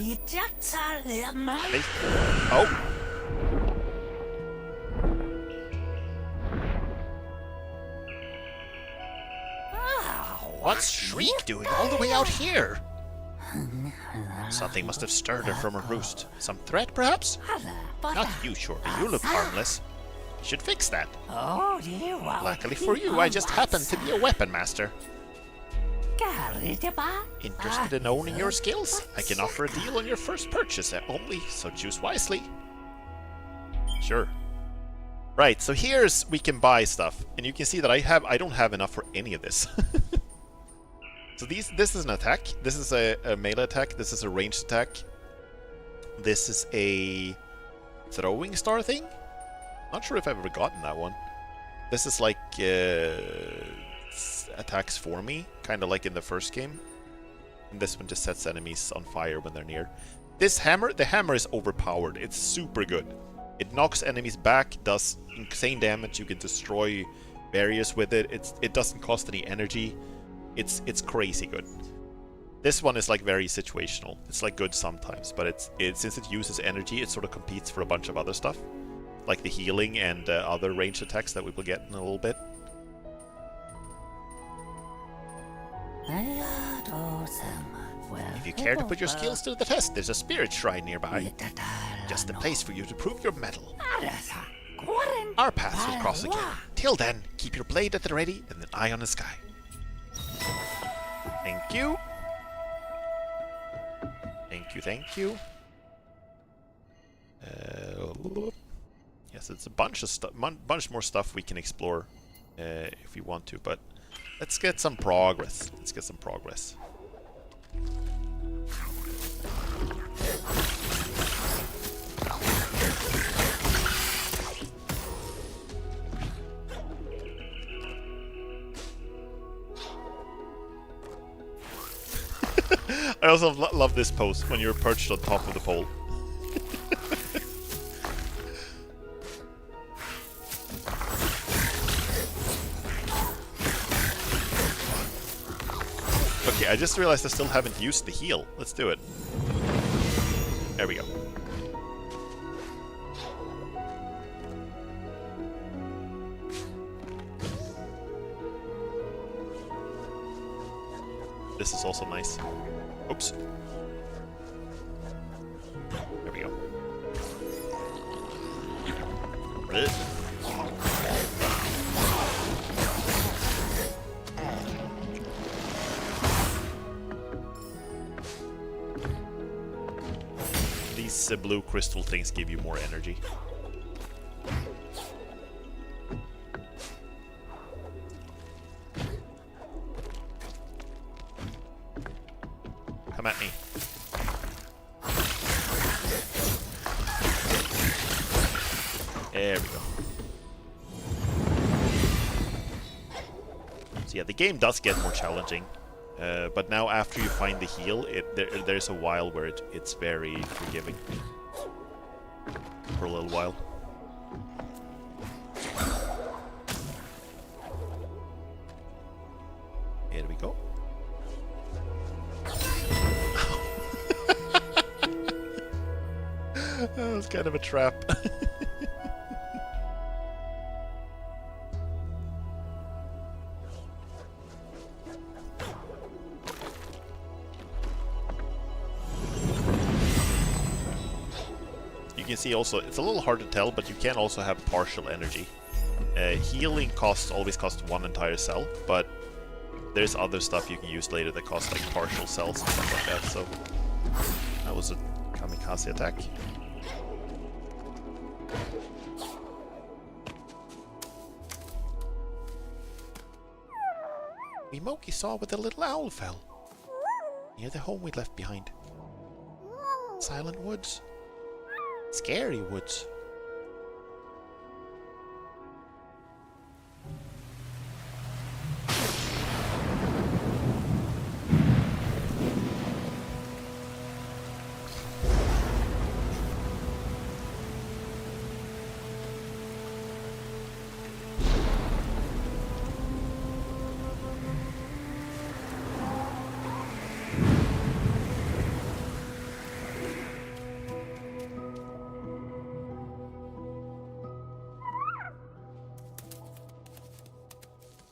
Oh! What's Shriek doing all the way out here? Something must have stirred her from her roost. Some threat, perhaps? Not you, Shorty. You look harmless. You should fix that. Luckily for you, I just happen to be a weapon master. Interested in owning your skills? I can offer a deal on your first purchase only, so choose wisely. Sure. Right, so here's we can buy stuff, and you can see that I don't have enough for any of this. So this is an attack. This is a melee attack. This is a ranged attack. This is a throwing star thing. Not sure if I've ever gotten that one. This is like attacks for me, kind of like in the first game. And this one just sets enemies on fire when they're near. This hammer, the hammer is overpowered. It's super good. It knocks enemies back, does insane damage. You can destroy barriers with it. It doesn't cost any energy. It's crazy good. This one is like very situational. It's like good sometimes, but since it uses energy, it sort of competes for a bunch of other stuff, like the healing and other ranged attacks that we will get in a little bit. If you care to put your skills to the test, there's a spirit shrine nearby. Just the place for you to prove your mettle. Our paths will cross again. Till then, keep your blade at the ready and an eye on the sky. Thank you. Thank you, thank you. Yes, it's a bunch of stuff, bunch more stuff we can explore if we want to, but let's get some progress. Let's get some progress. I also love this pose when you're perched on top of the pole. Okay, I just realized I still haven't used the heal. Let's do it. There we go. This is also nice. Oops. There we go. These blue crystal things give you more energy. Come at me. There we go. So yeah, the game does get more challenging. But now after you find the heal, there's a while where it's very forgiving. For a little while. Here we go. That was kind of a trap. You can see also, it's a little hard to tell, but you can also have partial energy. Healing always costs one entire cell, but there's other stuff you can use later that costs like partial cells and stuff like that, so that was a kamikaze attack. We Moki saw where the little owl fell. Near the home we left behind. Silent woods. Scary woods.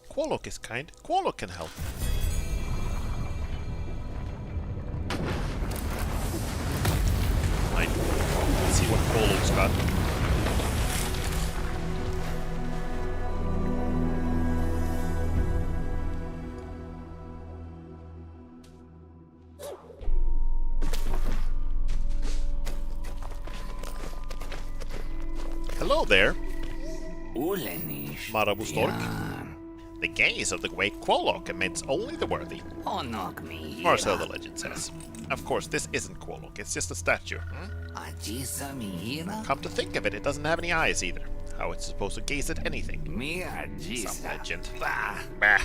Quolok is kind. Quolok can help. Fine. Let's see what Quolok's got. Hello there, Marabustork. The gaze of the great Quolok admits only the worthy. Oh, knock me. Or so the legend says. Of course, this isn't Quolok, it's just a statue. Ajisa mi hira. Come to think of it, it doesn't have any eyes either. How it's supposed to gaze at anything? Mi ajisa. Some legend. Bah. Bah.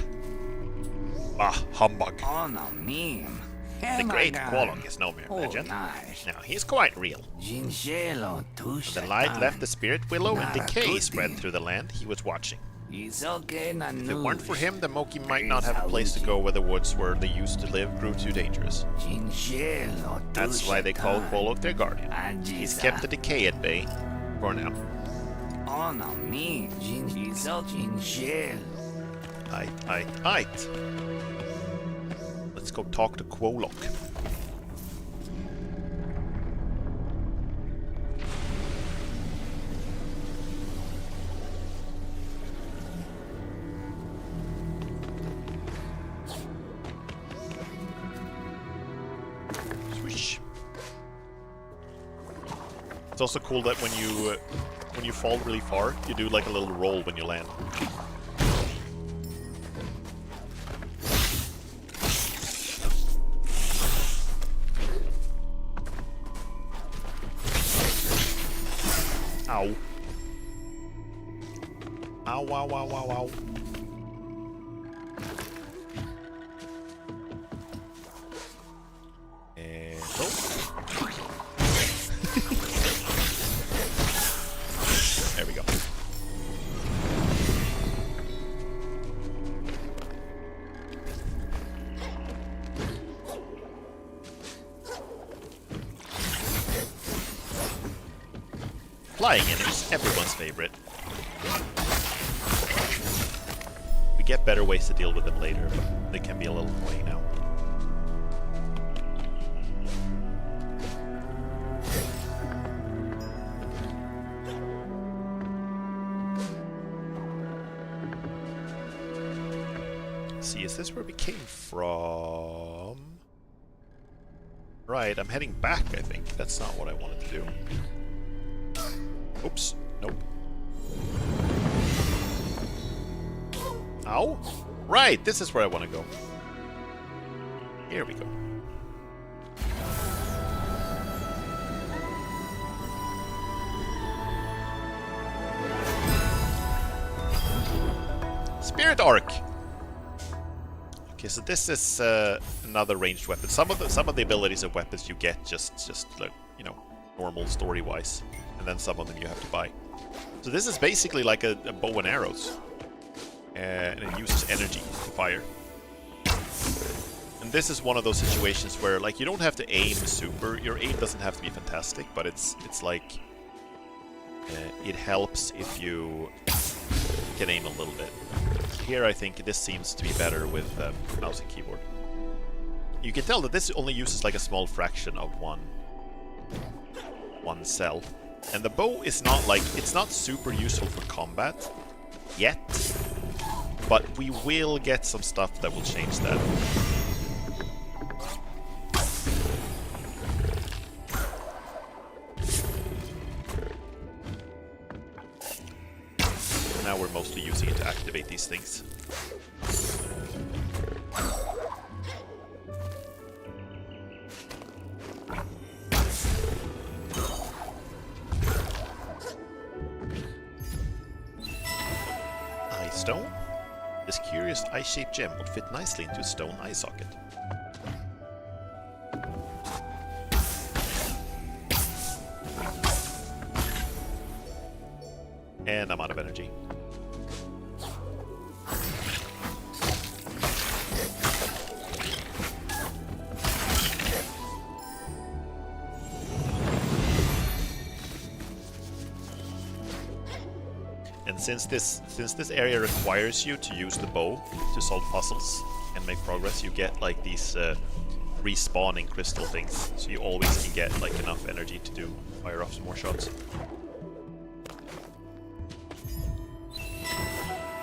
Ah, humbug. Oh, no, meme. The great Quolok is no mere legend. Nice. Now, he's quite real. Ginchelo, tusha. The light left the spirit willow and decay spread through the land he was watching. If it weren't for him, the Moki might not have a place to go where the woods where they used to live grew too dangerous. That's why they call Quolok their guardian. He's kept the decay at bay for now. Oh, no, me. Ginchelo. Aight. Let's go talk to Quolok. Swish. It's also cool that when you fall really far, you do like a little roll when you land. Ow. Ow, ow, ow, ow, ow. And go. There we go. Flying enemies, everyone's favorite. We get better ways to deal with them later, but they can be a little annoying now. See, is this where we came from? Right, I'm heading back, I think. That's not what I wanted to do. Oops. Nope. Ow. Right, this is where I want to go. Here we go. Spirit Arc. Okay, so this is another ranged weapon. Some of the abilities of weapons you get just like, you know, normal story-wise. And then some of them you have to buy. So this is basically like a bow and arrows. And it uses energy to fire. And this is one of those situations where, like, you don't have to aim super. Your aim doesn't have to be fantastic, but it's like... it helps if you can aim a little bit. Here I think this seems to be better with mouse and keyboard. You can tell that this only uses like a small fraction of one cell. And the bow is not like, it's not super useful for combat yet, but we will get some stuff that will change that. Now we're mostly using it to activate these things. Stone? This curious eye-shaped gem would fit nicely into a stone eye socket. And I'm out of energy. And since this area requires you to use the bow to solve puzzles and make progress, you get like these respawning crystal things. So you always can get like enough energy to fire off some more shots.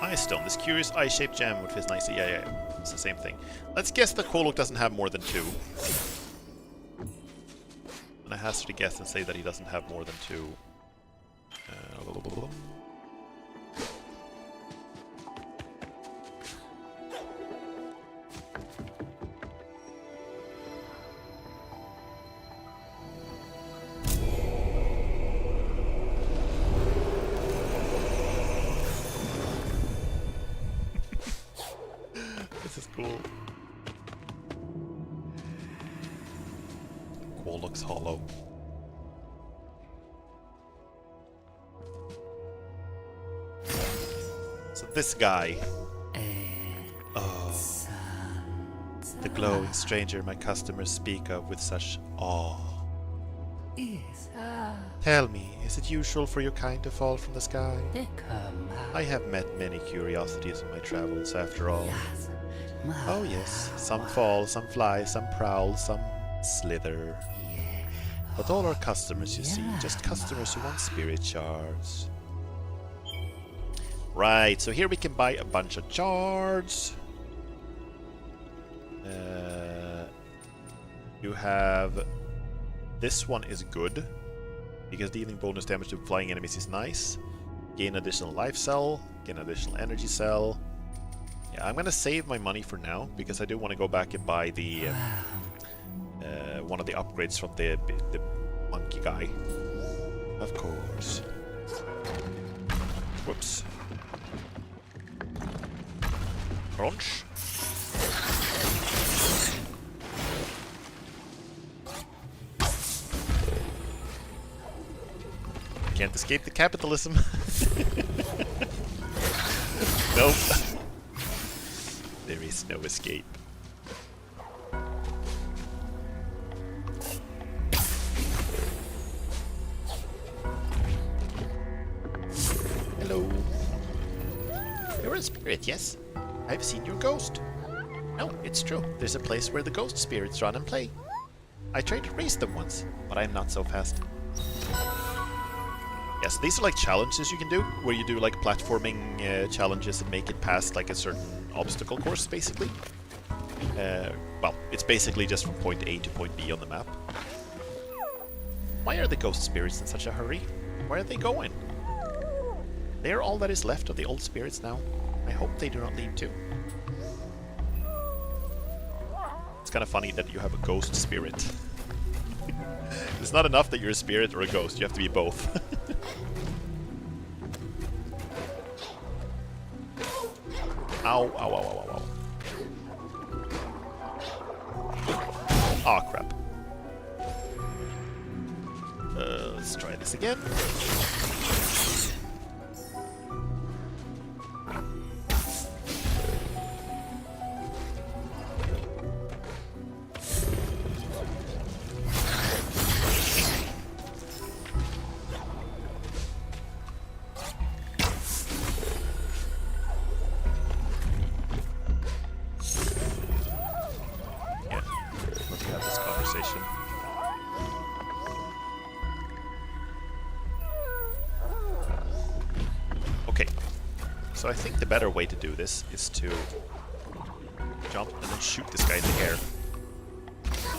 Eye stone. This curious eye-shaped gem would fit nicely. Yeah. It's the same thing. Let's guess the Quolok doesn't have more than 2. And I hazard to guess and say that he doesn't have more than 2. cool. Wall looks hollow. So this guy. Oh. The glowing stranger my customers speak of with such awe. Tell me, is it usual for your kind to fall from the sky? I have met many curiosities in my travels, after all. Oh yes, some fall, some fly, some prowl, some slither. But all are customers, you see, just customers who want spirit shards. Right, so here we can buy a bunch of shards. You have... This one is good, because dealing bonus damage to flying enemies is nice. Gain additional life cell, gain additional energy cell. Yeah, I'm gonna save my money for now, because I do want to go back and buy the one of the upgrades from the monkey guy. Of course. Whoops. Crunch. Can't escape the capitalism. Nope. There is no escape. Hello. You're a spirit, yes? I've seen your ghost. No, it's true. There's a place where the ghost spirits run and play. I tried to race them once, but I'm not so fast. Yes, these are like challenges you can do, where you do like platforming challenges and make it past like a certain obstacle course, basically. Well, it's basically just from point A to point B on the map. Why are the ghost spirits in such a hurry? Where are they going? They are all that is left of the old spirits now. I hope they do not leave too. It's kind of funny that you have a ghost spirit. It's not enough that you're a spirit or a ghost, you have to be both. Ow, ow, ow, ow, ow, ow. Aw, crap. Let's try this again. Okay, so I think the better way to do this is to jump and then shoot this guy in the air.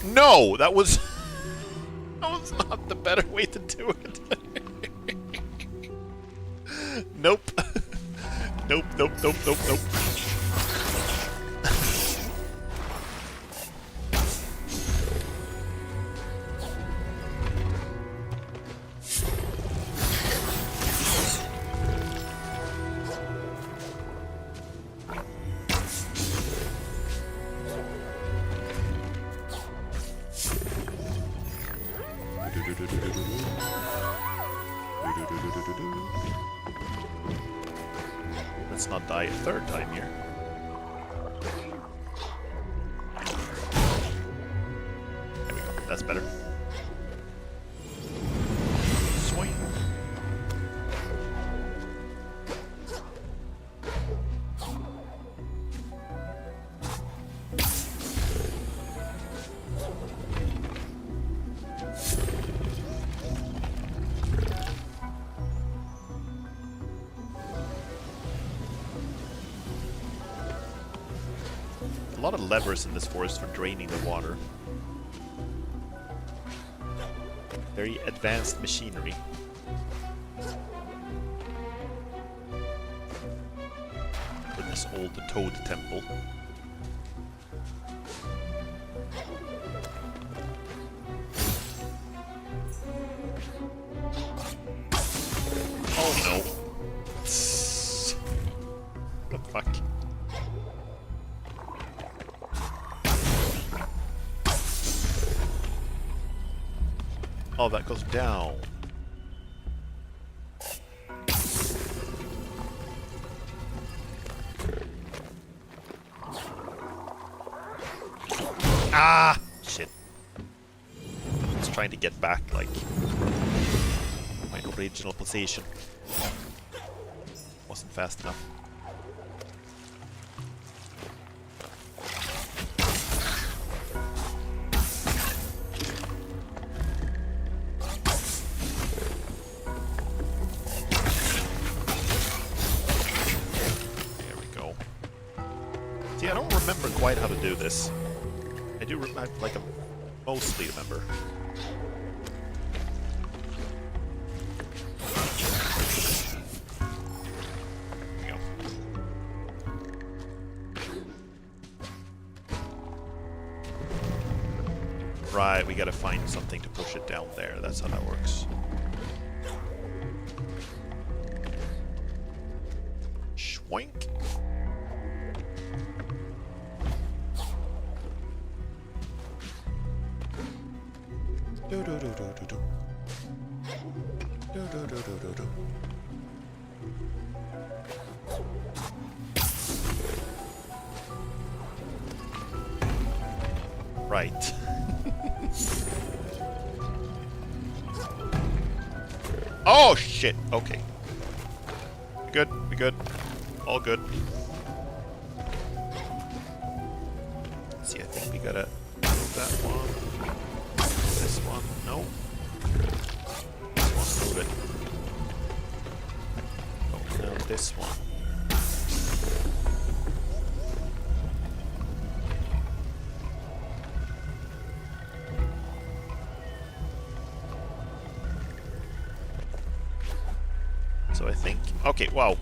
No! That was... that was not the better way to do it. Nope. Nope, nope, nope, nope, nope. Let's not die a third time here. There we go. That's better. Swing. A lot of levers in this forest for draining the water. Very advanced machinery. For this old toad temple. Oh no. What the fuck? Oh, that goes down. Ah! Shit. I was trying to get back, like, my original position. Wasn't fast enough. There we go. See, I don't remember quite how to do this. I do like I mostly remember. There we go. Right, we gotta find something to push it down there. That's how that works. Schwoink. Do do do do do do. Do do do do do do. Right. Oh shit. Okay. We good. We good. All good. See, I think we gotta move that one. This one, no. This one, move it. Oh, no, this one. So I think... Okay, wow.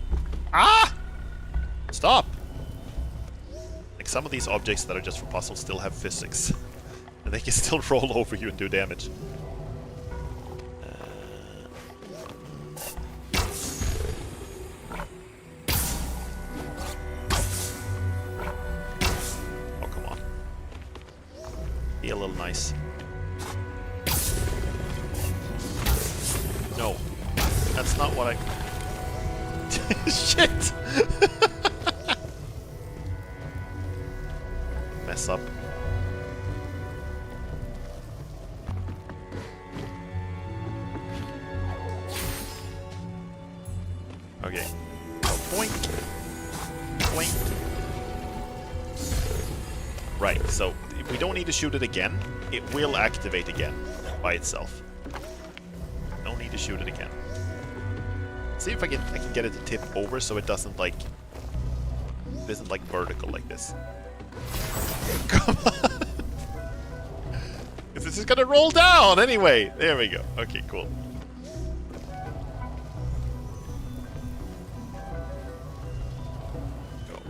Ah! Stop! Like, some of these objects that are just for puzzles still have physics. And they can still roll over you and do damage. Oh, come on. Be a little nice. No. That's not what I... Shit! Mess up. Okay. So boink. Boink. Right, so we don't need to shoot it again. It will activate again by itself. No need to shoot it again. See if I can get it to tip over so it doesn't like vertical like this. Come on. This is gonna roll down anyway. There we go. Okay, cool.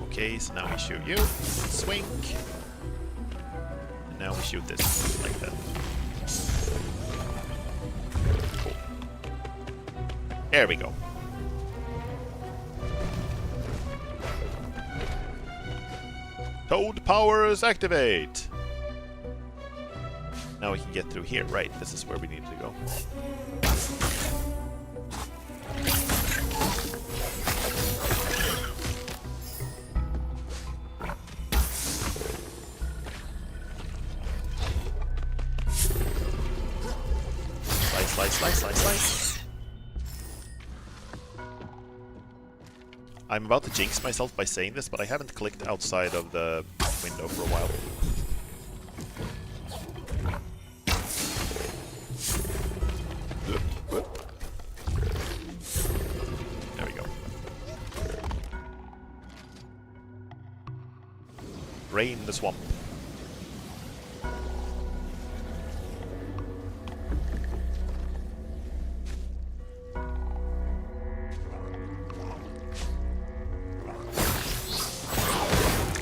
Okay, so now we shoot you. Swing. And now we shoot this like that. Cool. There we go. Toad powers activate! Now we can get through here. Right, this is where we need to go. Slice, slice, slice, slice, slice. I'm about to jinx myself by saying this, but I haven't clicked outside of the window for a while. There we go. Drain the swamp.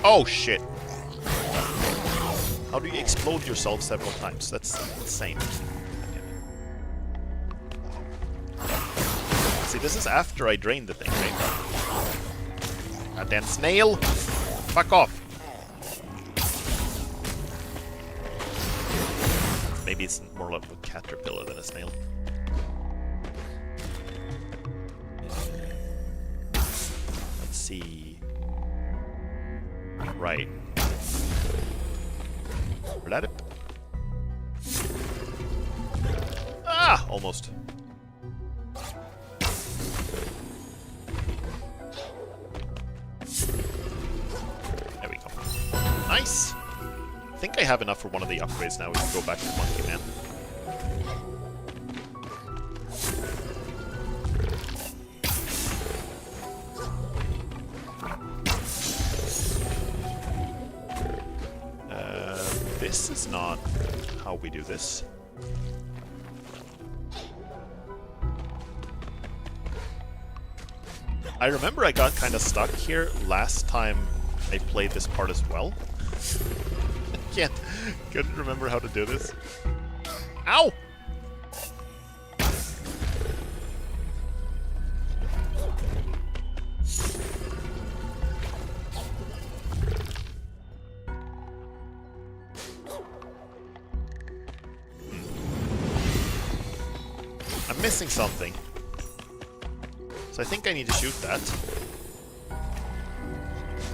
Oh shit! How do you explode yourself several times? That's insane. See, this is after I drained the thing, right? Goddamn snail! Fuck off! Maybe it's more like a caterpillar than a snail. Let's see. Right. Let it. Ah! Almost. There we go. Nice! I think I have enough for one of the upgrades now. We can go back to Monkey Man. This is not how we do this. I remember I got kind of stuck here last time I played this part as well. Couldn't remember how to do this. Ow! I'm missing something. So I think I need to shoot that.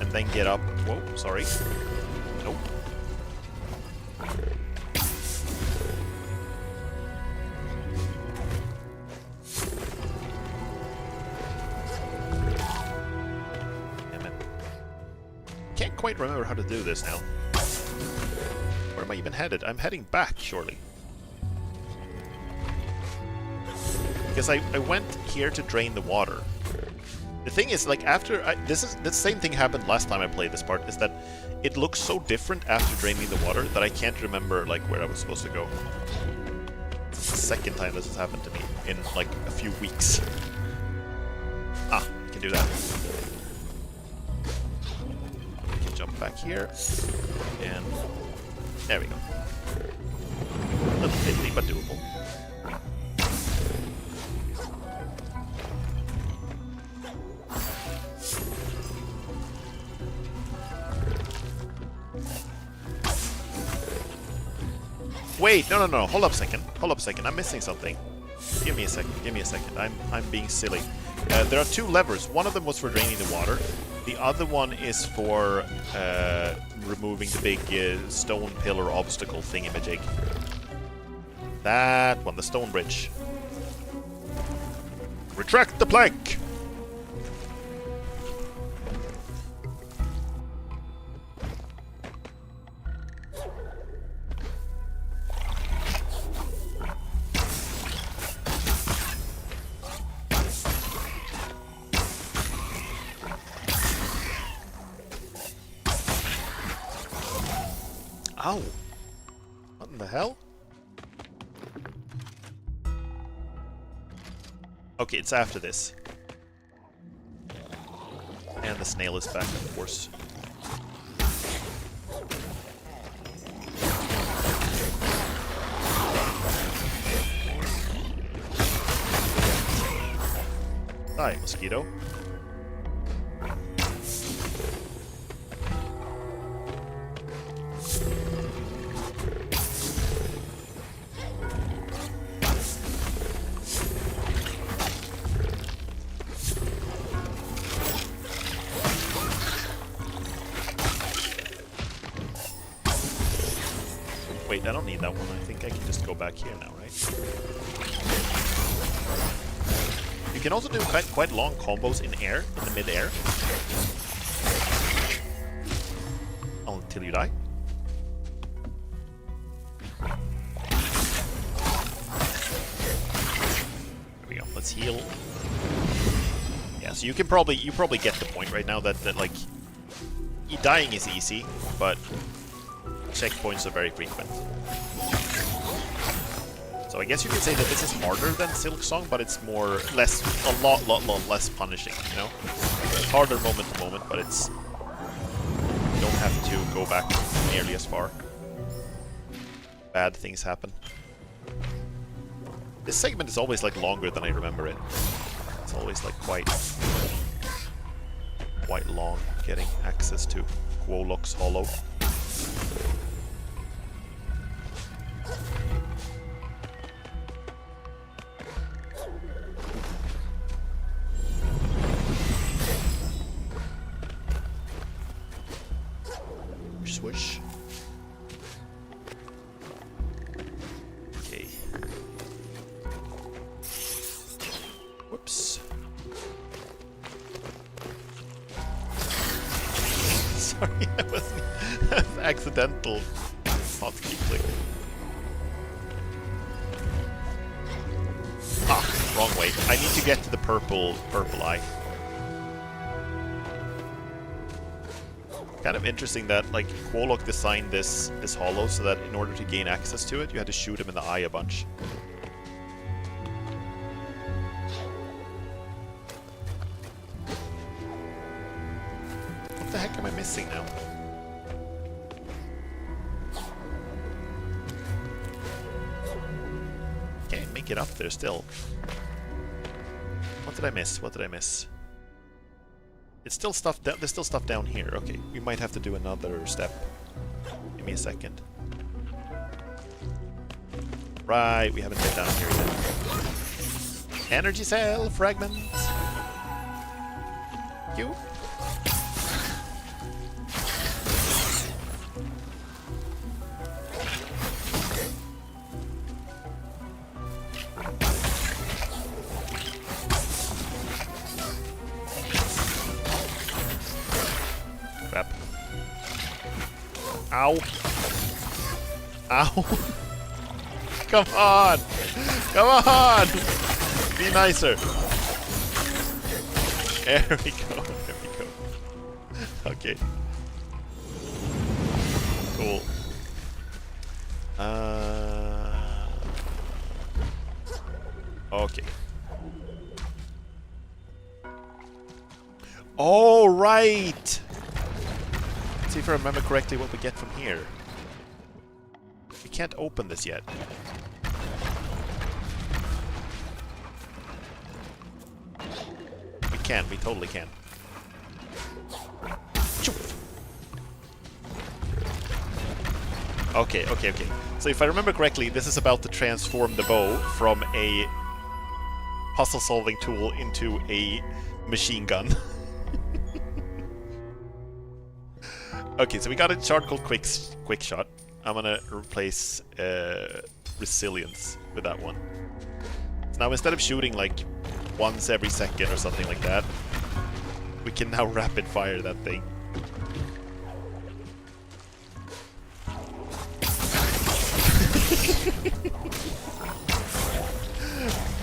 And then get up. Whoa, sorry. Nope. Damn it. Can't quite remember how to do this now. Where am I even headed? I'm heading back, surely. Because I went here to drain the water. The thing is, like, after the same thing happened last time I played this part, is that it looks so different after draining the water that I can't remember, like, where I was supposed to go. It's the second time this has happened to me in, like, a few weeks. Ah, I can do that. I can jump back here, and there we go. A little fiddly, but doable. Wait, no, hold up a second, I'm missing something. Give me a second, I'm being silly. There are two levers, one of them was for draining the water, the other one is for removing the big stone pillar obstacle thingamajig. That one, the stone bridge. Retract the plank! Ow! What in the hell? Okay, it's after this. And the snail is back, of course. Die, mosquito. Wait, I don't need that one. I think I can just go back here now, right? You can also do quite long combos in air, in the mid-air. Until you die. There we go. Let's heal. Yeah, so you probably get the point right now that like dying is easy, but checkpoints are very frequent. So I guess you could say that this is harder than Silk Song, but it's a lot less punishing, you know? It's harder moment to moment, but it's... You don't have to go back nearly as far. Bad things happen. This segment is always like longer than I remember it. It's always like quite long getting access to Quolok's Hollow. swoosh. Okay. Whoops. Sorry, that was accidental hotkey click. Ah, wrong way. I need to get to the purple eye. Kind of interesting that, like, Quolok designed this hollow so that in order to gain access to it, you had to shoot him in the eye a bunch. What the heck am I missing now? Can't make it up there still. What did I miss? What did I miss? It's still stuff. There's still stuff down here. Okay, we might have to do another step. Give me a second. Right, we haven't been down here yet. Energy cell fragment. You. Crap. Ow. Ow. Come on. Come on. Be nicer. There we go. There we go. Okay. Cool. Okay. All right. Let's see if I remember correctly what we get from here. We can't open this yet. We can. We totally can. Okay, okay, okay. So if I remember correctly, this is about to transform the bow from a puzzle-solving tool into a machine gun. Okay, so we got a shard called Quick Shot. I'm gonna replace Resilience with that one. So now instead of shooting like once every second or something like that, we can now rapid fire that thing.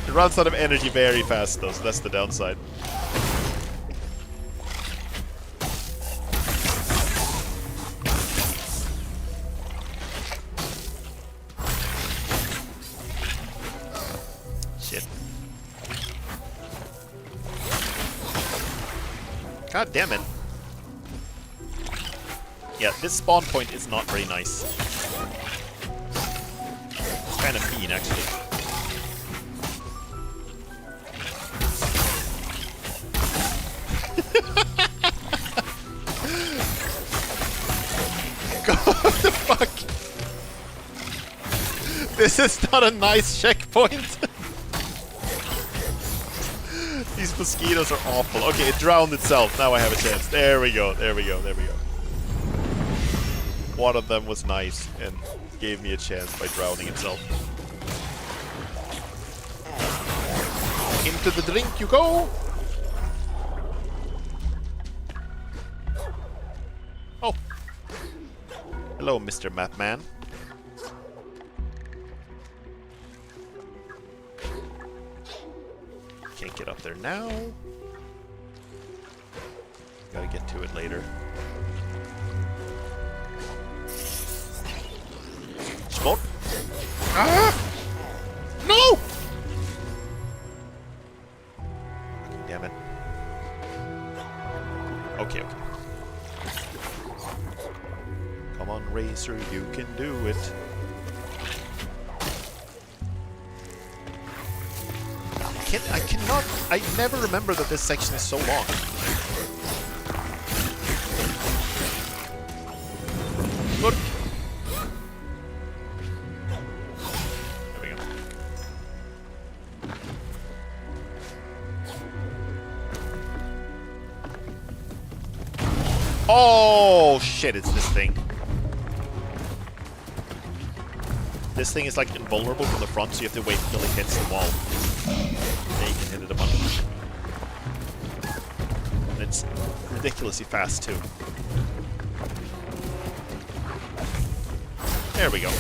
It runs out of energy very fast though, so that's the downside. Shit. God damn it. Yeah, this spawn point is not very nice. It's kind of mean, actually. What the fuck? This is not a nice checkpoint. These mosquitoes are awful. Okay, it drowned itself. Now I have a chance. There we go. There we go. There we go. One of them was nice and gave me a chance by drowning itself. Into the drink you go! Oh. Hello, Mr. Mapman. Can't get up there now. Gotta get to it later. Spawn. Ah! No! Damn it. Okay, okay. Come on, Racer, you can do it. I cannot... I never remember that this section is so long. Good. There we go. Oh, shit, it's this thing. This thing is like invulnerable from the front, so you have to wait until it hits the wall. Then you can hit it a bunch. And it's ridiculously fast too. There we go.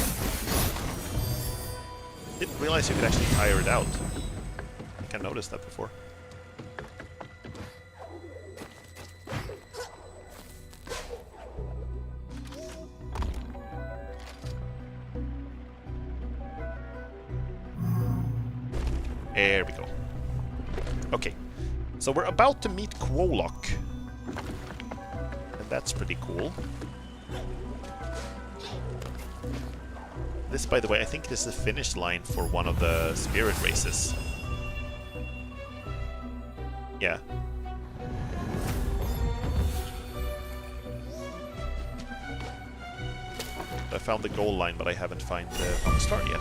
Didn't realize you could actually tire it out. I think I noticed that before. There we go. Okay, so we're about to meet Quolok. And that's pretty cool. This, by the way, I think this is the finish line for one of the spirit races. Yeah. I found the goal line, but I haven't found the start yet.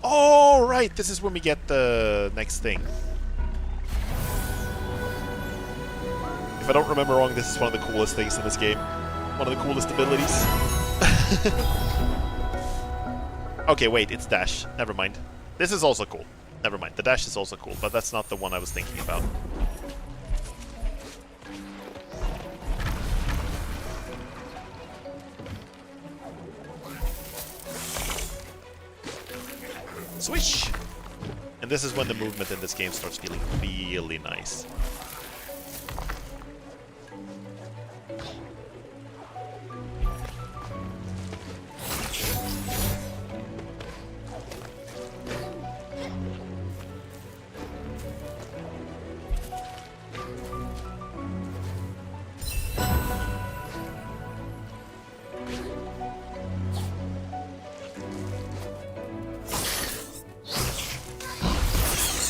Oh, right! This is when we get the next thing. If I don't remember wrong, this is one of the coolest things in this game. One of the coolest abilities. Okay, wait, it's dash. Never mind. This is also cool. Never mind. The dash is also cool, but that's not the one I was thinking about. Swish! And this is when the movement in this game starts feeling really nice.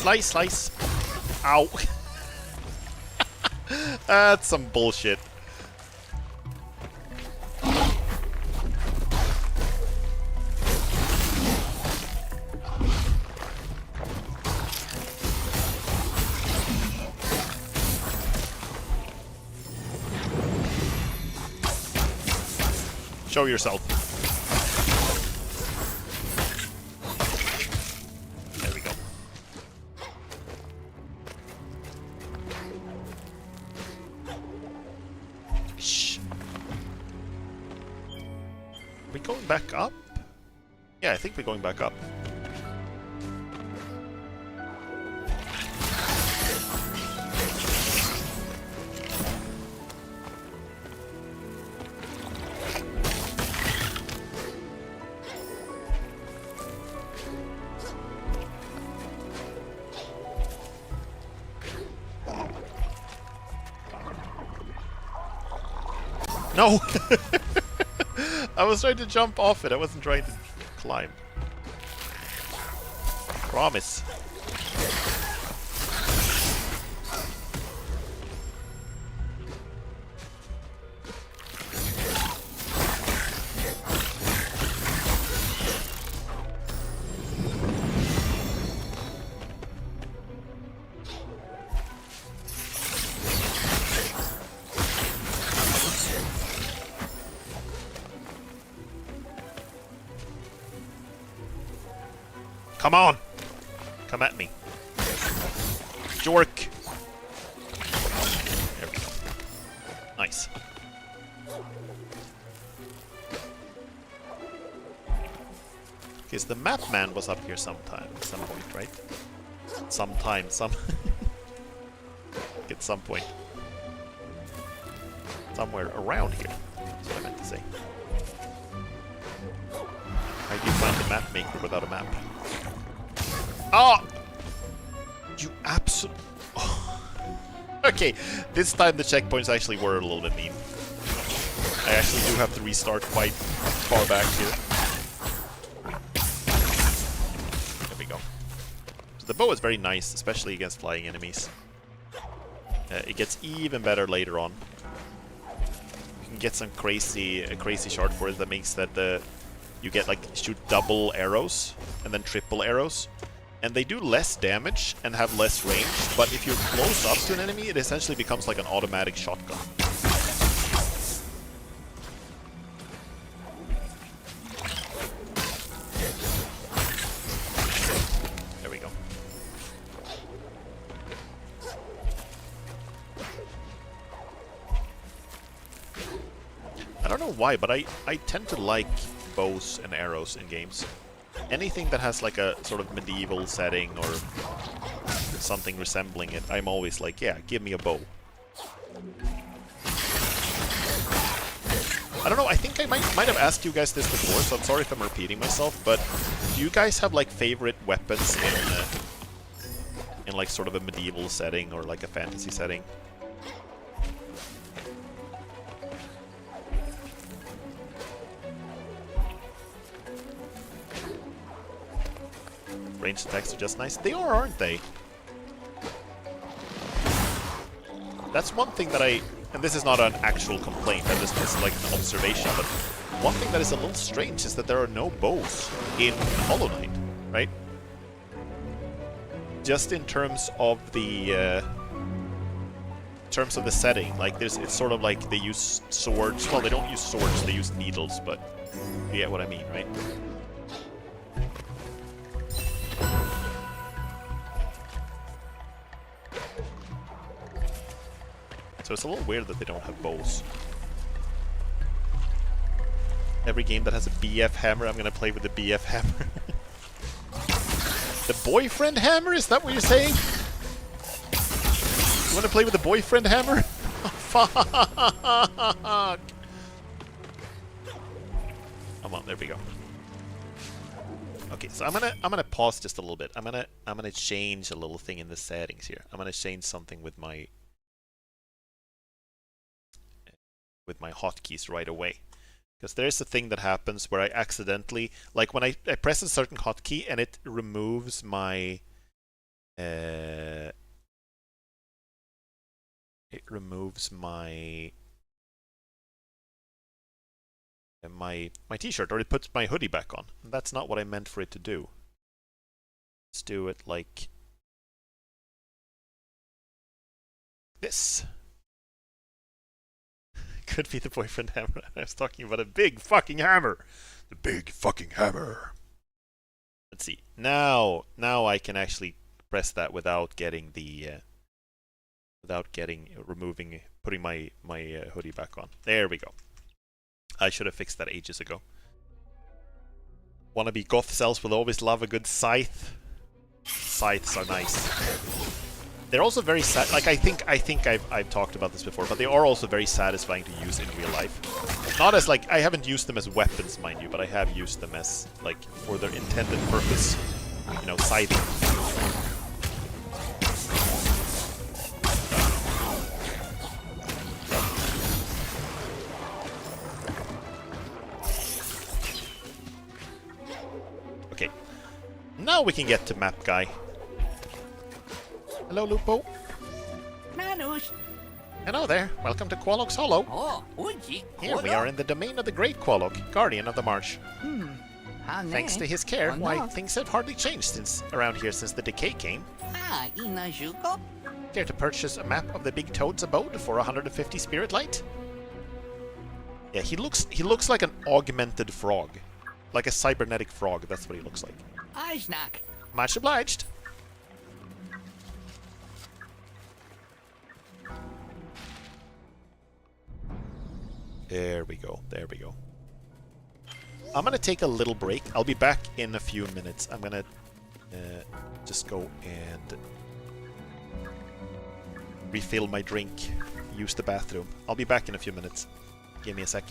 Slice, slice. Ow. That's some bullshit. Show yourself. There we go. Shh. Are we going back up? Yeah, I think we're going back up. No! I was trying to jump off it, I wasn't trying to climb. Promise. Come on! Come at me. Jork! There we go. Nice. Okay, so the map man was up here sometime, at some point, right? Sometime, at some point. Somewhere around here. That's what I meant to say. How do you find the map maker without a map? Oh! You absolute... Oh. Okay, this time the checkpoints actually were a little bit mean. I actually do have to restart quite far back here. There we go. So the bow is very nice, especially against flying enemies. It gets even better later on. You can get some crazy shard for it that makes that you get like shoot double arrows and then triple arrows. And they do less damage and have less range, but if you're close up to an enemy, it essentially becomes like an automatic shotgun. There we go. I don't know why, but I tend to like bows and arrows in games. Anything that has like a sort of medieval setting or something resembling it, I'm always like, yeah, give me a bow. I don't know, I think I might have asked you guys this before, so I'm sorry if I'm repeating myself, but do you guys have like favorite weapons in like sort of a medieval setting or like a fantasy setting? Ranged attacks are just nice. They are, aren't they? That's one thing that and this is not an actual complaint, this is like an observation, but one thing that is a little strange is that there are no bows in Hollow Knight, right? Just in terms of the setting, like it's sort of like they use swords. Well, they don't use swords, they use needles, but you get what I mean, right? So it's a little weird that they don't have bows. Every game that has a BF hammer, I'm gonna play with the BF hammer. The boyfriend hammer? Is that what you're saying? You wanna play with the boyfriend hammer? Oh, fuck! Come on, there we go. Okay, so I'm gonna pause just a little bit. I'm gonna change a little thing in the settings here. I'm gonna change something with my hotkeys right away. Because there's a thing that happens where I accidentally, like when I press a certain hotkey and it removes my my t-shirt, or it puts my hoodie back on. And that's not what I meant for it to do. Let's do it like this. Could be the boyfriend hammer. I was talking about a big fucking hammer. The big fucking hammer. Let's see. Now I can actually press that without getting the putting my hoodie back on. There we go. I should have fixed that ages ago. Wannabe goth cells will always love a good scythe. Scythes are nice. They're also very sad. Like I think I've talked about this before, but they are also very satisfying to use in real life. Not as like I haven't used them as weapons, mind you, but I have used them as like for their intended purpose. You know, scything. Okay. Now we can get to map guy. Hello, Lupo. Nanush. Hello there. Welcome to Qualog's Hollow. Oh, Uji. Here we are in the domain of the Great Qualog, guardian of the marsh. Thanks to his care, why, things have hardly changed since around here since the decay came. Ah, Inashuko. Care to purchase a map of the Big Toad's abode for 150 spirit light? Yeah, he looks like an augmented frog. Like a cybernetic frog, that's what he looks like. Ajnak. Much obliged. There we go, there we go. I'm gonna take a little break. I'll be back in a few minutes. I'm gonna just go and refill my drink, use the bathroom. I'll be back in a few minutes. Give me a sec.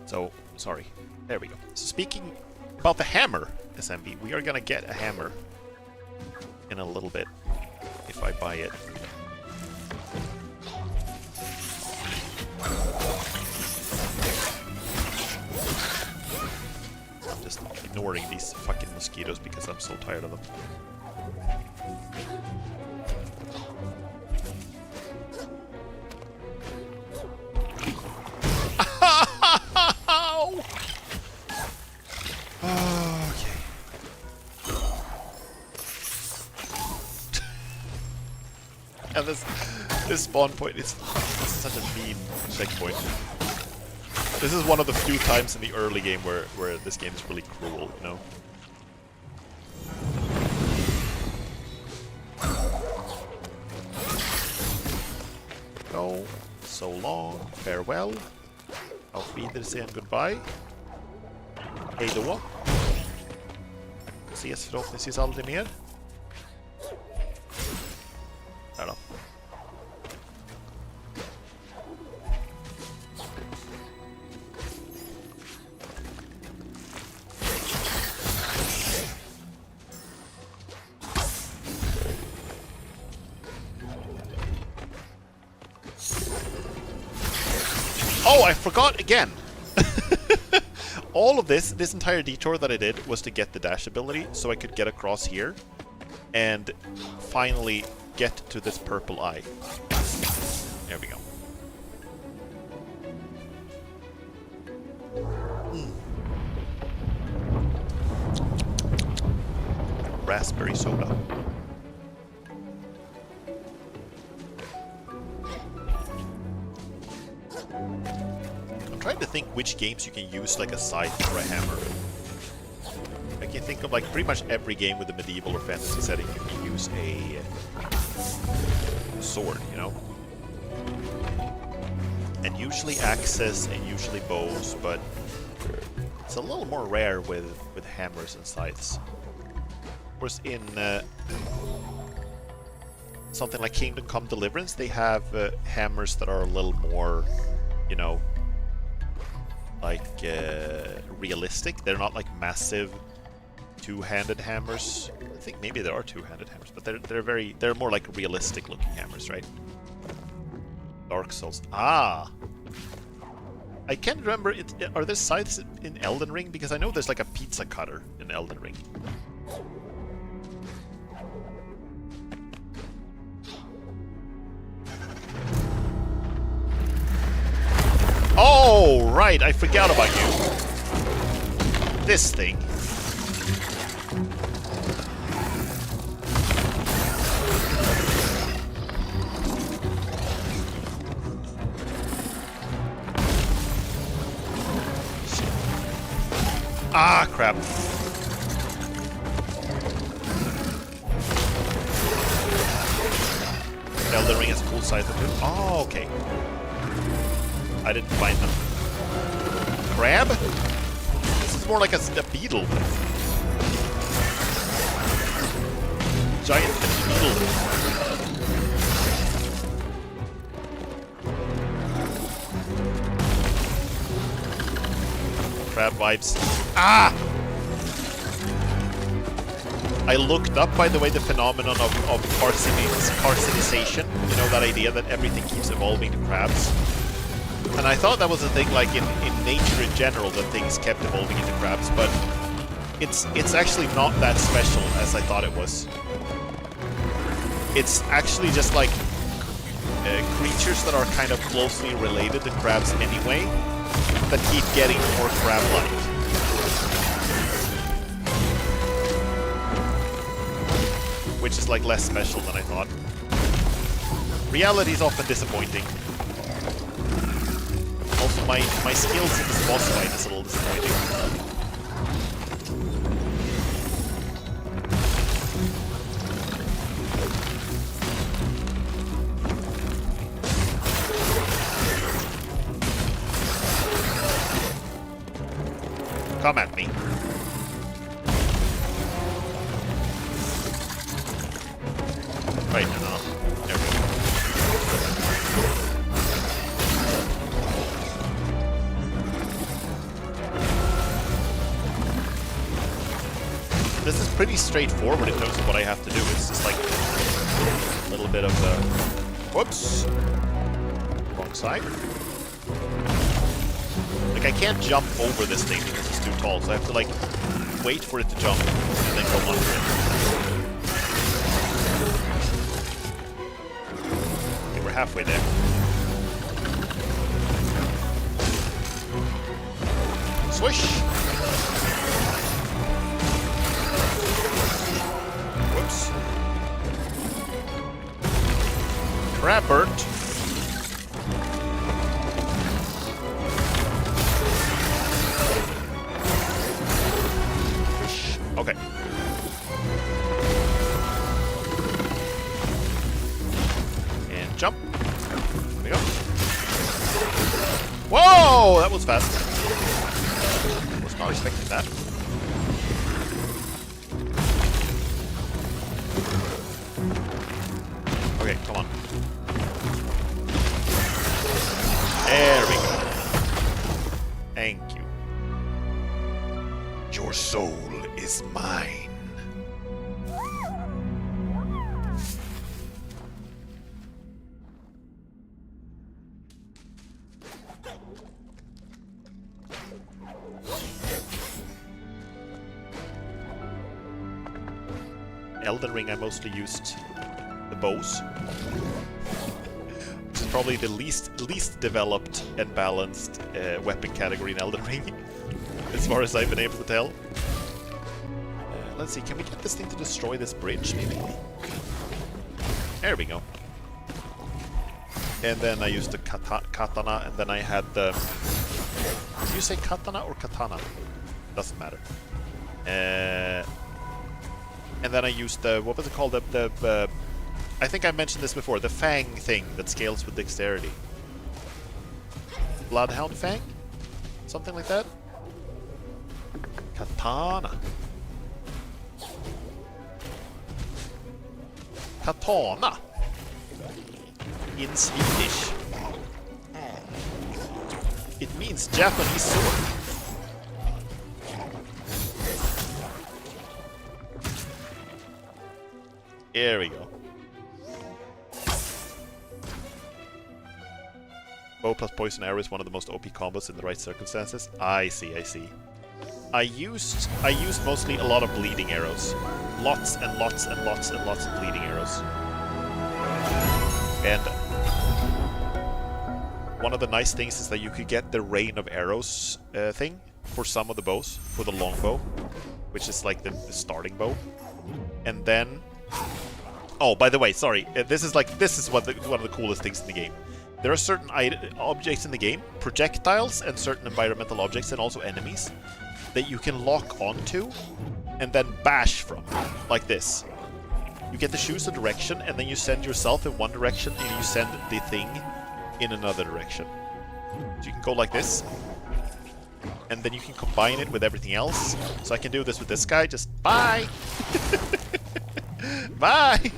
So, sorry. There we go. So speaking about the hammer, SMB, we are gonna get a hammer in a little bit if I buy it. I'm just ignoring these fucking mosquitoes because I'm so tired of them. And this spawn point is such a mean checkpoint. This is one of the few times in the early game where this game is really cruel, you know? Go. So long. Farewell. Auf Wiedersehen. Goodbye. Hej då. Ses förhoppningsvis aldrig mer. Där då. Oh, I forgot again! All of this entire detour that I did was to get the dash ability so I could get across here and finally get to this purple eye. There we go. Raspberry soda. I'm trying to think which games you can use like a scythe or a hammer. I can think of like pretty much every game with a medieval or fantasy setting you can use a sword, you know? And usually axes and usually bows, but it's a little more rare with hammers and scythes. Of course, in something like Kingdom Come Deliverance, they have hammers that are a little more, you know, like realistic. They're not like massive two-handed hammers. I think maybe there are two-handed hammers, but they're more like realistic looking hammers, right? Dark Souls. Ah! I can't remember, are there scythes in Elden Ring? Because I know there's like a pizza cutter in Elden Ring. Oh, right, I forgot about you. This thing. Ah, crap. Elden Ring has a cool scythe too. Oh, okay. I didn't find them. Crab? This is more like a beetle. Giant beetle. Crab vibes. Ah! I looked up, by the way, the phenomenon of carcinization. You know, that idea that everything keeps evolving to crabs. And I thought that was a thing like in nature in general, that things kept evolving into crabs, but it's actually not that special as I thought it was. It's actually just like creatures that are kind of closely related to crabs anyway, that keep getting more crab-like. Which is like less special than I thought. Reality is often disappointing. Also, my skills in this boss fight is a little disappointing. Come at me. Right, no. There we go. This is pretty straightforward in terms of what I have to do. It's just like a little bit of the... Whoops! Wrong side. Like, I can't jump over this thing because it's too tall, so I have to, like, wait for it to jump and then go under it. Okay, we're halfway there. Swish! Whoops. Crab burnt. Okay. And jump. There we go. Whoa! That was fast. Was not expecting that. Okay, come on. There we go. Thank you. Your soul is mine. Elden Ring, I mostly used the bows, which is probably the least developed and balanced weapon category in Elden Ring, as far as I've been able to tell. Let's see, can we get this thing to destroy this bridge, maybe? There we go. And then I used the katana, and then I had the... Did you say katana or katana? Doesn't matter. And then I used the... What was it called? The I think I mentioned this before. The fang thing that scales with dexterity. Bloodhound fang? Something like that? Katana. Katana in Swedish. It means Japanese sword. There we go. Bow plus poison arrow is one of the most OP combos in the right circumstances. I see, I see. I used mostly a lot of bleeding arrows. Lots and lots and lots and lots of bleeding arrows. And one of the nice things is that you could get the rain of arrows thing for some of the bows, for the long bow, which is like the starting bow. And then, oh, by the way, sorry, this is one of the coolest things in the game. There are certain objects in the game, projectiles and certain environmental objects, and also enemies that you can lock onto and then bash from, like this. You get to choose a direction, and then you send yourself in one direction, and you send the thing in another direction. So you can go like this, and then you can combine it with everything else. So I can do this with this guy, just bye! Bye!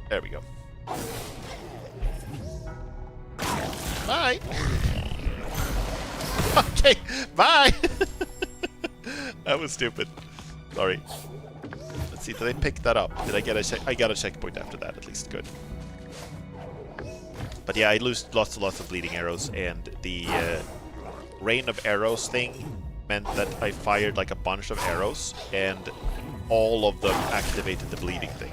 There we go. Bye! Okay, bye! That was stupid. Sorry. Let's see, did I pick that up? Did I get a check? I got a checkpoint after that, at least. Good. But yeah, I lost lots and lots of bleeding arrows, and the rain of arrows thing meant that I fired like a bunch of arrows, and all of them activated the bleeding thing.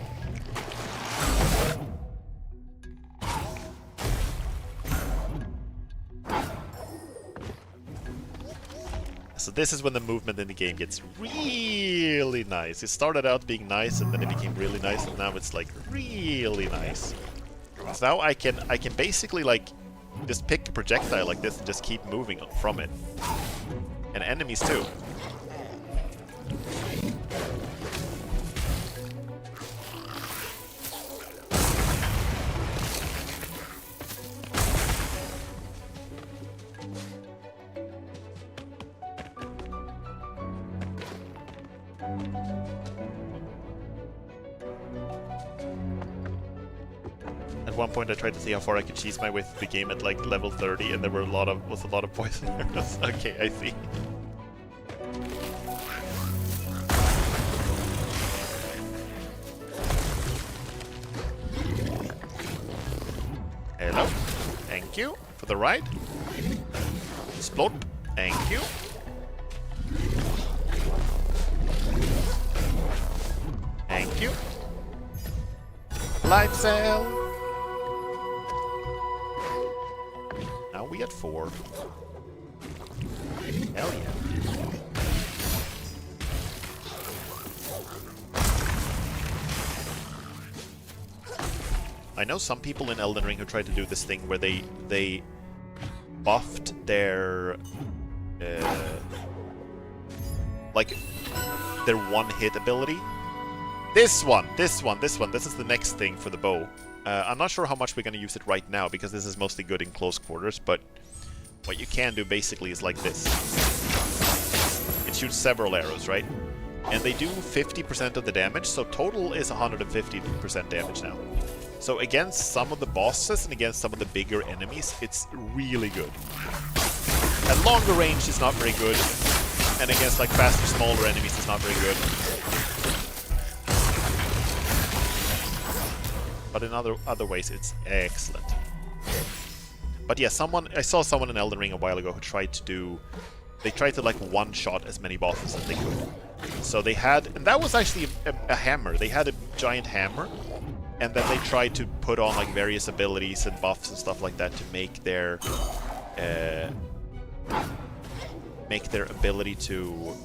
So this is when the movement in the game gets really nice. It started out being nice, and then it became really nice, and now it's like really nice. So now I can basically like just pick a projectile like this and just keep moving from it. And enemies too. At one point I tried to see how far I could cheese my way through the game at like level 30, and there were a lot of poison arrows. Okay, I see. Hello. Thank you for the ride. Explode. Thank you. Thank you. Life cell. Now we at 4. Hell yeah. I know some people in Elden Ring who tried to do this thing where they buffed their like their one-hit ability. This is the next thing for the bow. I'm not sure how much we're going to use it right now, because this is mostly good in close quarters, but what you can do basically is like this. It shoots several arrows, right? And they do 50% of the damage, so total is 150% damage now. So against some of the bosses and against some of the bigger enemies, it's really good. At longer range, it's not very good, and against like faster, smaller enemies, it's not very good. But in other ways, it's excellent. But yeah, I saw someone in Elden Ring a while ago who tried to like one-shot as many bosses as they could. So they had, and that was actually a hammer. They had a giant hammer, and then they tried to put on like various abilities and buffs and stuff like that to make their ability to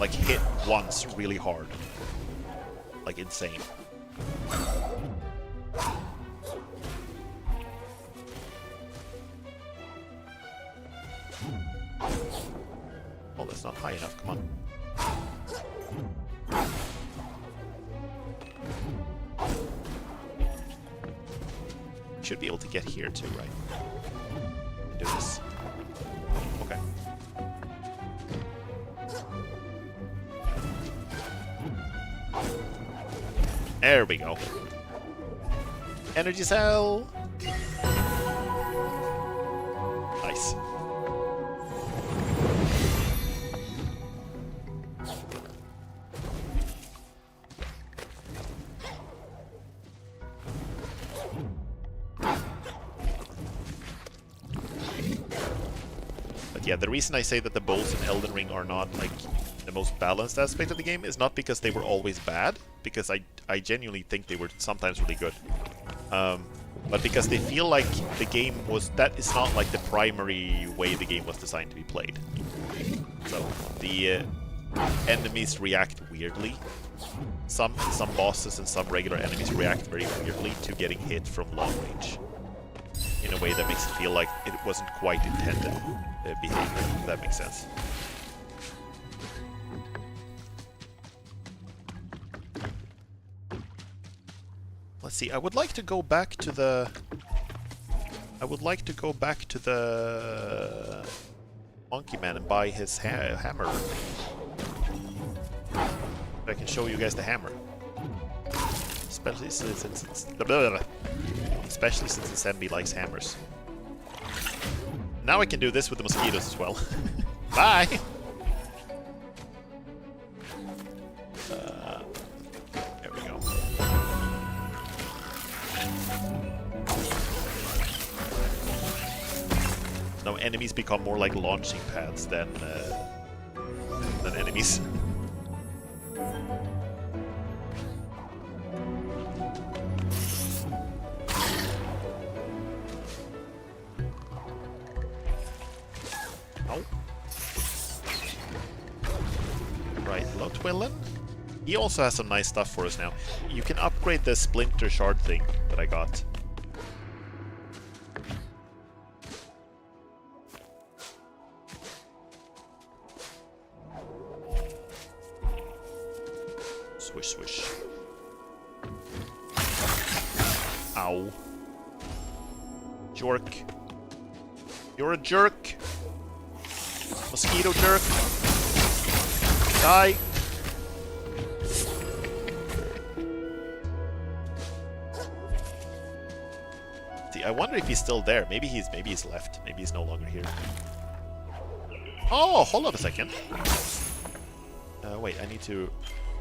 like hit once really hard, like insane. Oh, that's not high enough, come on. Should be able to get here too, right? Do this. Okay. There we go. Energy cell! Nice. But yeah, the reason I say that the bowls in Elden Ring are not like the most balanced aspect of the game is not because they were always bad, because I genuinely think they were sometimes really good. But because they feel like the game was, that is not like the primary way the game was designed to be played. So the enemies react weirdly. Some bosses and some regular enemies react very weirdly to getting hit from long range, in a way that makes it feel like it wasn't quite intended behavior, if that makes sense. Let's see, I would like to go back to the... Monkey Man and buy his hammer. I can show you guys the hammer. Especially since Sembi likes hammers. Now I can do this with the mosquitoes as well. Bye! There we go. Now enemies become more like launching pads than enemies. Right, Lotwillen. He also has some nice stuff for us now. You can upgrade the splinter shard thing that I got. Swish, swish. Ow. Jerk. You're a jerk. Mosquito jerk. Die. See, I wonder if he's still there. Maybe he's left. Maybe he's no longer here. Oh, hold on a second. Wait, I need to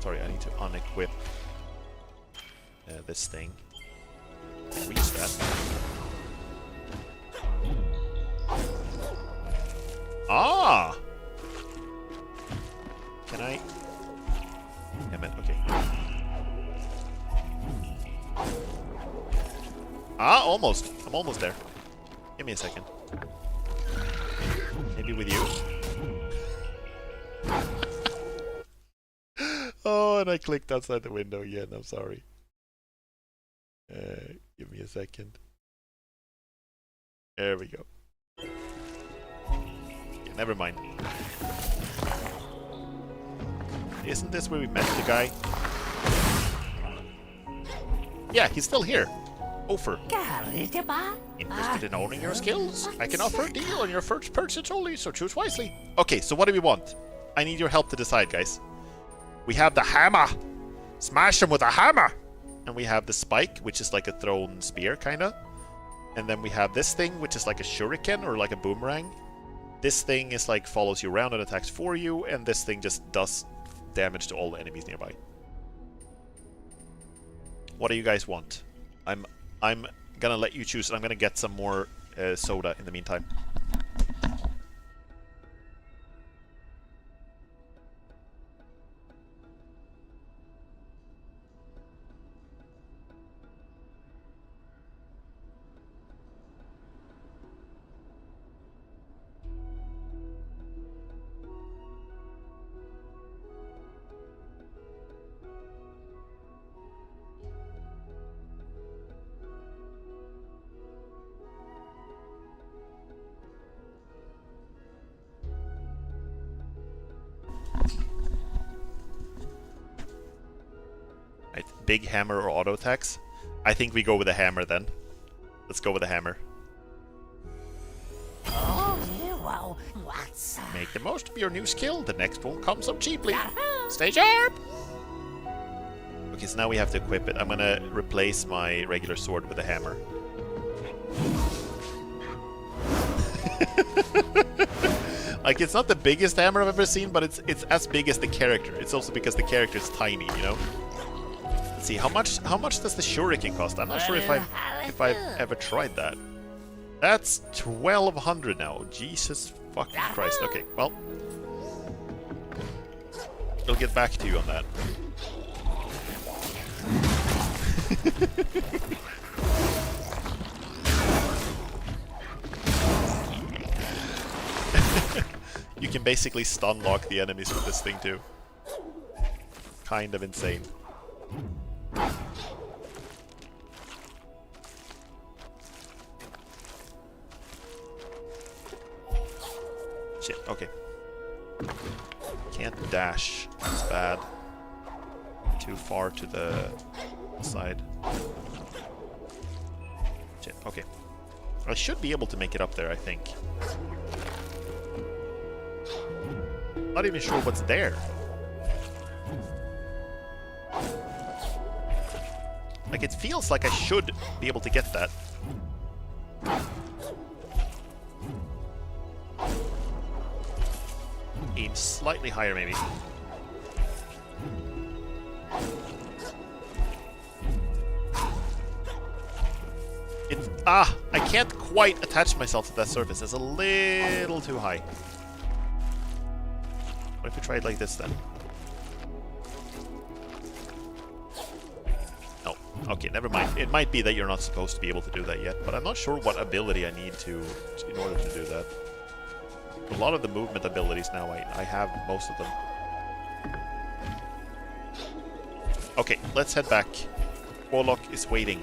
unequip this thing. Reach that. Ah! Can I? Damn it, okay. Ah, almost. I'm almost there. Give me a second. Maybe with you? Oh, and I clicked outside the window again. I'm sorry. Give me a second. There we go. Okay, never mind. Isn't this where we met the guy? Yeah, he's still here. Ofer. Interested in owning your skills? I can offer a deal on your first purchase only, so choose wisely. Okay, so what do we want? I need your help to decide, guys. We have the hammer. Smash him with a hammer. And we have the spike, which is like a thrown spear, kinda. And then we have this thing, which is like a shuriken or like a boomerang. This thing is like follows you around and attacks for you, and this thing just does damage to all the enemies nearby. What do you guys want? I'm gonna let you choose, and I'm gonna get some more soda in the meantime. Right, big hammer or auto attacks? I think we go with the hammer then. Let's go with the hammer. Make the most of your new skill. The next won't come so cheaply. Stay sharp! Okay, so now we have to equip it. I'm gonna replace my regular sword with a hammer. Like, it's not the biggest hammer I've ever seen, but it's as big as the character. It's also because the character is tiny, you know? Let's see, how much does the shuriken cost? I'm not sure if I've ever tried that. That's 1200 now. Jesus Fucking Christ. Okay, well. We'll get back to you on that. You can basically stun lock the enemies with this thing too. Kind of insane. Shit, okay. Can't dash. That's bad. Too far to the side. Shit, okay. I should be able to make it up there, I think. Not even sure what's there. Like, it feels like I should be able to get that. Aim slightly higher, maybe. I can't quite attach myself to that surface. It's a little too high. What if we try it like this then? No. Okay, never mind. It might be that you're not supposed to be able to do that yet, but I'm not sure what ability I need to in order to do that. A lot of the movement abilities now, I have most of them. Okay, let's head back. Warlock is waiting.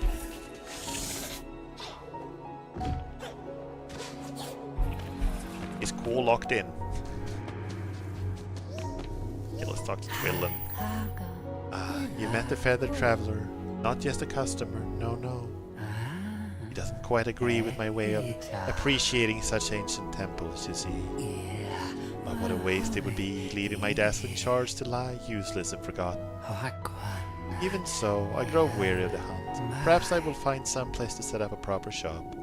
Is Quo locked in? Okay, let's talk to Twillin. You met the feathered traveler, not just a customer. No, no. He doesn't quite agree with my way of appreciating such ancient temples, you see. But what a waste it would be, leaving my dazzling charge to lie useless and forgotten. Even so, I grow weary of the hunt. Perhaps I will find some place to set up a proper shop.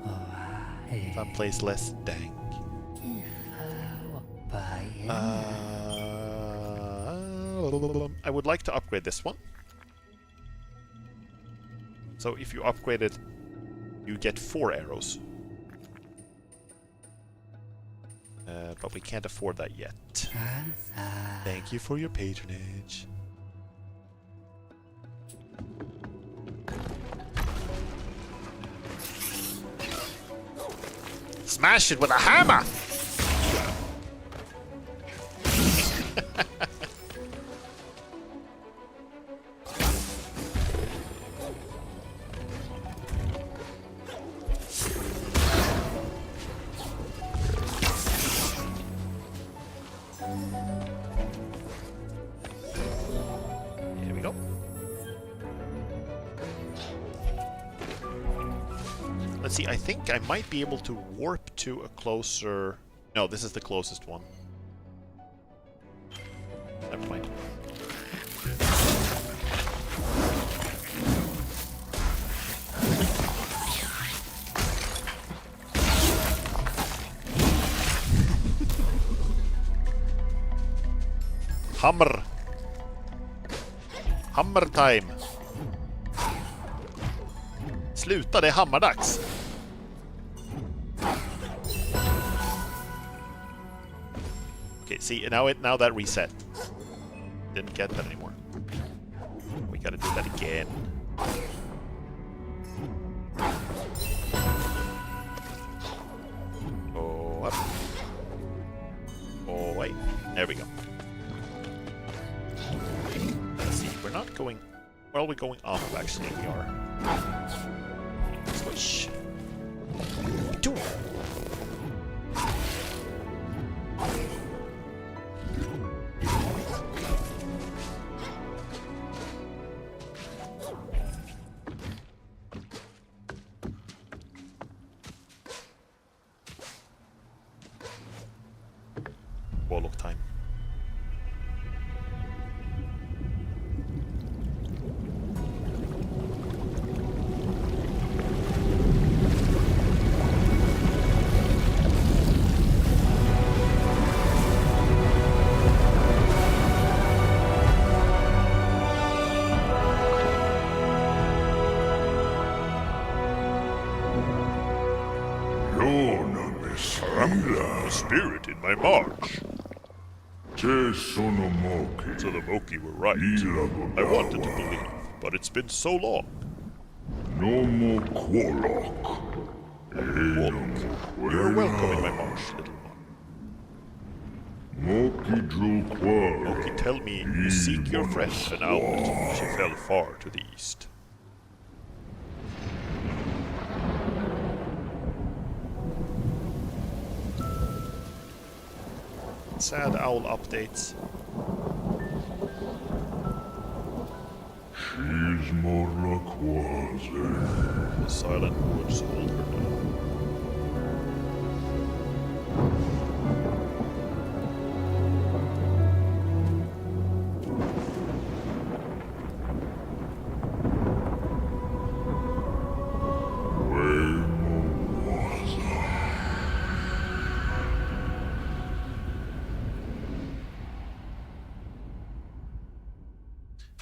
Some place less dank. I would like to upgrade this one. So if you upgrade it, you get 4 arrows. But we can't afford that yet. Thank you for your patronage. Smash it with a hammer! Here we go. Let's see, I think I might be able to warp to a closer... No, this is the closest one. Never mind. Hammer! Hammer time! Sluta, det är hammardags! Okay, see, now that reset. Didn't get that anymore. We gotta do that again. Oh, up. Oh, wait. There we go. Let's see, we're not going... Well, we're going up, actually, we are. Swish. Do. Warlock time. spirit in my march. Te sono moki. So the Moki were right. Ilago I wanted to dawa. believe, but it's been so long. No mo quolok. Warlock, you're welcome in my marsh, little one. Moki drew qual. Moki, tell me, you seek your friend, an owlet. She fell far to the east. Sad owl updates. She's more quasi. The silent woods hold her now.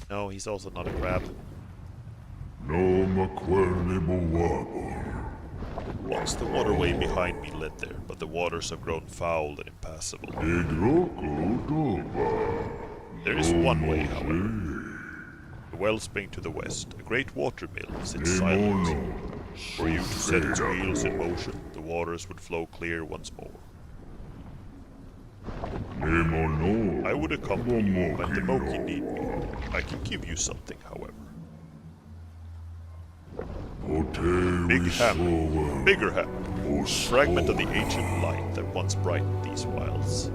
No, he's also not a crab. No maquerni buwabor. Once the waterway behind me led there, but the waters have grown foul and impassable. Idroko doba. There is one way, however. The wellspring to the west, a great water mill, sits silent. Were you to set its wheels in motion, the waters would flow clear once more. I would accompany you when the Moki need me. I can give you something, however. Big hammer, bigger hammer, fragment of the ancient light that once brightened these wilds.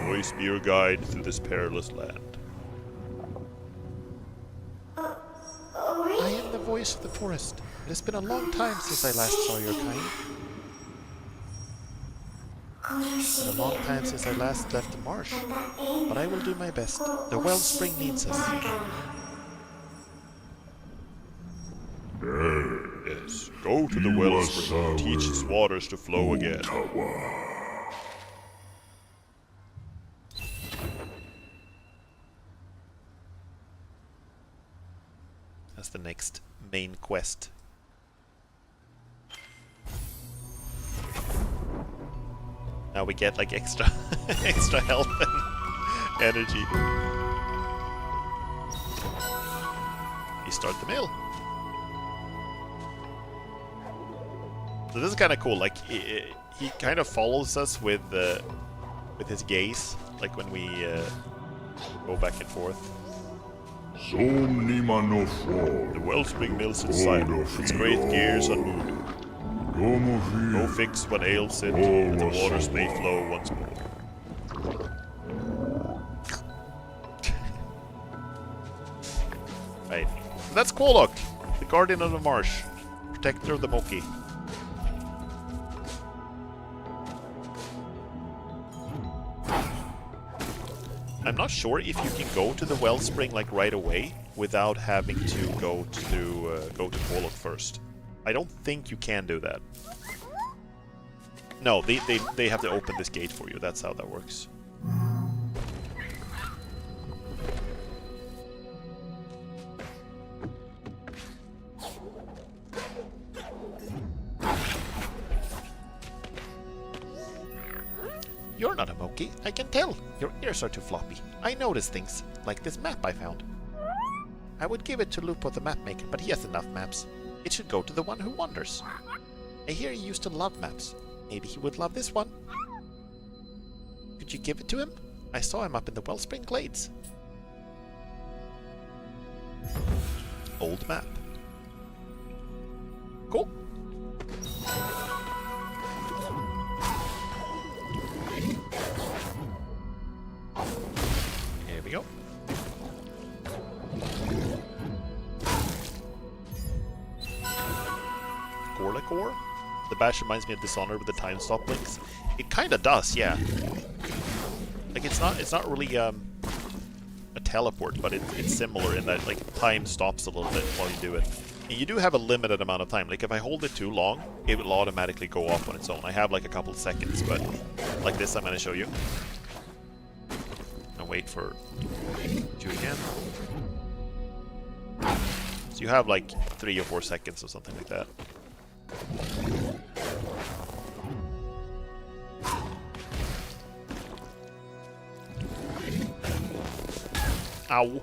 Please be your guide through this perilous land. I am the voice of the forest. It has been a long time since I last saw your kind. It's been a long time since I last left the marsh, but I will do my best. The wellspring needs us. Yes, go to the wellspring. Teach its waters to flow again. That's the next main quest. Now we get like extra health and energy. You start the mill. So this is kind of cool. Like he kind of follows us with his gaze, like when we go back and forth. The wellspring mills in silence, its great gears unmoving. No fix what ails it, and the waters may flow once more. Right. So that's Quolok, the guardian of the marsh, protector of the Moki. I'm not sure if you can go to the wellspring like right away without having to go to Quolok first. I don't think you can do that. No, they have to open this gate for you. That's how that works. You're not a Moki, I can tell. Your ears are too floppy. I notice things, like this map I found. I would give it to Lupo the mapmaker, but he has enough maps. It should go to the one who wanders. I hear he used to love maps. Maybe he would love this one. Could you give it to him? I saw him up in the Wellspring Glades. Old map. Cool. Here we go. Gorlikor? The bash reminds me of Dishonored with the time stop links. It kinda does, yeah. Like it's not really a teleport, but it's similar in that like time stops a little bit while you do it. And you do have a limited amount of time. Like if I hold it too long, it will automatically go off on its own. I have like a couple of seconds, but like this I'm going to show you. I'll wait for you again. So you have like 3 or 4 seconds or something like that. Ow.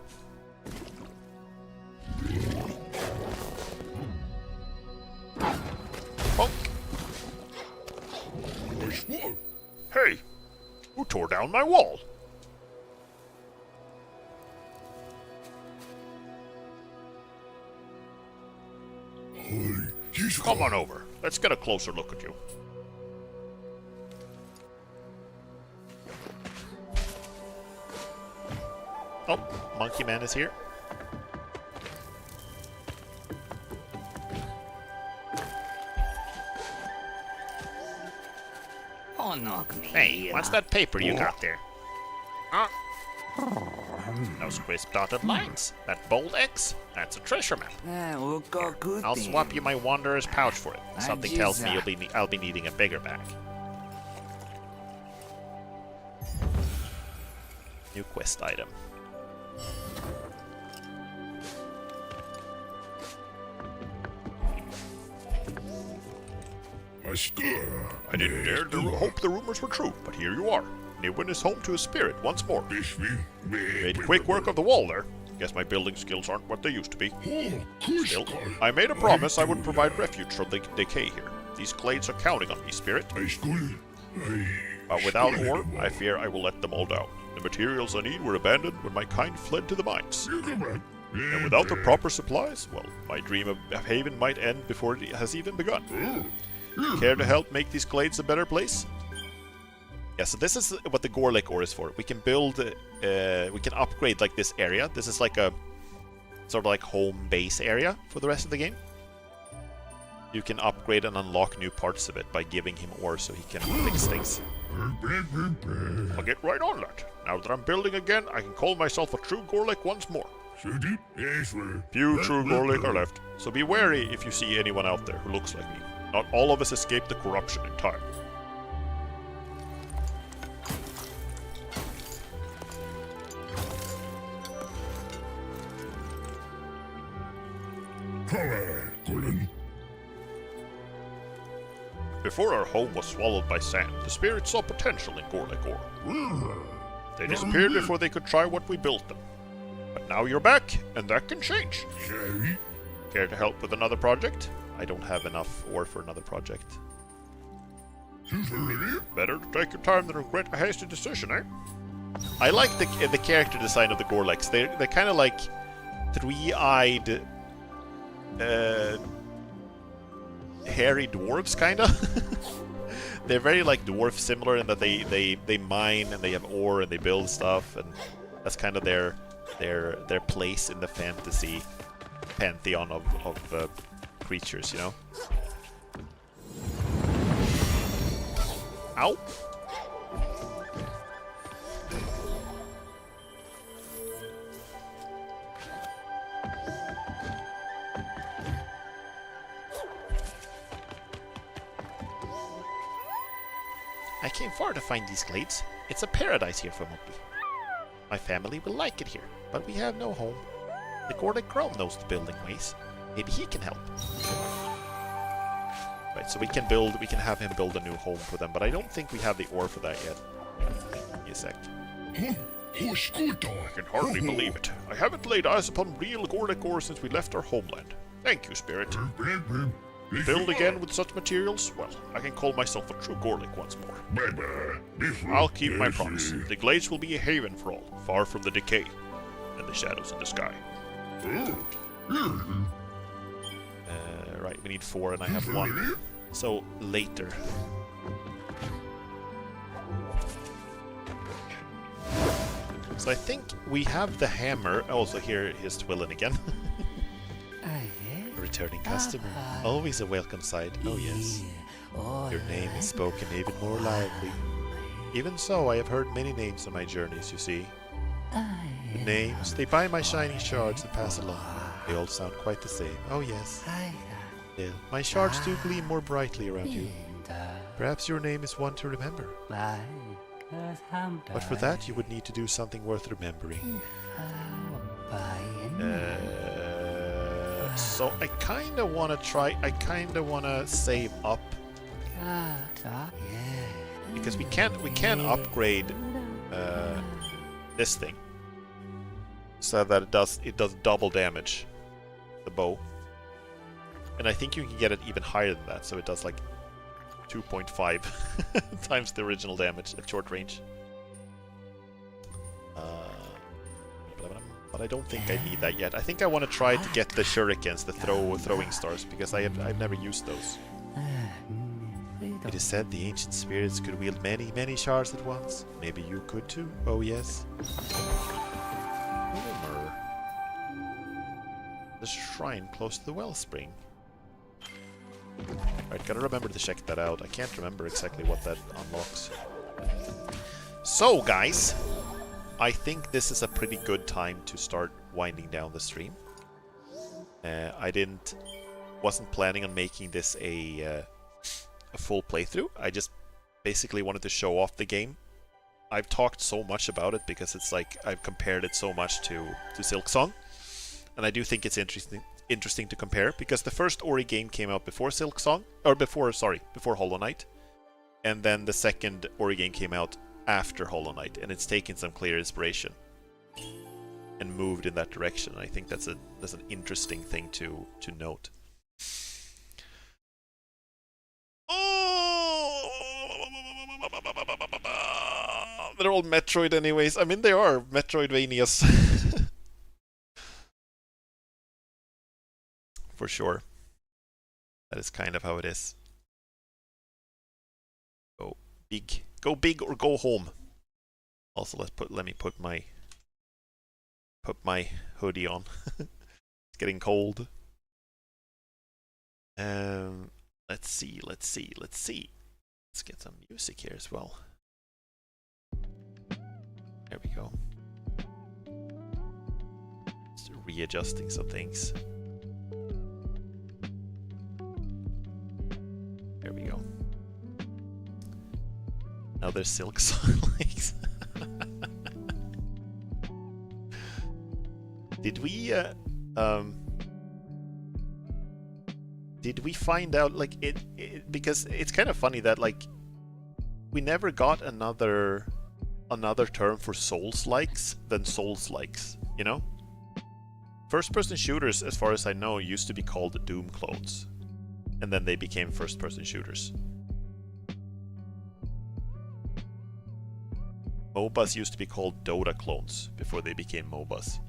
Bonk. Hey! Who tore down my wall? Come on over. Let's get a closer look at you. Oh, Monkey Man is here. Oh, knock me. Hey, what's that paper you got there? Huh? Those crisp dotted lines. That bold X. That's a treasure map. I'll swap you my Wanderer's pouch for it. Something tells me I'll be needing a bigger bag. New quest item. I didn't dare to hope the rumors were true, but here you are. Newman is home to his spirit once more. Made quick work of the wall there. Guess my building skills aren't what they used to be. Still, I made a promise I would provide refuge from the decay here. These glades are counting on me, spirit. But without ore, I fear I will let them all down. The materials I need were abandoned when my kind fled to the mines. And without the proper supplies, well, my dream of haven might end before it has even begun. Care to help make these glades a better place? Yeah, so this is what the Gorlek ore is for. We can build, we can upgrade like this area. This is like a sort of like home base area for the rest of the game. You can upgrade and unlock new parts of it by giving him ore so he can fix things. I'll get right on that. Now that I'm building again, I can call myself a true Gorlek once more. Few true Gorlek are left, so be wary if you see anyone out there who looks like me. Not all of us escape the corruption in time. Before our home was swallowed by sand, the spirits saw potential in Gorlek ore. They disappeared before they could try what we built them. But now you're back, and that can change. Care to help with another project? I don't have enough ore for another project. Better to take your time than regret a hasty decision, eh? I like the character design of the Gorleks. They're kind of like three-eyed, hairy dwarves, kind of. They're very like dwarf similar in that they mine and they have ore and they build stuff, and that's kind of their place in the fantasy pantheon of creatures, you know. Ow! I came far to find these glades. It's a paradise here for Monkey. My family will like it here, but we have no home. The Gorlek Chrome knows the building ways. Maybe he can help. Right, so we can have him build a new home for them, but I don't think we have the ore for that yet. Give me a sec. I can hardly believe it. I haven't laid eyes upon real Gorlek ore since we left our homeland. Thank you, Spirit. Build again with such materials? Well, I can call myself a true Gorlek once more. I'll keep my promise. The glades will be a haven for all, far from the decay and the shadows in the sky. Right, we need 4 and I have 1. So, later. So I think we have the hammer. Also, here is Twillin again. A returning customer. Always a welcome sight. Oh yes. Your name is spoken even more loudly. Even so, I have heard many names on my journeys, you see. The names, they buy my shining shards and pass along. They all sound quite the same. Oh yes. Still, my shards do gleam more brightly around you. Perhaps your name is one to remember. But for that, you would need to do something worth remembering. So I kinda wanna try, I kinda wanna save up. Because we can upgrade this thing. So that it does double damage. The bow. And I think you can get it even higher than that, so it does like 2.5 times the original damage at short range. But I don't think I need that yet. I think I want to try to get the shurikens, the throwing stars, because I've never used those. It is said the ancient spirits could wield many shards at once. Maybe you could too. Oh yes. Rumor. The shrine close to the wellspring. Alright, gotta remember to check that out. I can't remember exactly what that unlocks. So, guys, I think this is a pretty good time to start winding down the stream. Wasn't planning on making this a full playthrough. I just basically wanted to show off the game. I've talked so much about it because it's like I've compared it so much to Silksong, and I do think it's interesting to compare, because the first Ori game came out before Silksong, or before Hollow Knight, and then the second Ori game came out after Hollow Knight, and it's taken some clear inspiration and moved in that direction. I think that's an interesting thing to note. They're all Metroid anyways. I mean, they are Metroidvanias. For sure. That is kind of how it is. Go big or go home. Also, let me put my hoodie on. It's getting cold. Let's see. Let's get some music here as well. There we go. Just readjusting some things. There we go. Now there's Silksong legs. Did we find out, like, it because it's kind of funny that, like, we never got another term for Souls-likes than Souls-likes, you know? First-person shooters, as far as I know, used to be called Doom clones, and then they became first-person shooters. MOBAs used to be called Dota clones before they became MOBAs.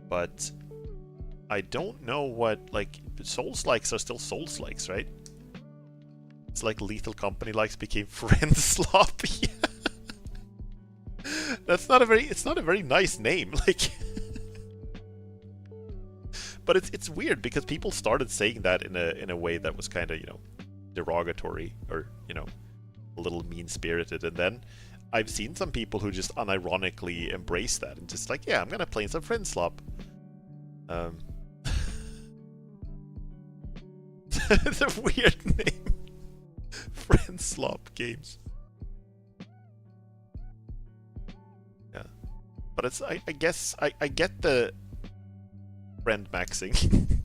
But I don't know what, like, Souls-likes are still Souls-likes, right? It's like Lethal Company likes became Friend Sloppy. It's not a very nice name, like. But it's weird because people started saying that in a way that was kind of, you know, derogatory, or, you know, a little mean-spirited, and then I've seen some people who just unironically embrace that and just like, yeah, I'm gonna play some Friend Slop. It's a weird name. Friend Slop games. Yeah, but it's I guess I get the friend maxing.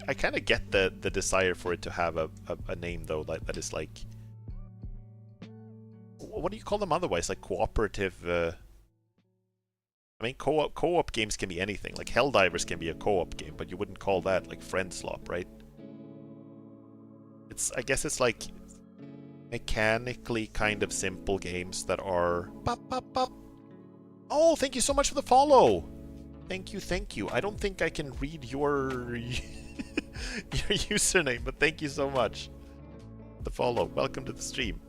I kind of get the desire for it to have a name though that is like, what do you call them otherwise? Like cooperative. I mean, co-op games can be anything. Like Helldivers can be a co-op game, but you wouldn't call that like Friend Slop, right? I guess it's like mechanically kind of simple games that are. Oh, thank you so much for the follow. Thank you. I don't think I can read your username, but thank you so much. The follow. Welcome to the stream.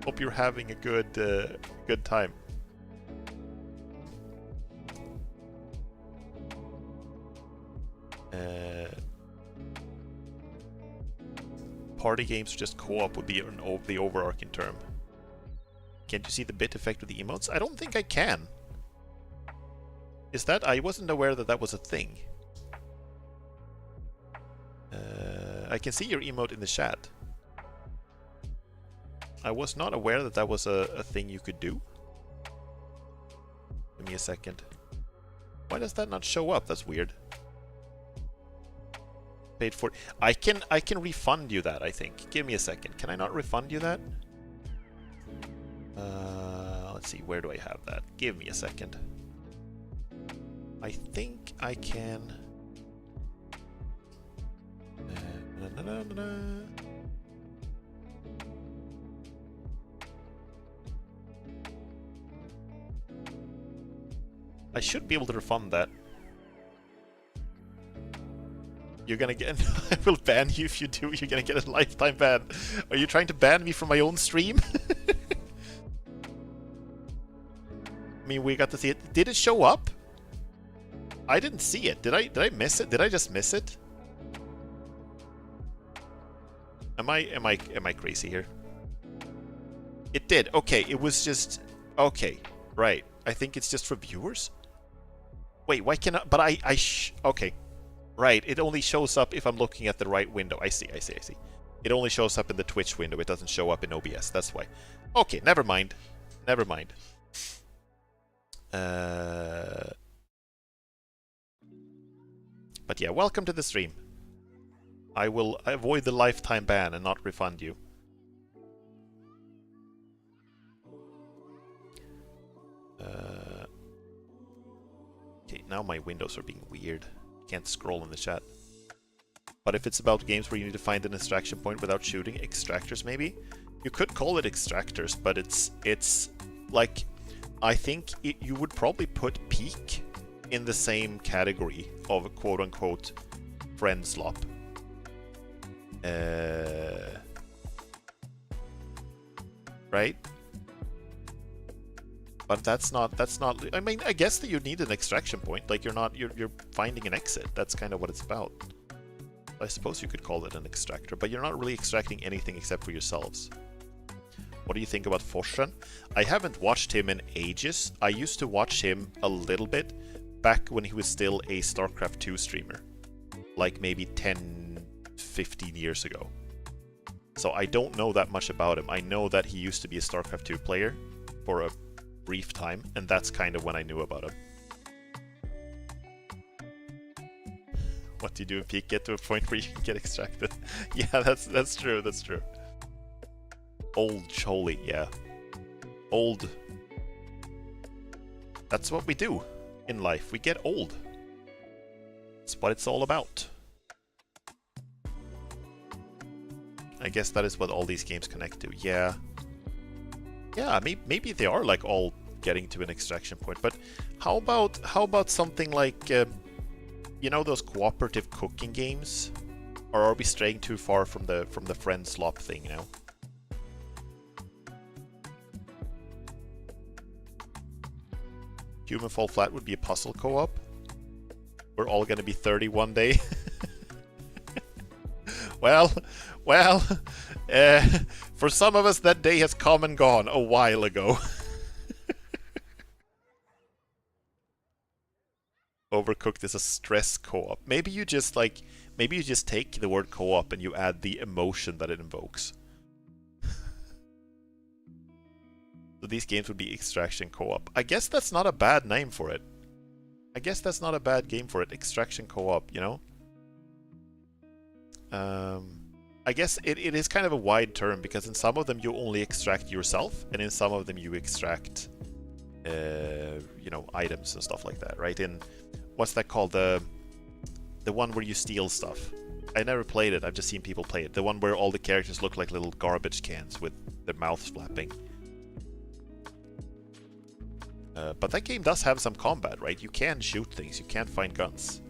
Hope you're having a good time. Party games, just co-op would be the overarching term. Can't you see the bit effect with the emotes? I don't think I can. Is that... I wasn't aware that that was a thing. I can see your emote in the chat. I was not aware that that was a thing you could do. Give me a second. Why does that not show up? That's weird. Paid for... I can refund you that, I think. Give me a second. Can I not refund you that? Let's see, where do I have that? Give me a second. I think I can... I should be able to refund that. You're gonna get... I will ban you if you do. You're gonna get a lifetime ban. Are you trying to ban me from my own stream? I mean, we got to see it. Did it show up? I didn't see it. Did I miss it? Did I just miss it? Am I crazy here? It did. Okay, it was just... Okay, right. I think it's just for viewers? Wait, why can I... But okay. Right, it only shows up if I'm looking at the right window. I see. It only shows up in the Twitch window. It doesn't show up in OBS. That's why. Okay, never mind. Never mind. But yeah, welcome to the stream. I will avoid the lifetime ban and not refund you. Okay, now my windows are being weird. Can't scroll in the chat. But if it's about games where you need to find an extraction point without shooting, extractors maybe? You could call it extractors, but it's like... I think you would probably put Peak in the same category of a quote-unquote friend slop. Right? But that's not... I mean, I guess that you need an extraction point. Like, you're finding an exit. That's kind of what it's about. I suppose you could call it an extractor, but you're not really extracting anything except for yourselves. What do you think about Forsen? I haven't watched him in ages. I used to watch him a little bit back when he was still a StarCraft 2 streamer. Like maybe 10, 15 years ago. So I don't know that much about him. I know that he used to be a StarCraft 2 player for a brief time, and that's kind of when I knew about him. What do you do if you get to a point where you can get extracted? Yeah, that's true, that's true. Old Choli, yeah. Old. That's what we do in life. We get old. That's what it's all about. I guess that is what all these games connect to. Yeah. Yeah, maybe they are like all getting to an extraction point. But how about something like, you know, those cooperative cooking games? Or are we straying too far from the friend slop thing now? Human Fall Flat would be a puzzle co-op. We're all gonna be 30 one day. well, for some of us that day has come and gone a while ago. Overcooked is a stress co-op. Maybe you just take the word co-op and you add the emotion that it invokes. So these games would be Extraction Co-op. I guess that's not a bad name for it. I guess that's not a bad game for it. Extraction Co-op, you know? I guess it is kind of a wide term, because in some of them you only extract yourself, and in some of them you extract, you know, items and stuff like that, right? In, what's that called? The one where you steal stuff. I never played it, I've just seen people play it. The one where all the characters look like little garbage cans with their mouths flapping. But that game does have some combat, right? You can shoot things, you can find guns.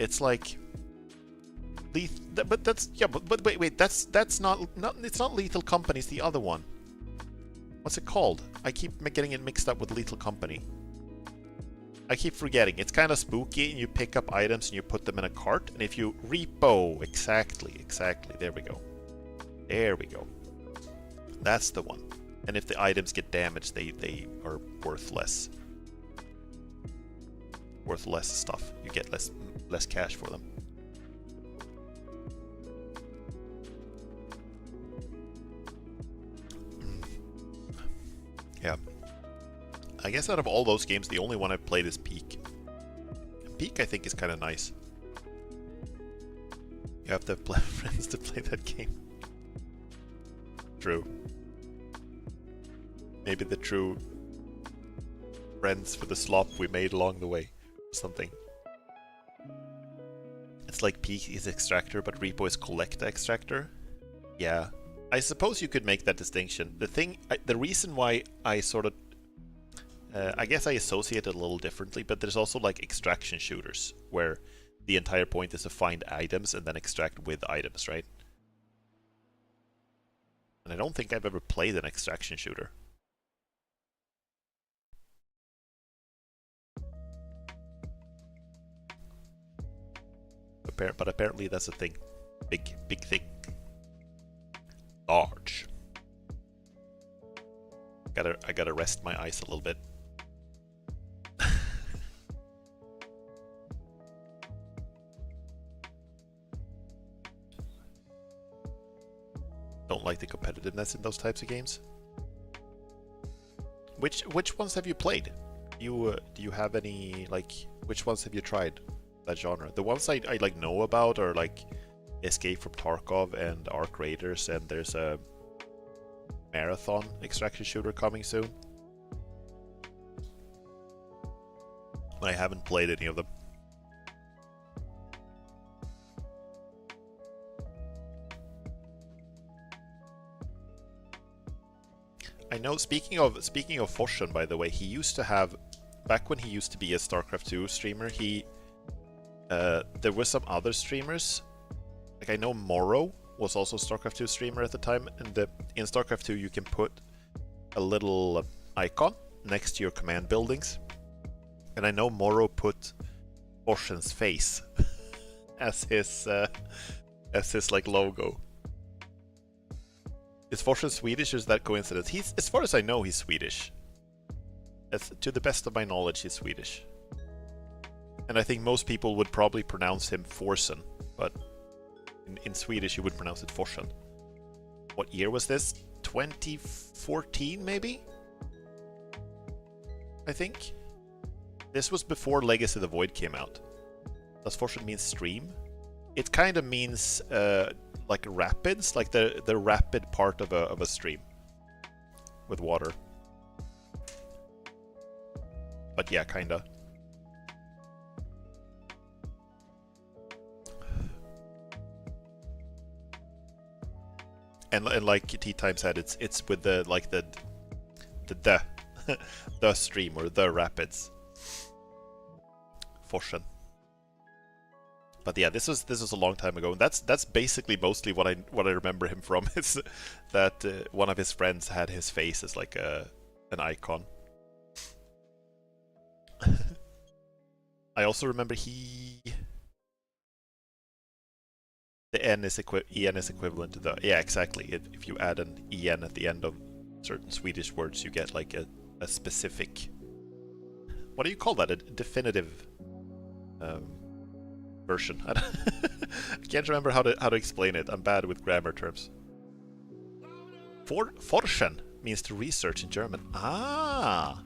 It's like... But that's... Yeah, but wait, that's not... It's not Lethal Company, it's the other one. What's it called? I keep getting it mixed up with Lethal Company. I keep forgetting. It's kind of spooky, and you pick up items and you put them in a cart, and if you... Repo! Exactly, there we go. There we go. That's the one. And if the items get damaged, they are worth less. Worth less stuff. You get less cash for them. Yeah. I guess out of all those games, the only one I've played is Peak. Peak, I think, is kind of nice. You have to have friends to play that game. True. Maybe the true friends for the slop we made along the way. Or something. It's like Peak is Extractor, but Repo is Collecta Extractor. Yeah. I suppose you could make that distinction. The reason why I sort of... I guess I associate it a little differently, but there's also like extraction shooters, where the entire point is to find items and then extract with items, right? And I don't think I've ever played an extraction shooter. But apparently that's a thing. Big thing. Large. I gotta rest my eyes a little bit. Don't like the competitiveness in those types of games. Which ones have you played? Do you have any, like, which ones have you tried that genre? The ones I like know about are like Escape from Tarkov and Arc Raiders, and there's a marathon extraction shooter coming soon. I haven't played any of them. I know, speaking of Forsen, by the way, he used to have, back when he used to be a StarCraft 2 streamer, there were some other streamers, like I know Morrow was also a StarCraft 2 streamer at the time, and in StarCraft 2 you can put a little icon next to your command buildings, and I know Morrow put Forsen's face as his like logo. Is Forsen Swedish, or is that coincidence? As far as I know, he's Swedish. To the best of my knowledge, he's Swedish. And I think most people would probably pronounce him Forsen, but in Swedish you would pronounce it Forsen. What year was this? 2014, maybe? I think. This was before Legacy of the Void came out. Does Forsen mean stream? It kind of means like rapids, like the rapid part of a stream with water. But yeah, kinda. And like Tea Time said, it's with the like the the stream or the rapids. Forsen. But yeah, this was a long time ago, and that's basically mostly what I remember him from. Is that one of his friends had his face as like an icon. I also remember the EN is equivalent to the, yeah, exactly. If you add an EN at the end of certain Swedish words, you get like a specific, what do you call that? A definitive version. I can't remember how to explain it. I'm bad with grammar terms. Forschen means to research in German. Ah,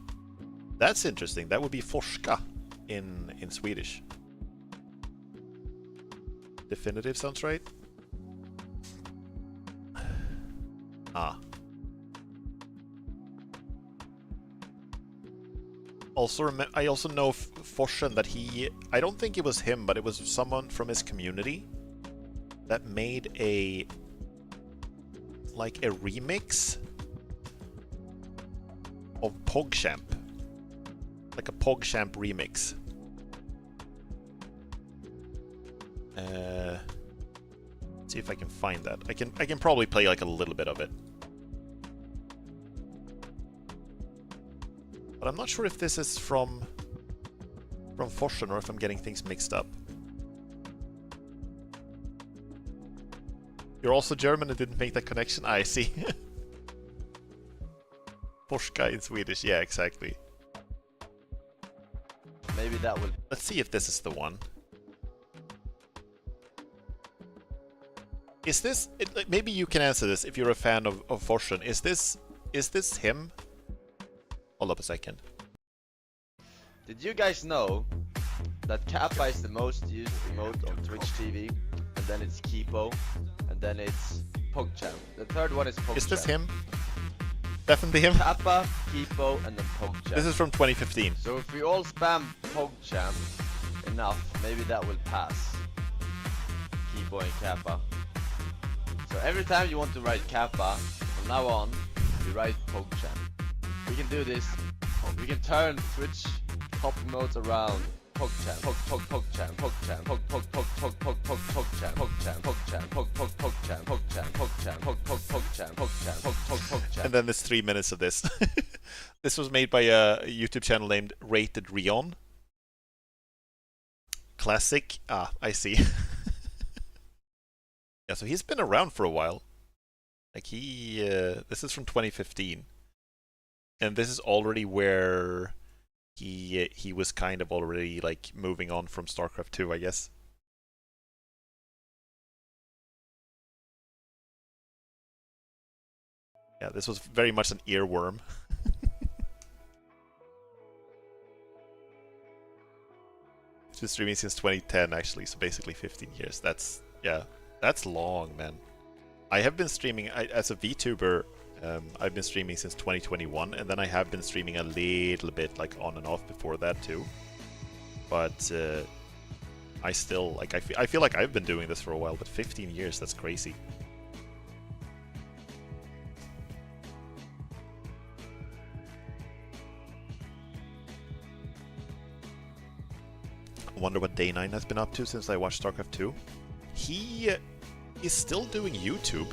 that's interesting. That would be forska in Swedish. Definitive sounds right. Ah. I also know Forsen that I don't think it was him, but it was someone from his community that made a remix of PogChamp. Like a PogChamp remix. See if I can find that. I can probably play like a little bit of it. But I'm not sure if this is from Forsen or if I'm getting things mixed up. You're also German and didn't make that connection? I see. Forska in Swedish, yeah, exactly. Maybe that will... Let's see if this is the one. Is this... maybe you can answer this if you're a fan of Forsen. Is this him? Hold up a second. Did you guys know that Kappa is the most used emote on Twitch TV? And then it's Kipo. And then it's PogChamp. The third one is PogChamp. Is this him? Definitely him? Kappa, Kipo, and then PogChamp. This is from 2015. So if we all spam PogChamp enough, maybe that will pass Kipo and Kappa. So every time you want to write Kappa, from now on, you write PogChamp. We can do this. We can turn Twitch top emotes around. PogChamp, PogChamp, PogChamp, PogChamp, PogChamp, PogChamp, PogChamp, PogChamp. And then there's 3 minutes of this. This was made by a YouTube channel named Rated Rion. Classic. Ah, I see. Yeah, so he's been around for a while. Like this is from 2015. And this is already where he was kind of already like moving on from StarCraft 2, I guess. Yeah, this was very much an earworm. He's been streaming since 2010 actually, so basically 15 years. That's, yeah, that's long, man. I have been streaming as a VTuber. I've been streaming since 2021, and then I have been streaming a little bit, like on and off before that too. But I still like I feel like I've been doing this for a while, but 15 years, that's crazy. I wonder what Day9 has been up to since I watched StarCraft 2. He is still doing YouTube.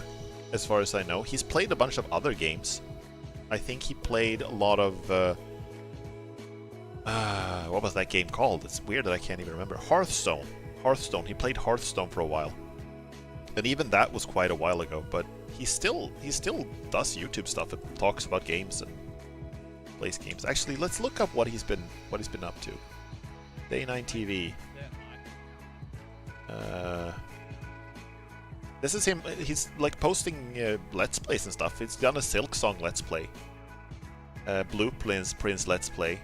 As far as I know, he's played a bunch of other games. I think he played a lot of... what was that game called? It's weird that I can't even remember. Hearthstone. Hearthstone. He played Hearthstone for a while. And even that was quite a while ago, but he still does YouTube stuff and talks about games and plays games. Actually, let's look up what he's been up to. Day9 TV. This is him. He's like posting Let's Plays and stuff. He's done a Silk Song Let's Play. Blue Prince Let's Play.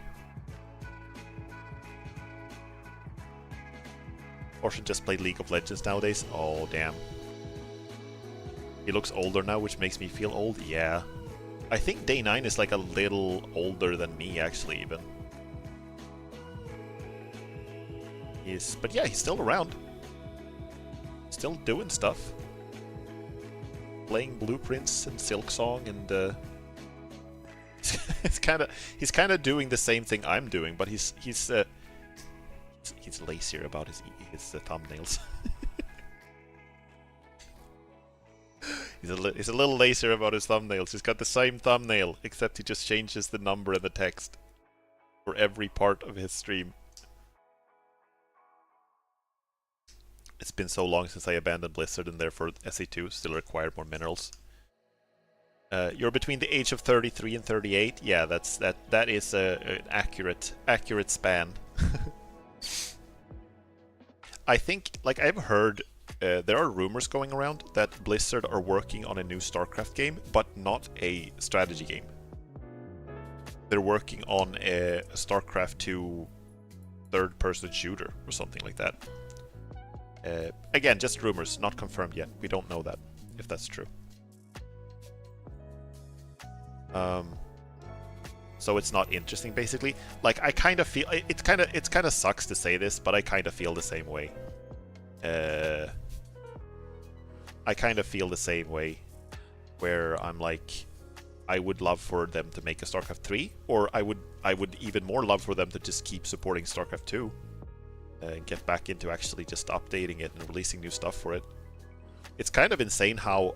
Or should just play League of Legends nowadays. Oh, damn. He looks older now, which makes me feel old. Yeah. I think Day9 is like a little older than me, actually, even. But yeah, he's still around. Still doing stuff. Playing Blueprints and Silk Song, and he's kind of doing the same thing I'm doing, but he's lazier about his thumbnails. He's a little lazier about his thumbnails. He's got the same thumbnail, except he just changes the number and the text for every part of his stream. It's been so long since I abandoned Blizzard, and therefore SE2 still required more minerals. You're between the age of 33 and 38. Yeah, that is an accurate span. I think, like, I've heard there are rumors going around that Blizzard are working on a new StarCraft game, but not a strategy game. They're working on a StarCraft 2 third-person shooter or something like that. Again, just rumors, not confirmed yet. We don't know that, if that's true. So it's not interesting, basically. Like, I kind of feel it's kind of sucks to say this, but I kind of feel the same way. I kind of feel the same way, where I'm like, I would love for them to make a StarCraft 3, or I would even more love for them to just keep supporting StarCraft 2. And get back into actually just updating it and releasing new stuff for it. It's kind of insane how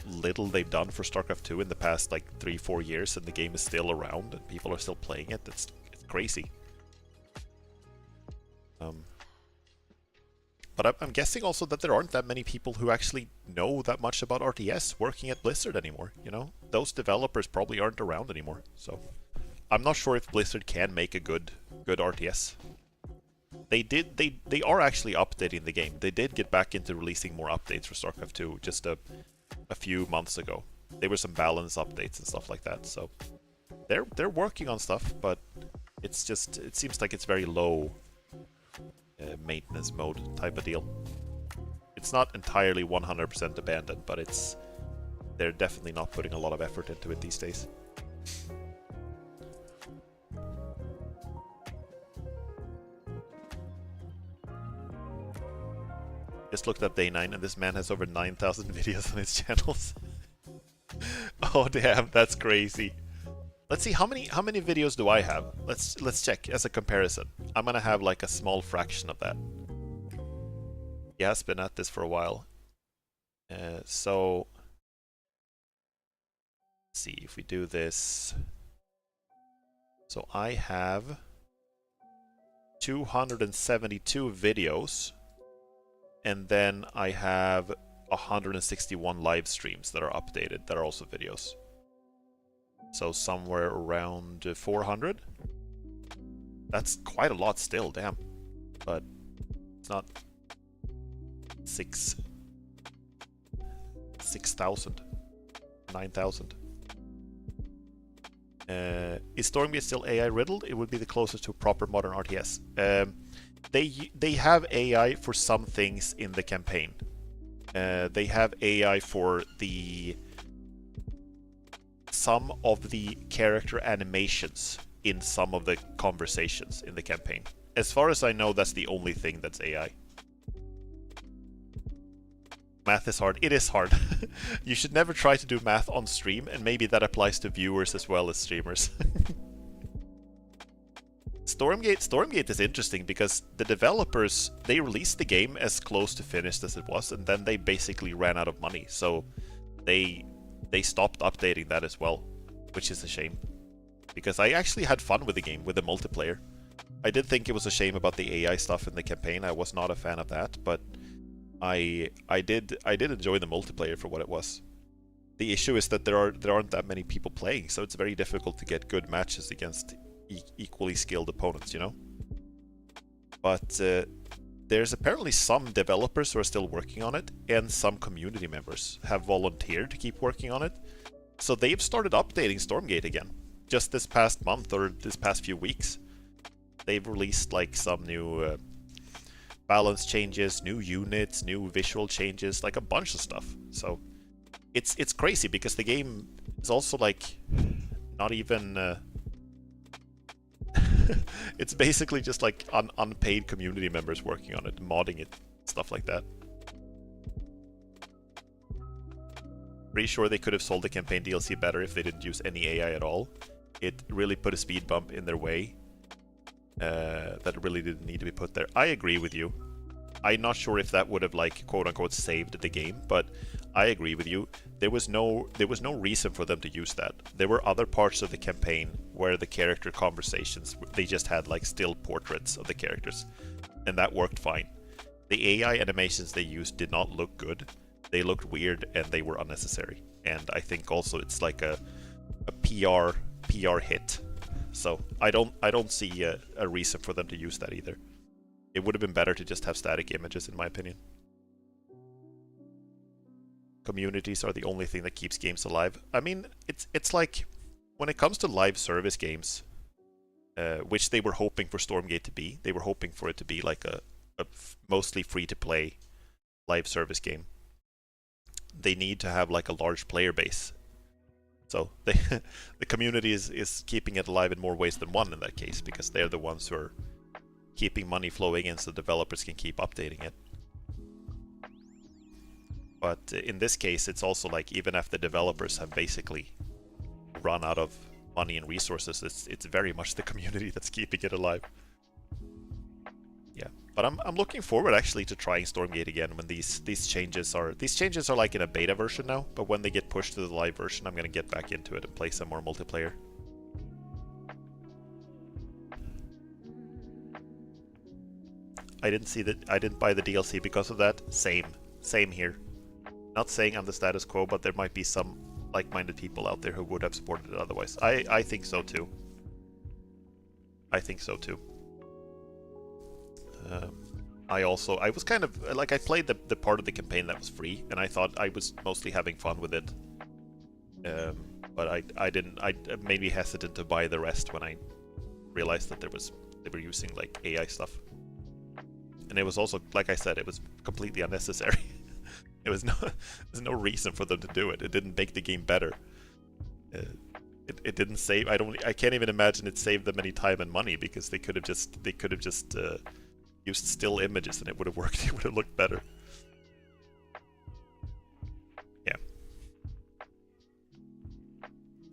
little they've done for StarCraft 2 in the past like 3-4 years, and the game is still around and people are still playing it. It's crazy. But I'm guessing also that there aren't that many people who actually know that much about RTS working at Blizzard anymore, you know? Those developers probably aren't around anymore, so... I'm not sure if Blizzard can make a good RTS. They are actually updating the game. They did get back into releasing more updates for StarCraft 2 just a few months ago. There were some balance updates and stuff like that, so... They're working on stuff, but it's just... It seems like it's very low... maintenance mode type of deal. It's not entirely 100% abandoned, but they're definitely not putting a lot of effort into it these days. Just looked up Day 9 and this man has over 9,000 videos on his channels. Oh damn, that's crazy. Let's see, how many videos do I have? Let's check as a comparison. I'm gonna have like a small fraction of that. He has been at this for a while. So let's see if we do this. So I have 272 videos, and then I have 161 live streams that are updated that are also videos. So somewhere around 400. That's quite a lot still, damn. But it's not 6,000, 9,000. Is Stormgate still AI riddled? It would be the closest to a proper modern RTS. They have AI for some things in the campaign. They have AI for some of the character animations in some of the conversations in the campaign. As far as I know, that's the only thing that's AI. Math is hard. It is hard. You should never try to do math on stream, and maybe that applies to viewers as well as streamers. Stormgate is interesting because the developers, they released the game as close to finished as it was, and then they basically ran out of money, so they stopped updating that as well, which is a shame. Because I actually had fun with the game, with the multiplayer. I did think it was a shame about the AI stuff in the campaign. I was not a fan of that, but I did enjoy the multiplayer for what it was. The issue is that there aren't that many people playing, so it's very difficult to get good matches against equally skilled opponents, you know? But there's apparently some developers who are still working on it, and some community members have volunteered to keep working on it. So they've started updating Stormgate again. Just this past month, or this past few weeks. They've released like some new balance changes, new units, new visual changes, like a bunch of stuff. So it's crazy because the game is also like not even... it's basically just like unpaid community members working on it, modding it, stuff like that. Pretty sure they could have sold the campaign DLC better if they didn't use any AI at all. It really put a speed bump in their way that really didn't need to be put there. I agree with you. I'm not sure if that would have like quote-unquote saved the game, but I agree with you. There was no reason for them to use that. There were other parts of the campaign where the character conversations, they just had like still portraits of the characters, and that worked fine. The AI animations they used did not look good. They looked weird and they were unnecessary. And I think also it's like a PR hit. So I don't see a reason for them to use that either. It would have been better to just have static images, in my opinion. Communities are the only thing that keeps games alive. I mean, it's like when it comes to live service games, which they were hoping for Stormgate to be. They were hoping for it to be like a mostly free-to-play live service game. They need to have like a large player base. So the community is keeping it alive in more ways than one in that case, because they're the ones who are keeping money flowing in so developers can keep updating it. But in this case, it's also like even after developers have basically run out of money and resources, it's very much the community that's keeping it alive. Yeah, but I'm looking forward actually to trying Stormgate again when these changes are like in a beta version now, but when they get pushed to the live version, I'm gonna get back into it and play some more multiplayer. I didn't see that. I didn't buy the DLC because of that. Same here. Not saying I'm the status quo, but there might be some like-minded people out there who would have supported it otherwise. I think so too. I think so too. I was kind of like, I played the part of the campaign that was free, and I thought I was mostly having fun with it. But I made me hesitant to buy the rest when I realized that they were using like AI stuff, and it was also, like I said, it was completely unnecessary. There's no reason for them to do it. It didn't make the game better. It didn't save. I can't even imagine it saved them any time and money, because they could have just used still images and it would have worked. It would have looked better. Yeah.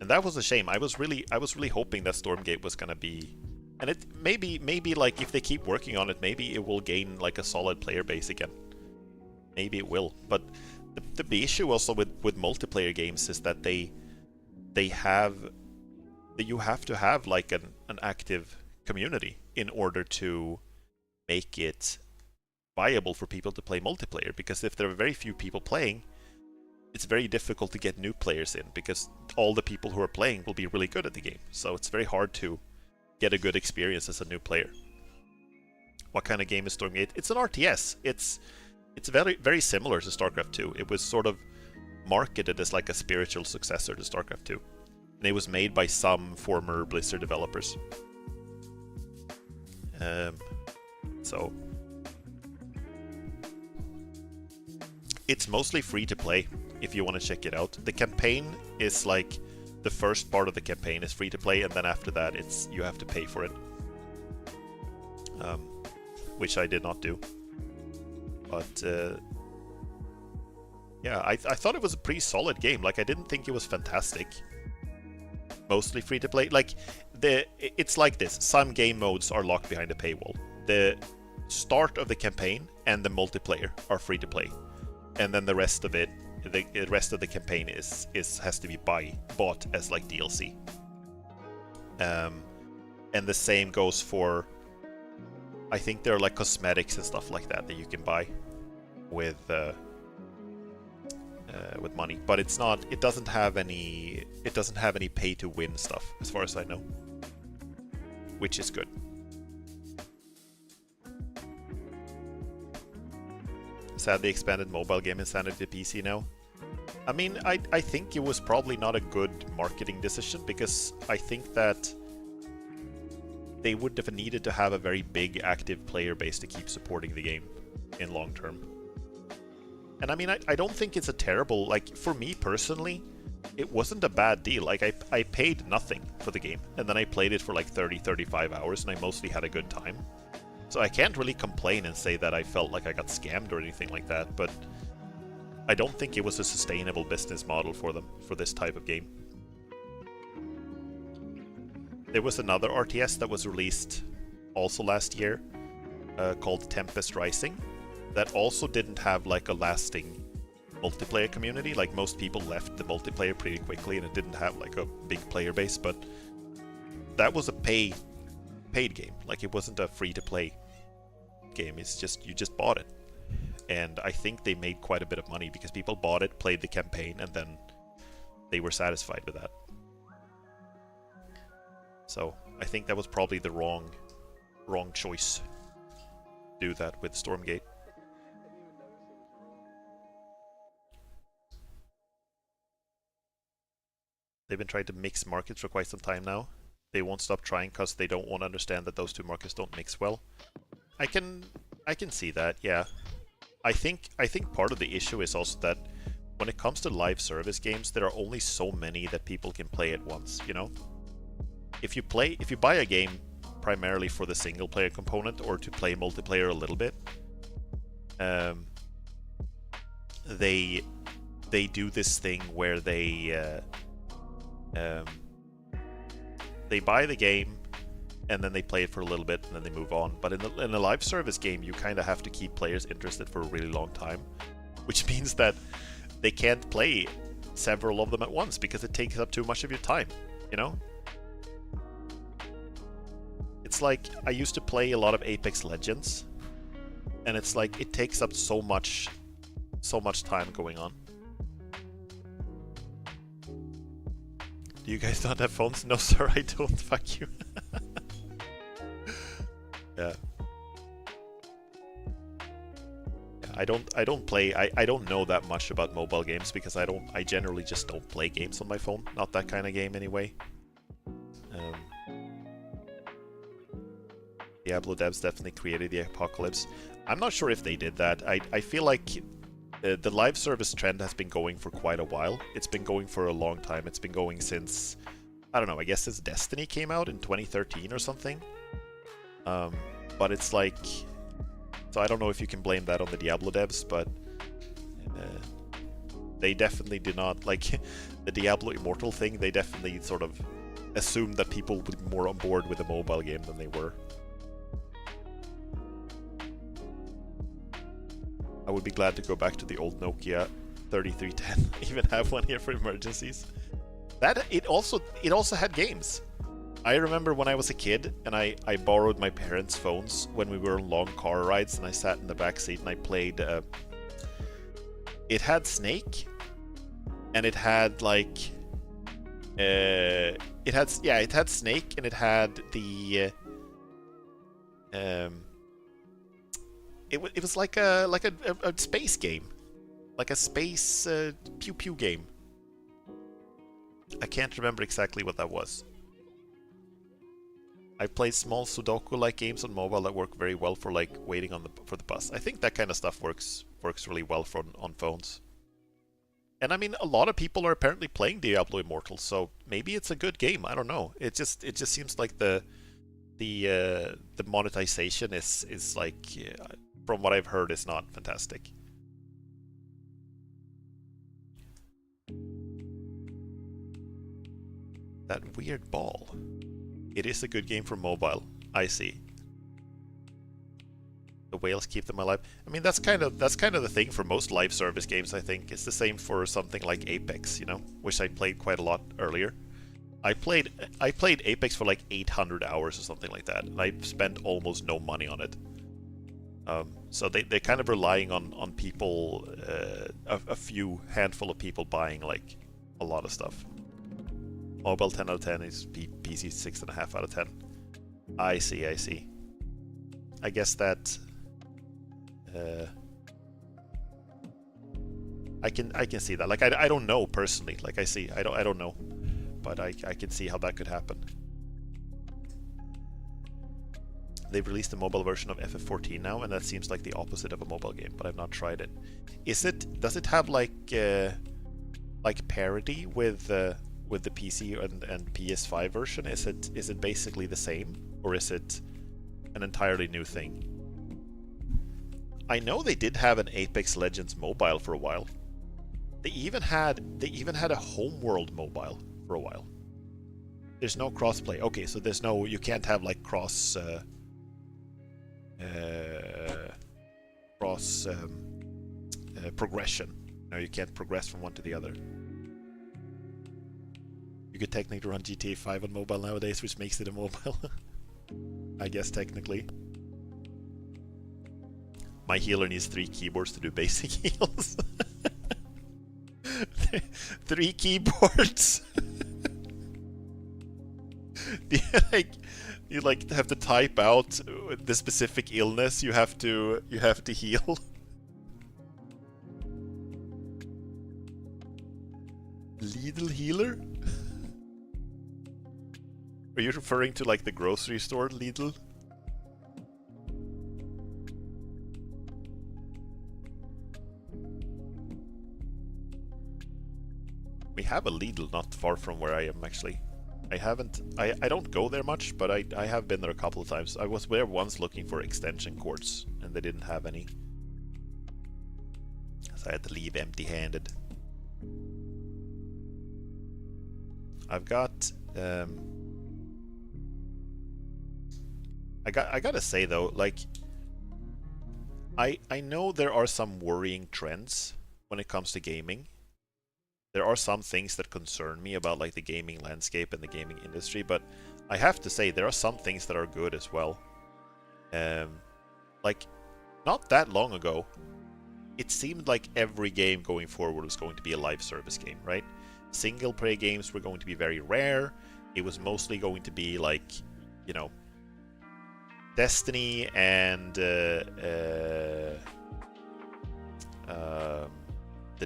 And that was a shame. I was really hoping that Stormgate was gonna be, and it maybe like if they keep working on it, maybe it will gain like a solid player base again. Maybe it will. But the issue also with multiplayer games is that you have to have like an active community in order to make it viable for people to play multiplayer, because if there are very few people playing, it's very difficult to get new players in, because all the people who are playing will be really good at the game. So it's very hard to get a good experience as a new player. What kind of game is Stormgate? It's an RTS. It's very, very similar to StarCraft 2. It was sort of marketed as like a spiritual successor to StarCraft 2. And it was made by some former Blizzard developers. So it's mostly free to play if you want to check it out. The campaign is like, the first part of the campaign is free to play, and then after that you have to pay for it. Which I did not do. But yeah, I thought it was a pretty solid game. Like, I didn't think it was fantastic. Mostly free to play. Like, it's like this. Some game modes are locked behind a paywall. The start of the campaign and the multiplayer are free to play, and then the rest of it, the rest of the campaign has to be bought as like DLC. And the same goes for, I think there are like cosmetics and stuff like that you can buy with money, but it doesn't have any pay to win stuff as far as I know, which is good. Sadly, expanded mobile game Insanity to PC now. I mean, I think it was probably not a good marketing decision, because I think that they would have needed to have a very big active player base to keep supporting the game in long term. And I mean, I don't think it's a terrible, like, for me personally, it wasn't a bad deal. Like, I paid nothing for the game, and then I played it for like 30-35 hours, and I mostly had a good time. So I can't really complain and say that I felt like I got scammed or anything like that, but I don't think it was a sustainable business model for them for this type of game. There was another RTS that was released also last year called Tempest Rising, that also didn't have like a lasting multiplayer community. Like, most people left the multiplayer pretty quickly, and it didn't have like a big player base, but that was a paid game. Like, it wasn't a free-to-play game. It's just, you just bought it. And I think they made quite a bit of money because people bought it, played the campaign, and then they were satisfied with that. So I think that was probably the wrong choice to do that with Stormgate. They've been trying to mix markets for quite some time now. They won't stop trying because they don't want to understand that those two markets don't mix well. I can see that, yeah. I think part of the issue is also that when it comes to live service games, there are only so many that people can play at once, you know? If you buy a game primarily for the single player component or to play multiplayer a little bit, they do this thing where they buy the game and then they play it for a little bit and then they move on. But in a live service game, you kind of have to keep players interested for a really long time, which means that they can't play several of them at once because it takes up too much of your time, you know? It's like, I used to play a lot of Apex Legends, and it's like it takes up so much time going on. Do you guys not have phones? No, sir, I don't. Fuck you. Yeah. I don't play. I don't know that much about mobile games because I generally just don't play games on my phone. Not that kind of game anyway. Diablo devs definitely created the apocalypse. I'm not sure if they did that. I feel like the live service trend has been going for quite a while. It's been going for a long time. It's been going since, I don't know, I guess since Destiny came out in 2013 or something. But it's like, so I don't know if you can blame that on the Diablo devs, but they definitely do not, like, the Diablo Immortal thing, they definitely sort of assumed that people would be more on board with a mobile game than they were. I would be glad to go back to the old Nokia 3310, even have one here for emergencies. That it also had games. I remember when I was a kid and I borrowed my parents' phones when we were on long car rides, and I sat in the back seat and I played. It had Snake, and it had like it had Snake, and it had the it was like a space game, like a space pew pew game. I can't remember exactly what that was. I played small Sudoku-like games on mobile that work very well for like waiting for the bus. I think that kind of stuff works really well on phones. And I mean, a lot of people are apparently playing Diablo Immortal, so maybe it's a good game. I don't know. It just seems like the monetization is like, from what I've heard, is not fantastic. That weird ball. It is a good game for mobile. I see. The whales keep them alive. I mean, that's kind of the thing for most live service games. I think it's the same for something like Apex, you know, which I played quite a lot earlier. I played Apex for like 800 hours or something like that, and I spent almost no money on it. So they're kind of relying on people, a few handful of people buying like a lot of stuff. Mobile 10 out of 10 is PC 6.5 out of 10. I see. I guess that I can see that. Like I don't know personally. Like I don't know, but I can see how that could happen. They've released a mobile version of FF14 now, and that seems like the opposite of a mobile game. But I've not tried it. Does it have like parity with the PC and PS5 version? Is it basically the same, or is it an entirely new thing? I know they did have an Apex Legends mobile for a while. They even had a Homeworld mobile for a while. There's no crossplay. Okay, so you can't have like cross progression. No, you can't progress from one to the other. You could technically run GTA 5 on mobile nowadays, which makes it a mobile. I guess technically. My healer needs 3 keyboards to do basic heals. 3 keyboards. you have to type out the specific illness you have to heal. Lidl healer? Are you referring to like the grocery store Lidl? We have a Lidl not far from where I am, actually. I don't go there much, but I have been there a couple of times. I was there once looking for extension cords, and they didn't have any. So I had to leave empty-handed. I've got I gotta say though, like I know there are some worrying trends when it comes to gaming. There are some things that concern me about like the gaming landscape and the gaming industry, but I have to say there are some things that are good as well. Like not that long ago, it seemed like every game going forward was going to be a live service game, right? Single player games were going to be very rare. It was mostly going to be like, you know, Destiny and The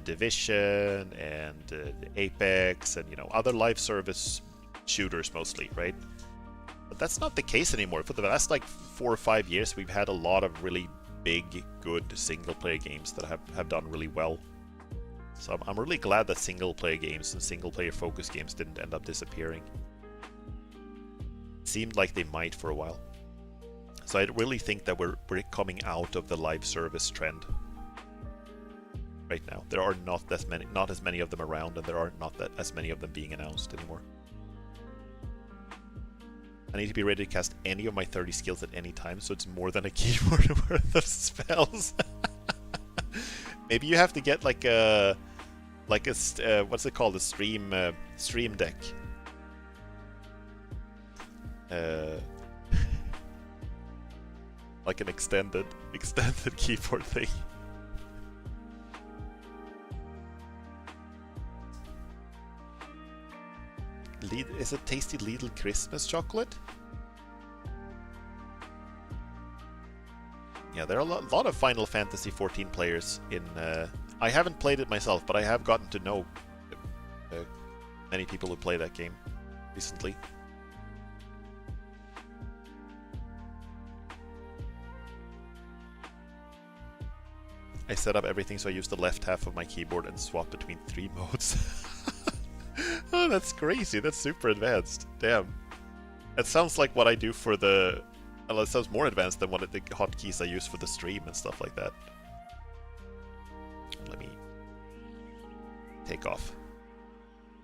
Division and the Apex and, you know, other live service shooters mostly, right? But that's not the case anymore. For the last like 4 or 5 years, we've had a lot of really big, good single-player games that have done really well. So I'm really glad that single-player games and single-player focus games didn't end up disappearing. It seemed like they might for a while. So I really think that we're coming out of the live service trend right now. There are not as many of them around, and there are not as many of them being announced anymore. I need to be ready to cast any of my 30 skills at any time, so it's more than a keyboard worth of spells. Maybe you have to get like a what's it called, a stream deck. Like an extended keyboard thing. Is it tasty Lidl Christmas chocolate? Yeah, there are a lot of Final Fantasy XIV players in... I haven't played it myself, but I have gotten to know many people who play that game recently. I set up everything so I use the left half of my keyboard and swap between 3 modes. Oh, that's crazy. That's super advanced. Damn. That sounds like what I do for the... Well, it sounds more advanced than the hotkeys I use for the stream and stuff like that. Let me take off.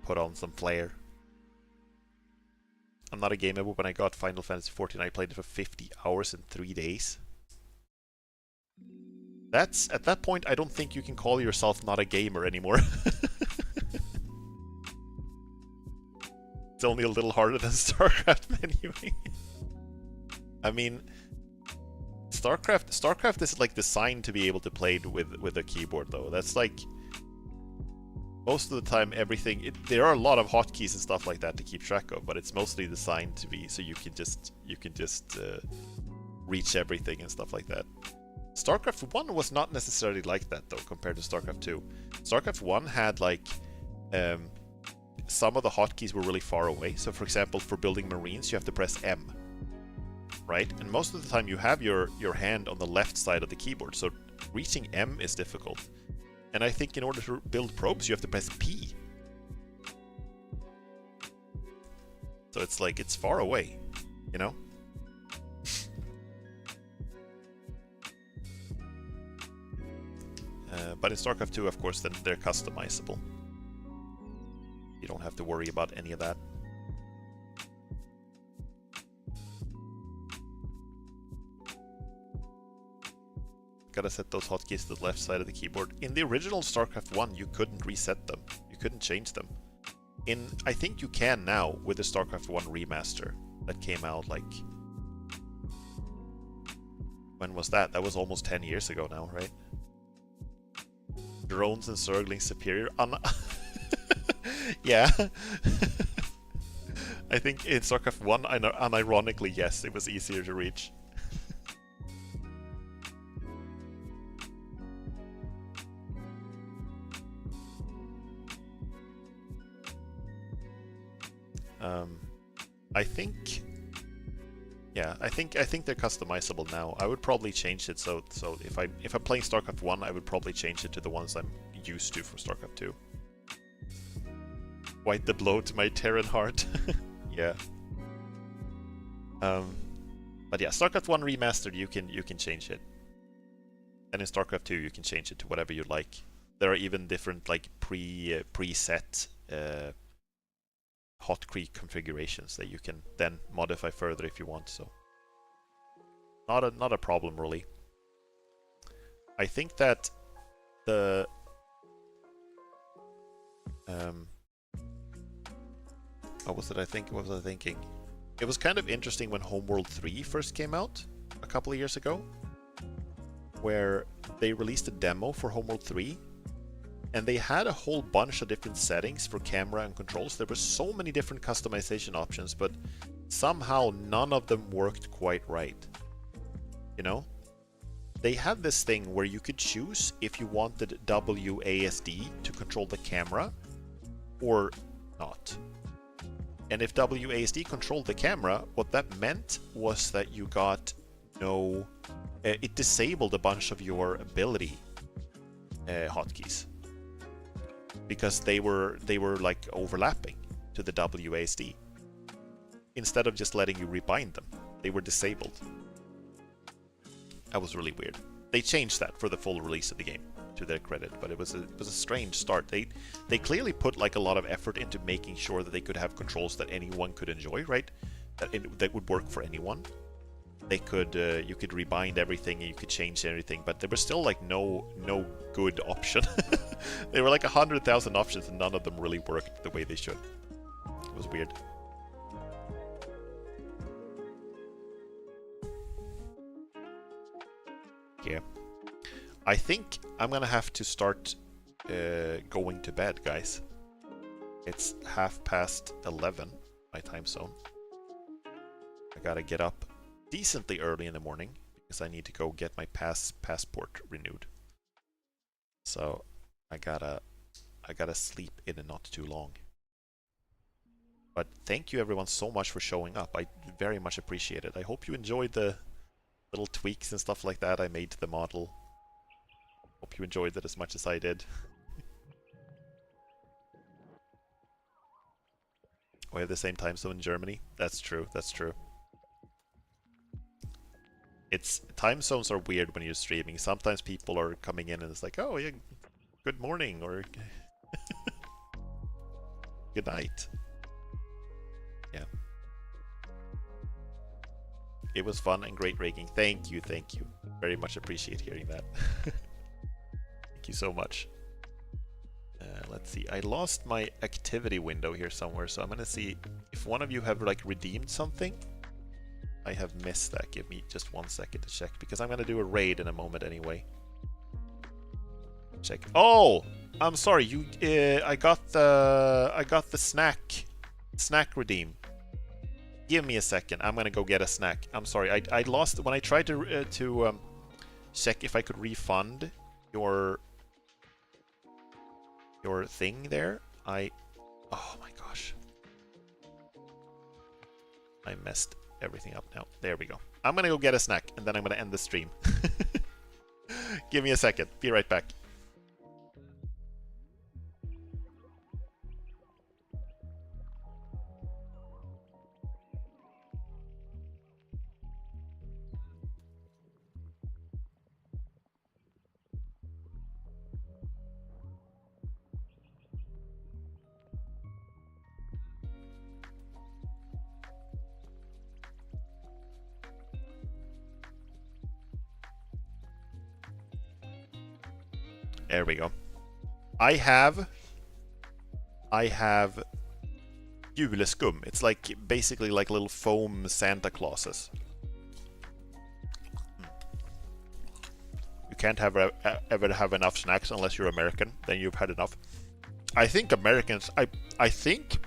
Put on some flair. I'm not a gamer, but when I got Final Fantasy XIV, I played it for 50 hours in 3 days. That's... At that point, I don't think you can call yourself not a gamer anymore. It's only a little harder than StarCraft anyway. I mean, StarCraft is like designed to be able to play with a keyboard though. That's like most of the time everything. There are a lot of hotkeys and stuff like that to keep track of, but it's mostly designed to be so you can just reach everything and stuff like that. StarCraft 1 was not necessarily like that though compared to StarCraft 2. StarCraft 1 had like some of the hotkeys were really far away. So for example, for building marines, you have to press M. Right? And most of the time you have your hand on the left side of the keyboard, so reaching M is difficult. And I think in order to build probes, you have to press P. So it's like, it's far away, you know? But in StarCraft 2, of course, then they're customizable. You don't have to worry about any of that. Gotta set those hotkeys to the left side of the keyboard. In the original StarCraft 1, you couldn't reset them. You couldn't change them. I think you can now with the StarCraft 1 remaster that came out like... When was that? That was almost 10 years ago now, right? Drones encircling superior... Yeah. I think in StarCraft 1, unironically, yes, it was easier to reach. I think... Yeah, I think they're customizable now. I would probably change it so if I'm playing StarCraft 1, I would probably change it to the ones I'm used to for StarCraft 2. Quite the blow to my Terran heart. Yeah. But yeah, StarCraft 1 remastered, you can change it. And in StarCraft 2, you can change it to whatever you like. There are even different like preset hotkey configurations that you can then modify further if you want. So not a problem really. I think that the what was I thinking? It was kind of interesting when Homeworld 3 first came out a couple of years ago. where they released a demo for Homeworld 3, and they had a whole bunch of different settings for camera and controls. There were so many different customization options, but somehow none of them worked quite right. You know? They had this thing where you could choose if you wanted WASD to control the camera or not. And if WASD controlled the camera, what that meant was that you got no... it disabled a bunch of your ability hotkeys. Because they were like overlapping to the WASD. Instead of just letting you rebind them, they were disabled. That was really weird. They changed that for the full release of the game, to their credit, but it was a strange start. They clearly put like a lot of effort into making sure that they could have controls that anyone could enjoy, right? That would work for anyone. They could you could rebind everything and you could change everything, but there was still like no good option. There were like 100,000 options and none of them really worked the way they should. It was weird. Yeah. I think I'm gonna have to start going to bed, guys. It's 11:30 my time zone. I gotta get up decently early in the morning because I need to go get my passport renewed. So I gotta sleep in and not too long. But thank you everyone so much for showing up. I very much appreciate it. I hope you enjoyed the little tweaks and stuff like that I made to the model. Hope you enjoyed it as much as I did. We have the same time zone in Germany. That's true, that's true. Time zones are weird when you're streaming. Sometimes people are coming in and it's like, oh yeah, good morning or good night. Yeah. It was fun and great raking. Thank you, thank you. Very much appreciate hearing that. Thank you so much. Let's see. I lost my activity window here somewhere, so I'm gonna see if one of you have like redeemed something. I have missed that. Give me just 1 second to check because I'm gonna do a raid in a moment anyway. Check. Oh, I'm sorry. You, I got the snack redeem. Give me a second. I'm gonna go get a snack. I'm sorry. I lost when I tried to check if I could refund your thing there. Oh my gosh. I messed everything up now. There we go. I'm gonna go get a snack and then I'm gonna end the stream. Give me a second. Be right back. There we go. I have juleskum. It's like basically like little foam Santa Clauses. You can't ever have enough snacks unless you're American. Then you've had enough. I think Americans. I think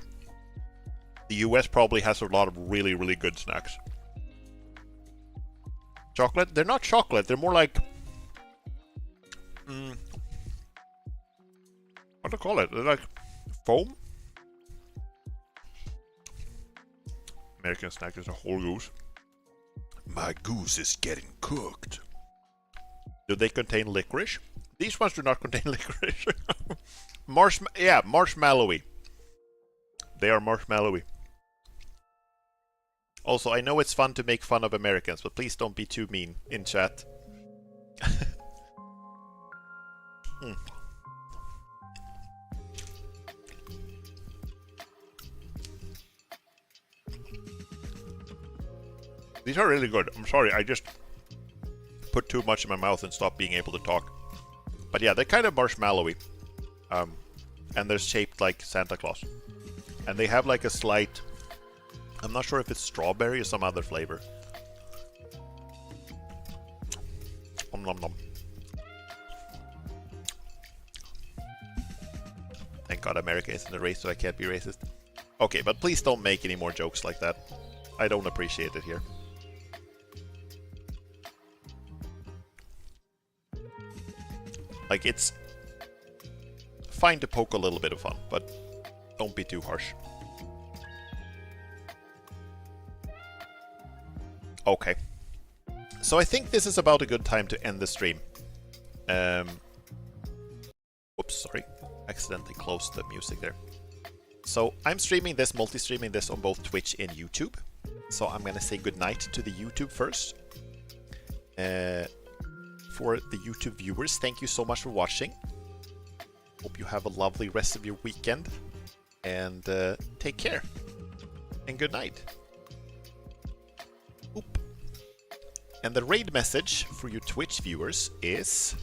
the US probably has a lot of really good snacks. Chocolate? They're not chocolate. They're more like. What do you call it? They're like foam? American snack is a whole goose. My goose is getting cooked. Do they contain licorice? These ones do not contain licorice. Marshmallowy. They are marshmallowy. Also, I know it's fun to make fun of Americans, but please don't be too mean in chat. These are really good. I'm sorry, I just put too much in my mouth and stopped being able to talk. But yeah, they're kind of marshmallowy. And they're shaped like Santa Claus. And they have like a slight... I'm not sure if it's strawberry or some other flavor. Nom nom nom. God, America isn't a race, so I can't be racist. Okay, but please don't make any more jokes like that. I don't appreciate it here. Like, it's fine to poke a little bit of fun, but don't be too harsh. Okay. So I think this is about a good time to end the stream. Oops, sorry. Accidentally closed the music there. So I'm streaming this, multi-streaming this on both Twitch and YouTube. So I'm gonna say goodnight to the YouTube first. For the YouTube viewers, thank you so much for watching. Hope you have a lovely rest of your weekend. And take care. And good night. Oop. And the raid message for you Twitch viewers is...